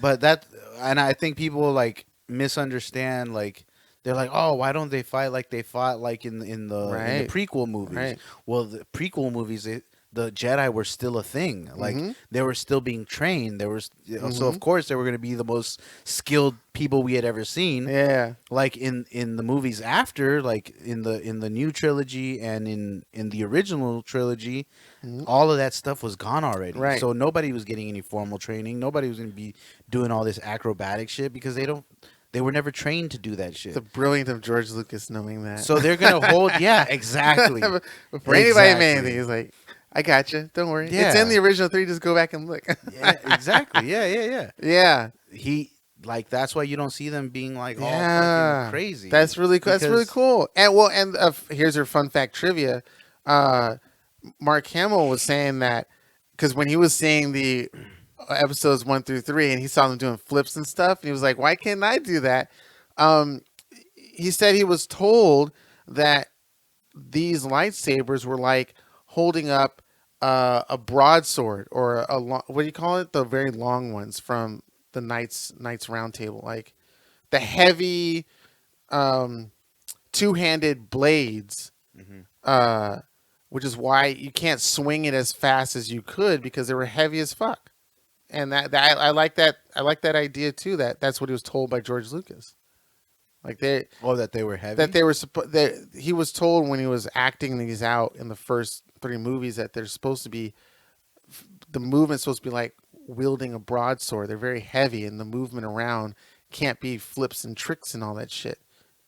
But that, and I think people like misunderstand. Like they're like, oh, why don't they fight like they fought like in the Right. prequel movies? Right. Well, the prequel movies the Jedi were still a thing. Like Mm-hmm. they were still being trained. There was so Mm-hmm. of course they were going to be the most skilled people we had ever seen. Yeah. Like in the movies after, like in the new trilogy and in the original trilogy, Mhm. all of that stuff was gone already. Right. So nobody was getting any formal training. Nobody was going to be doing all this acrobatic shit because they were never trained to do that shit. The brilliance of George Lucas knowing that. So they're gonna hold, yeah, exactly, Before anybody made Exactly. anything, he's like, I got you. Don't worry. It's Yeah. in the original 3. Just go back and look. yeah, exactly, yeah. Yeah. He like that's why you don't see them being like all Yeah. fucking crazy. That's really cool. That's really Because- cool. And here's your fun fact trivia. Mark Hamill was saying that because when he was seeing the episodes 1 through 3 and he saw them doing flips and stuff, and he was like, why can't I do that? He said he was told that these lightsabers were like holding up a broadsword or what do you call it? The very long ones from the Knights Round Table, like the heavy two-handed blades, which is why you can't swing it as fast as you could because they were heavy as fuck. And that I like that. I like that idea too. That's what he was told by George Lucas. Like that they were heavy. they were that he was told when he was acting these out in the first 3 movies that they're supposed to be the movement's supposed to be like wielding a broadsword. They're very heavy, and the movement around can't be flips and tricks and all that shit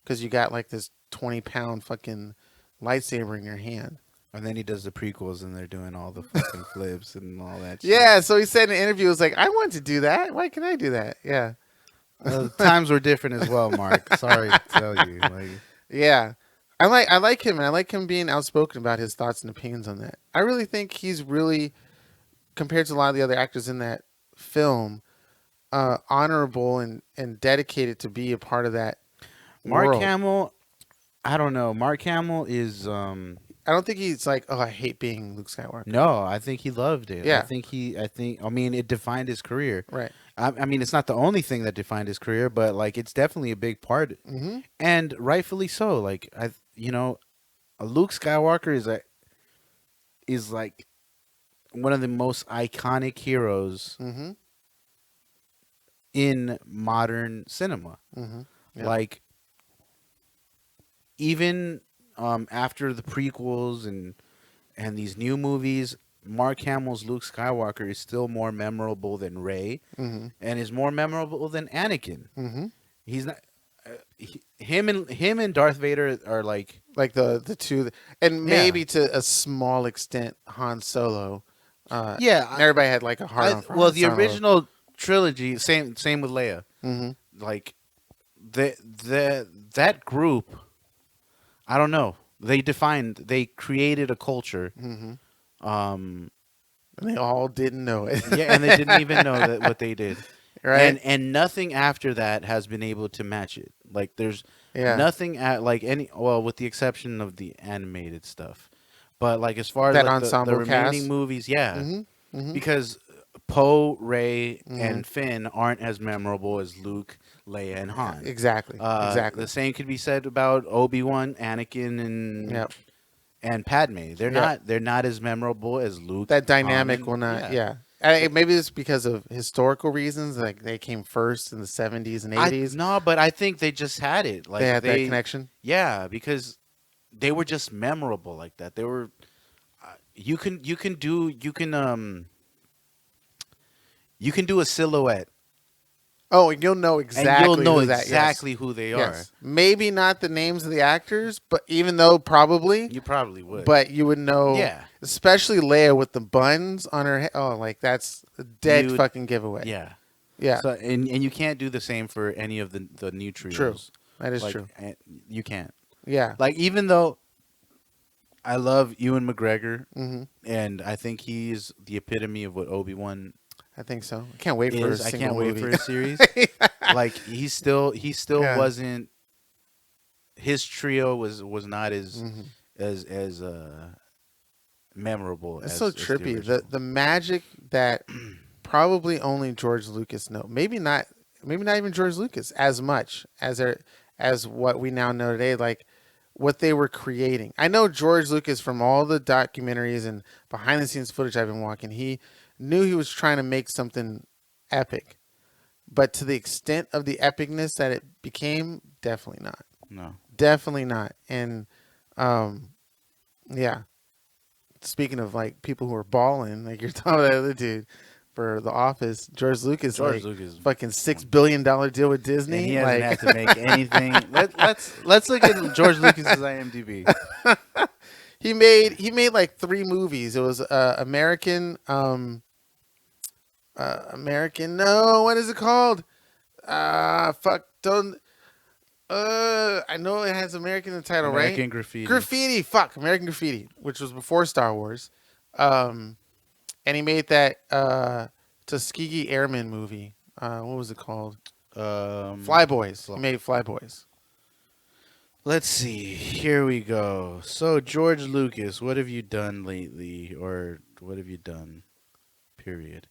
because you got like this 20-pound fucking lightsaber in your hand. And then he does the prequels, and they're doing all the fucking flips and all that. Shit. Yeah, so he said in an interview, he was like, I want to do that. Why can I do that? Yeah. Times were different as well, Mark. Sorry to tell you. Like, Yeah. I like him, and I like him being outspoken about his thoughts and opinions on that. I really think he's really, compared to a lot of the other actors in that film, honorable and dedicated to be a part of that Mark world. Hamill, I don't know. Mark Hamill is I don't think he's like, oh, I hate being Luke Skywalker. no. I think he loved it. Yeah. I mean, it defined his career. Right. I mean, it's not the only thing that defined his career, but like it's definitely a big part, Mm-hmm. and rightfully so. Like a Luke Skywalker is like one of the most iconic heroes Mm-hmm. in modern cinema. Mm-hmm. Yeah. Like even after the prequels and these new movies, Mark Hamill's Luke Skywalker is still more memorable than Rey, Mm-hmm. and is more memorable than Anakin. Mm-hmm. He's not. Him and Darth Vader are like Like the two, and maybe to a small extent Han Solo. Everybody had like a hard on for well, Han the Solo. original trilogy, same with Leia. Mm-hmm. Like that group, I don't know. They created a culture. Mm-hmm. Um, And they all didn't know it. yeah, and they didn't even know that what they did. Right. And nothing after that has been able to match it. Like there's Yeah. nothing at like any with the exception of the animated stuff. But like as far as That like, ensemble the remaining cast? movies, yeah. Mm-hmm. Mm-hmm. Because Poe, Rey, Mhm. and Finn aren't as memorable as Luke, Leia, and Han. Exactly. Exactly. The same could be said about Obi-Wan, Anakin, and Yep. and Padme. They're not as memorable as Luke. That dynamic Han, will not. yeah. Yeah. Maybe it's because of historical reasons, like they came first in the 70s and 80s. No, but I think they just had it. Like they had that connection. Yeah, because they were just memorable like that. They were. You can do a silhouette. Oh, and you'll know exactly. And you'll know who that, exactly yes. who they Yes. are. Maybe not the names of the actors, but even though probably, You probably would. but you would know. Yeah. Especially Leia with the buns on her head. Oh, like that's a dead You'd- fucking giveaway. yeah. Yeah. So and you can't do the same for any of the new trios. True. That is Like, true. You can't. Yeah. Like even though I love Ewan McGregor, Mm-hmm. and I think he's the epitome of what Obi-Wan I think so. I can't wait for is. a I single can't wait movie. for his series. Like he still Yeah. wasn't. His trio was not as Mhm. as memorable. It's as, so as the trippy. original. The magic that probably only George Lucas know. Maybe not even George Lucas as much as what we now know today. Like what they were creating. I know George Lucas from all the documentaries and behind the scenes footage I've been watching. He knew he was trying to make something epic, but to the extent of the epicness that it became, definitely not. No. Definitely not. And yeah. Speaking of like people who are balling, like you're talking about the other dude for The Office, George Lucas, George like Lucas, fucking $6 billion deal with Disney, and he hasn't like had to make anything. Let's look at George Lucas's IMDb. he made like 3 movies. It was American. No, what is it called? Fuck, don't. I know it has American in the title, American right? Graffiti. Graffiti. Fuck, American Graffiti, which was before Star Wars. And he made that Tuskegee Airmen movie. What was it called? Flyboys. He made Flyboys. Let's see. Here we go. So George Lucas, what have you done lately, or what have you done? Period.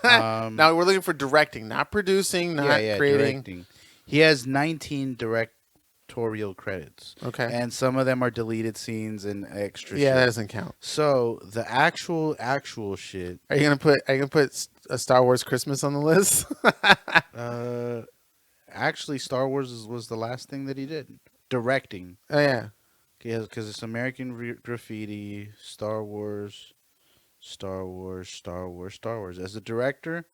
Now we're looking for directing, not producing, not creating. Directing. He has 19 directorial credits. Okay. And some of them are deleted scenes and extra Yeah, shit. that doesn't count. So the actual shit. Are you gonna put a Star Wars Christmas on the list? Actually, Star Wars was the last thing that he did. Directing. Oh yeah. Because it's American Graffiti, Star Wars. As a director,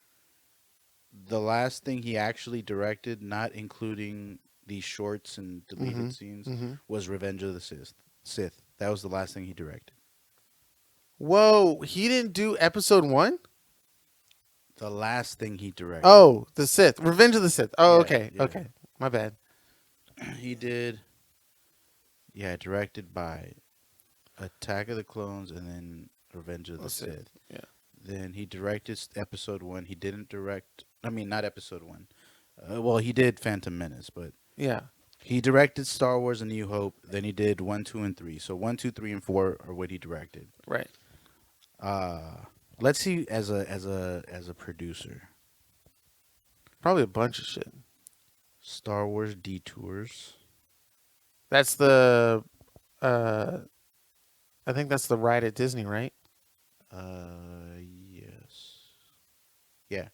the last thing he actually directed, not including these shorts and deleted scenes, was Revenge of the Sith. That was the last thing he directed. Whoa, he didn't do episode 1? The last thing he directed. Oh, the Sith. Revenge of the Sith. Oh, Yeah, okay. yeah. Okay. My bad. He did, directed by Attack of the Clones and then Revenge of the Sith. Yeah. Then he directed episode 1. He didn't direct, not episode 1. Well, he did Phantom Menace, but Yeah. he directed Star Wars: A New Hope. Then he did 1, 2, and 3. So 1, 2, 3, and 4 are what he directed. Right. Let's see as a producer. Probably a bunch of shit. Star Wars Detours. That's the I think that's the ride at Disney, right? Yes. Yeah.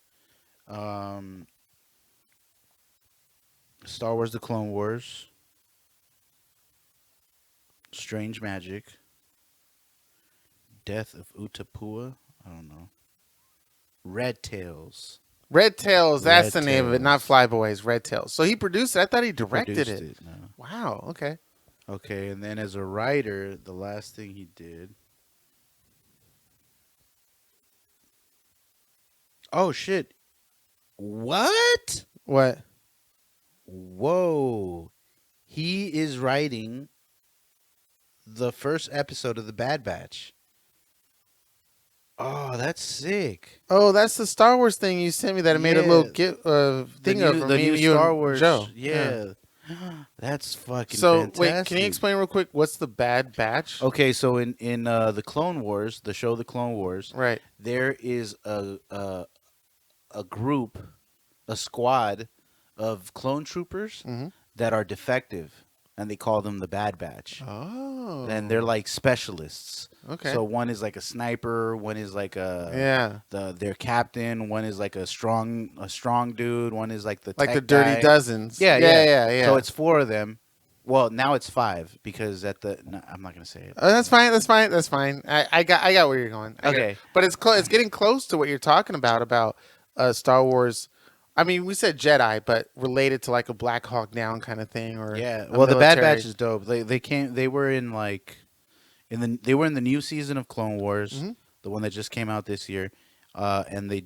Star Wars: The Clone Wars. Strange Magic. Death of Utapua. I don't know. Red Tails. Red Tails, that's Red the name of it, not Flyboys, Red Tails. So he produced it. I thought he directed Produced it. No. Wow, okay. Okay, and then as a writer, the last thing he did. Oh shit! What? What? Whoa! He is writing the first episode of The Bad Batch. Oh, that's sick. Oh, that's the Star Wars thing you sent me that I made a little thing of the new you Star and Wars. Joe. Yeah. That's fucking So fantastic. wait, can you explain real quick what's the Bad Batch? Okay, so in the Clone Wars, the show The Clone Wars, Right. there is a group, a squad of clone troopers that are defective, and they call them the Bad Batch. Oh. And they're like specialists. Okay. So one is like a sniper, one is like their captain, one is like a strong dude, one is like the like tech the Dirty guy. Dozens. Yeah. So it's 4 of them. Well, now it's 5 because I'm not gonna say it. Oh, that's fine. I got where you're going. Okay. But it's it's getting close to what you're talking about Star Wars. I mean, we said Jedi, but related to like a Black Hawk Down kind of thing, or Well, the Bad Batch is dope. They were in the new season of Clone Wars, the one that just came out this year, and I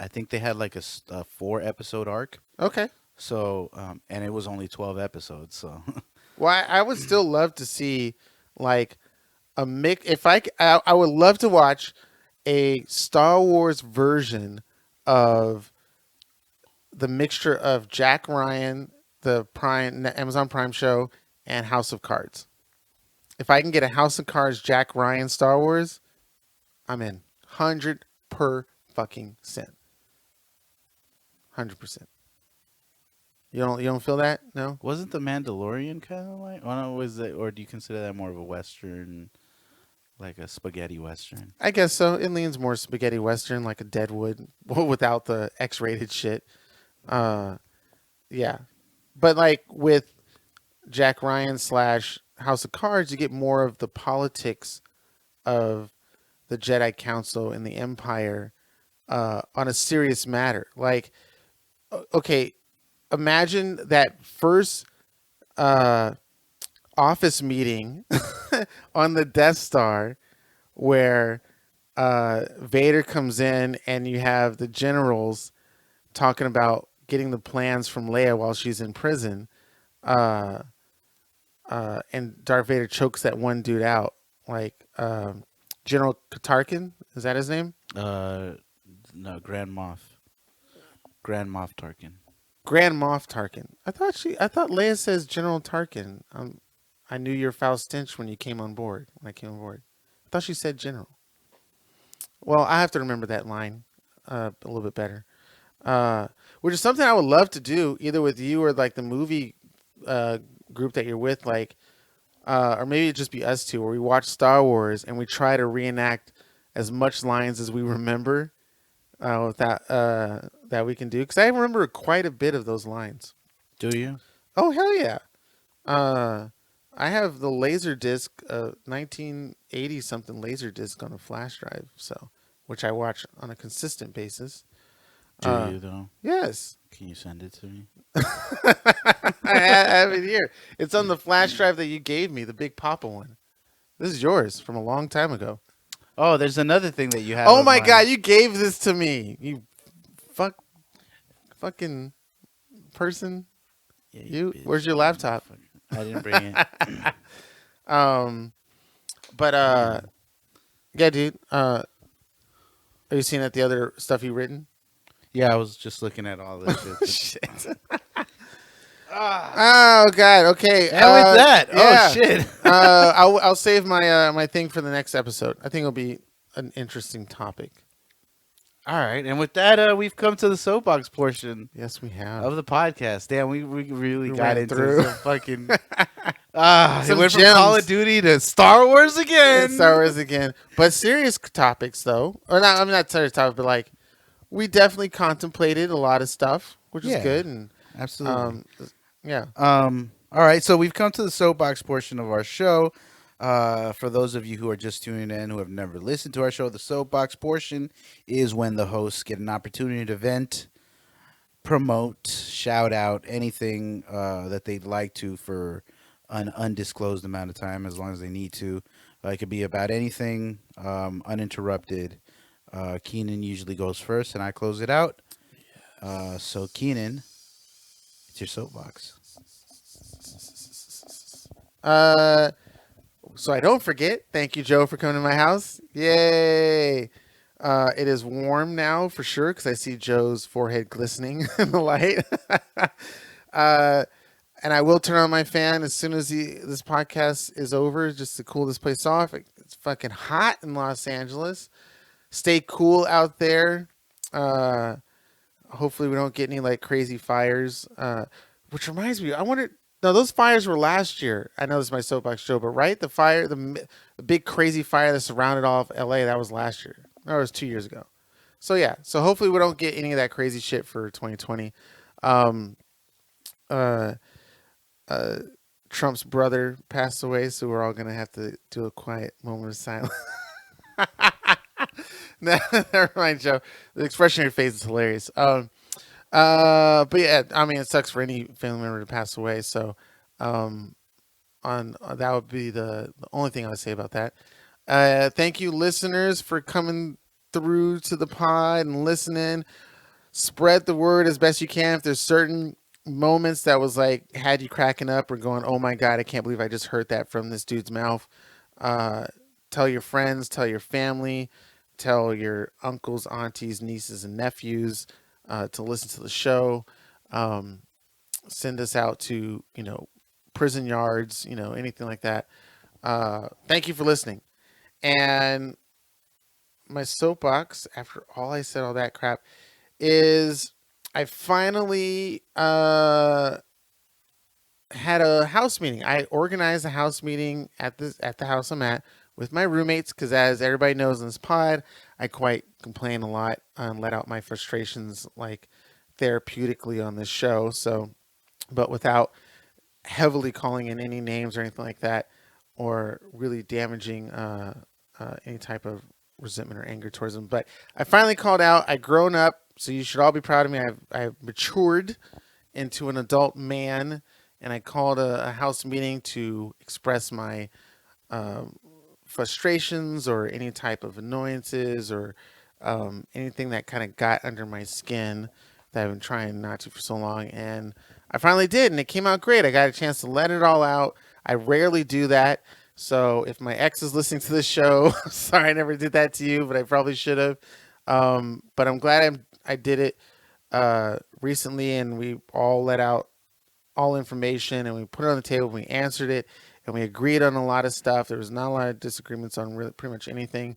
think they had like a 4-episode arc. Okay. So, and it was only 12 episodes. So, well, I would still love to see like a mix. If I would love to watch a Star Wars version of the mixture of Jack Ryan, the Amazon Prime show, and House of Cards. If I can get a House of Cards Jack Ryan Star Wars, I'm in 100%. 100%. You don't feel that? No. Wasn't the Mandalorian kind of like? Oh no, was it? Or do you consider that more of a western, like a spaghetti western? I guess so. It leans more spaghetti western, like a Deadwood, without the X-rated shit. Uh, yeah, but like with Jack Ryan slash House of Cards, you get more of the politics of the Jedi Council and the Empire on a serious matter. Like, okay, imagine that first uh, office meeting on the Death Star where Vader comes in and you have the generals talking about getting the plans from Leia while she's in prison. Uh, and Darth Vader chokes that one dude out. Like General Katarkin, is that his name? Uh, no, Grand Moff Tarkin. Grand Moff Tarkin. I thought Leia says General Tarkin. I knew your foul stench when you came on board. When I came on board, I thought she said General. Well, I have to remember that line a little bit better. Which is something I would love to do, either with you or like the movie uh, group that you're with, like, or maybe it'd just be us two, where we watch Star Wars and we try to reenact as much lines as we remember that we can do. Because I remember quite a bit of those lines. Do you? Oh hell yeah! Uh, I have the laser disc, 1980 something laser disc on a flash drive, so which I watch on a consistent basis. Do you though? Yes. Can you send it to me? I have it here. It's on the flash drive that you gave me, the Big Papa one. This is yours from a long time ago. Oh, there's another thing that you have. Oh of my mine. god, you gave this to me. You fucking person. Yeah, You bitch. where's your laptop? I didn't bring it. But yeah, dude. Are you seeing at the other stuff you written? Yeah, I was just looking at all this shit. Shit. Oh god. Okay. And with that, yeah. oh shit. I'll save my my thing for the next episode. I think it'll be an interesting topic. All right, and with that, we've come to the soapbox portion Yes, we have. of the podcast. Damn, we really We got ran into through. some fucking. It Some went from gems. Call of Duty to Star Wars again. Star Wars again, but serious topics though, or not? I'm not serious topics, but like we definitely contemplated a lot of stuff, which is Yeah. good, and Absolutely. yeah. All right, so we've come to the soapbox portion of our show. For those of you who are just tuning in who have never listened to our show, the soapbox portion is when the hosts get an opportunity to vent, promote, shout out anything that they'd like to for an undisclosed amount of time, as long as they need to. It could be about anything, uninterrupted. Keenan usually goes first, and I close it out. So Keenan, it's your soapbox. So I don't forget. Thank you, Joe, for coming to my house. Yay! It is warm now for sure because I see Joe's forehead glistening in the light. And I will turn on my fan as soon as this podcast is over, just to cool this place off. It's fucking hot in Los Angeles. Stay cool out there. Hopefully we don't get any like crazy fires. Which reminds me, I wonder. No, those fires were last year. I know this is my soapbox show, but right, the big crazy fire that surrounded all of LA, that was last year. No, it was 2 years ago. So yeah, so hopefully we don't get any of that crazy shit for 2020. Trump's brother passed away, so we're all gonna have to do a quiet moment of silence. No, never mind, Joe. The expression on your face is hilarious. But yeah, I mean, it sucks for any family member to pass away. So, on that would be the only thing I would say about that. Thank you, listeners, for coming through to the pod and listening. Spread the word as best you can. If there's certain moments that was like had you cracking up or going, "Oh my god, I can't believe I just heard that from this dude's mouth," tell your friends, tell your family, tell your uncles, aunties, nieces, and nephews to listen to the show. Send us out to prison yards, anything like that. Thank you for listening. And my soapbox, after all I said all that crap, is I finally had a house meeting. I organized a house meeting at the house I'm at with my roommates because, as everybody knows in this pod, I quite complain a lot and let out my frustrations like therapeutically on this show. So, but without heavily calling in any names or anything like that, or really damaging any type of resentment or anger towards them. But I finally called out. I grown up, so you should all be proud of me. I've matured into an adult man, and I called a house meeting to express my um, frustrations or any type of annoyances or anything that kind of got under my skin that I've been trying not to for so long. And I finally did, and it came out great. I got a chance to let it all out. I rarely do that. So if my ex is listening to this show, sorry I never did that to you, but I probably should have. But I'm glad I did it recently, and we all let out all information, and we put it on the table. We answered it, and we agreed on a lot of stuff. There was not a lot of disagreements on really, pretty much anything,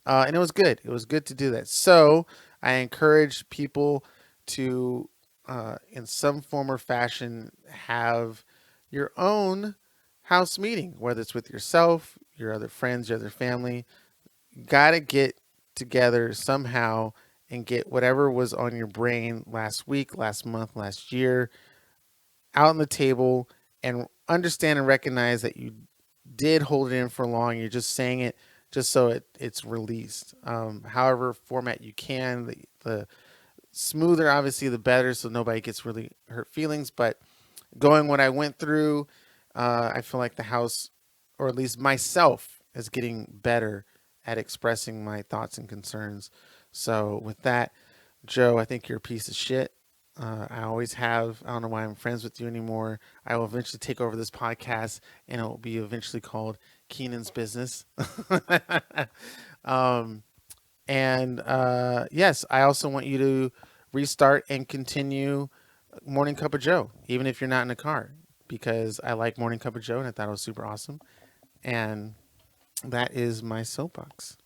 and it was good. It was good to do that. So I encourage people to, in some form or fashion, have your own house meeting, whether it's with yourself, your other friends, your other family. You gotta get together somehow and get whatever was on your brain last week, last month, last year out on the table, and understand and recognize that you did hold it in for long. You're just saying it just so it's released. However format you can, the smoother, obviously, the better, so nobody gets really hurt feelings. But going what I went through, I feel like the house, or at least myself, is getting better at expressing my thoughts and concerns. So with that, Joe, I think you're a piece of shit. I always have. I don't know why I'm friends with you anymore. I will eventually take over this podcast, and it will be eventually called Keenan's Business. um, and yes, I also want you to restart and continue Morning Cup of Joe, even if you're not in a car, because I like Morning Cup of Joe, and I thought it was super awesome. And that is my soapbox.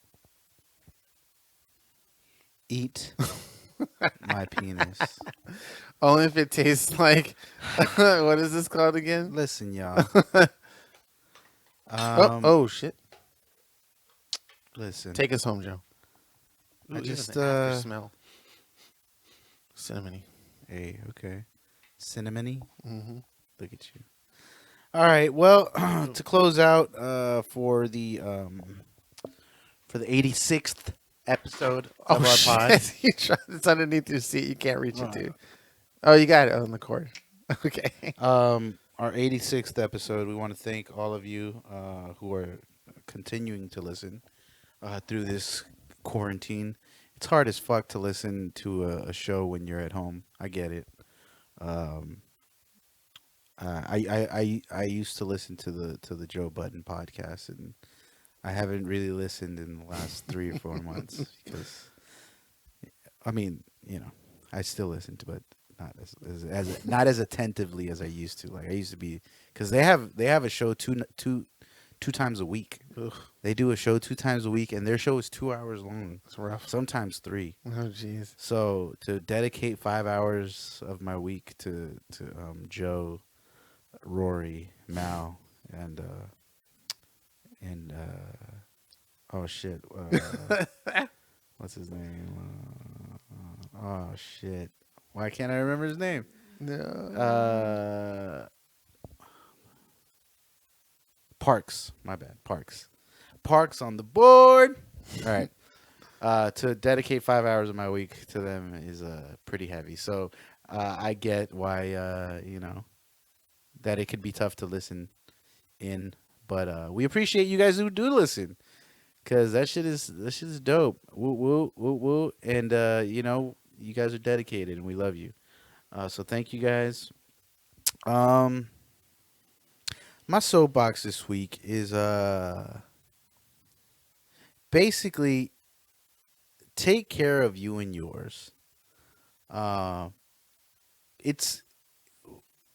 Eat my penis. Only if it tastes like what is this called again? Listen, y'all. Oh shit! Listen. Take us home, Joe. Ooh, I even just the after smell, cinnamony. Hey, okay. Cinnamony. Mm-hmm. Look at you. All right. Well, to close out for the 86th episode of our pod. Shit! It's underneath your seat. You can't reach it, Right. dude. Oh, you got it on the cord. Okay. Our 86th episode. We want to thank all of you who are continuing to listen through this quarantine. It's hard as fuck to listen to a show when you're at home. I get it. Um, I used to listen to the Joe Budden podcast, and I haven't really listened in the last 3 or 4 months because, I mean, I still listen to, but not as not as attentively as I used to. Like I used to be, because they have a show two times a week. Ugh, They do a show 2 times a week, and their show is 2 hours long. it's rough. Sometimes 3. Oh, jeez. So to dedicate 5 hours of my week to Joe, Rory, Mal, and oh shit, what's his name? Oh shit, why can't I remember his name? No. Parks, my bad, Parks on the board. All right. To dedicate 5 hours of my week to them is pretty heavy. So I get why that it could be tough to listen in, but we appreciate you guys who do listen, because that shit is dope. Woo woo woo woo, and you guys are dedicated, and we love you. So thank you guys. My soapbox this week is basically take care of you and yours. Uh, it's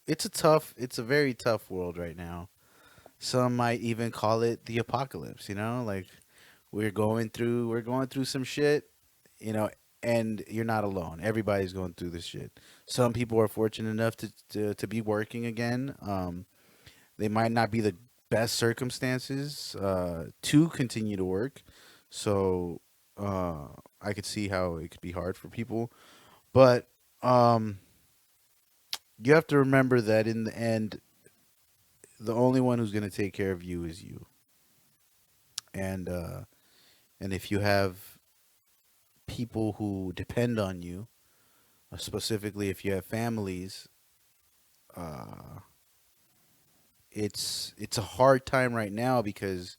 it's a very tough world right now. Some might even call it the apocalypse. Like we're going through some shit. You know, and you're not alone. Everybody's going through this shit. Some people are fortunate enough to be working again. They might not be the best circumstances to continue to work. So I could see how it could be hard for people. But you have to remember that in the end, the only one who's going to take care of you is you. And if you have people who depend on you, specifically if you have families, uh, it's a hard time right now because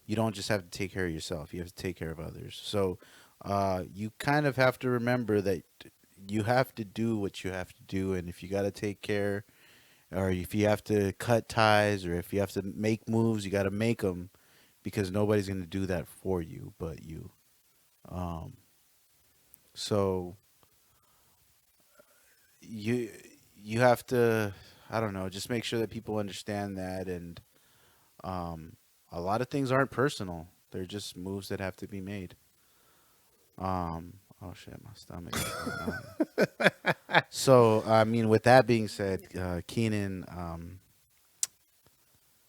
you don't just have to take care of yourself; you have to take care of others. So you kind of have to remember that you have to do what you have to do, and if you got to take care, or if you have to cut ties, or if you have to make moves, you got to make them because nobody's going to do that for you but you. Um, so you you have to, I don't know, just make sure that people understand that, and um, a lot of things aren't personal. They're just moves that have to be made. Oh shit, my stomach. So I mean, with that being said, Keenan,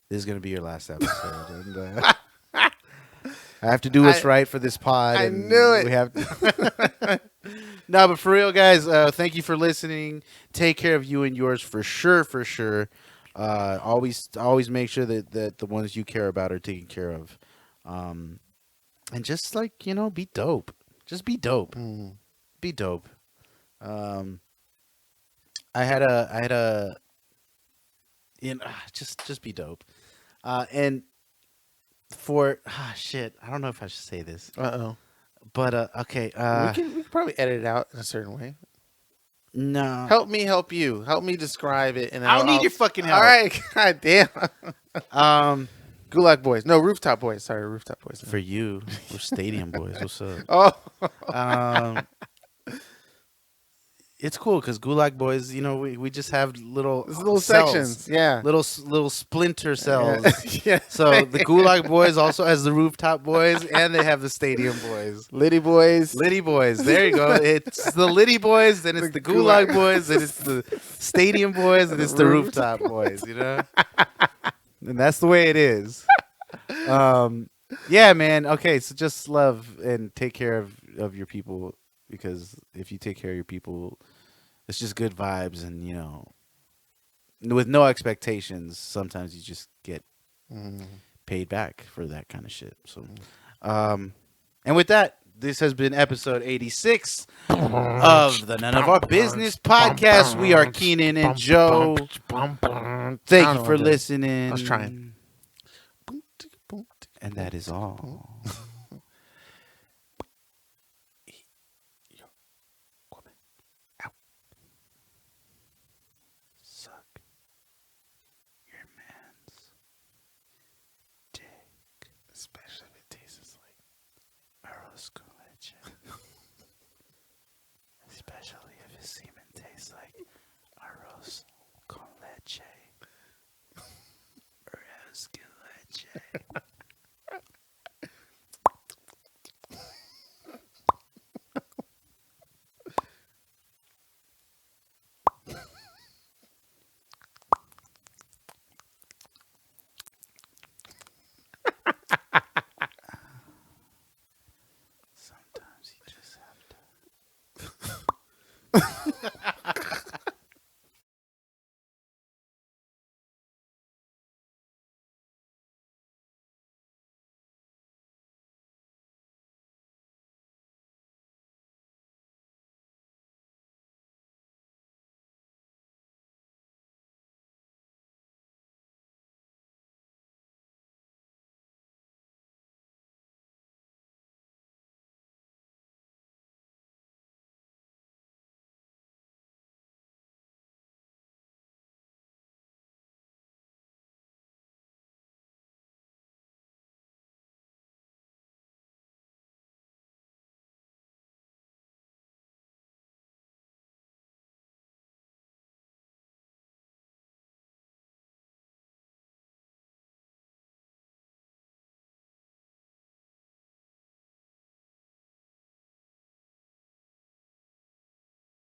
this is gonna be your last episode, and I have to do what's right for this pod. I And knew it. We have to. No, but for real, guys, thank you for listening. Take care of you and yours for sure, for sure. Always make sure that the ones you care about are taken care of. And just like, be dope. Just be dope. Be dope. Um, I had a, just be dope. And for, shit, I don't know if I should say this, Uh-oh. but, okay. We can probably edit it out in a certain way. No. Help me help you. Help me describe it. And I don't need your fucking help. All right. God damn. Um, Gulag Boys. No, Rooftop Boys. Sorry, Rooftop Boys. for you, we're Stadium Boys. What's up? Oh. Um, it's cool because Gulag Boys, we just have little Little cells, sections. Yeah. little splinter cells. Yeah. So the Gulag Boys also has the Rooftop Boys, and they have the Stadium Boys. Liddy Boys. Liddy Boys. There you go. It's the Liddy Boys, then it's the Gulag Boys, then it's the Stadium Boys, and it's the Rooftop Boys. And that's the way it is. Yeah, man. Okay, so just love and take care of your people, because if you take care of your people, it's just good vibes, and with no expectations, sometimes you just get paid back for that kind of shit. So, and with that, this has been episode 86 of the None of Our Business podcast. We are Keenan and Joe. Thank you for listening. I was trying. And that is all. Suck your man's dick. Especially if it tastes like Arroz con leche. Especially if his semen tastes like Arroz con leche. Arroz con leche. Sometimes you just have to.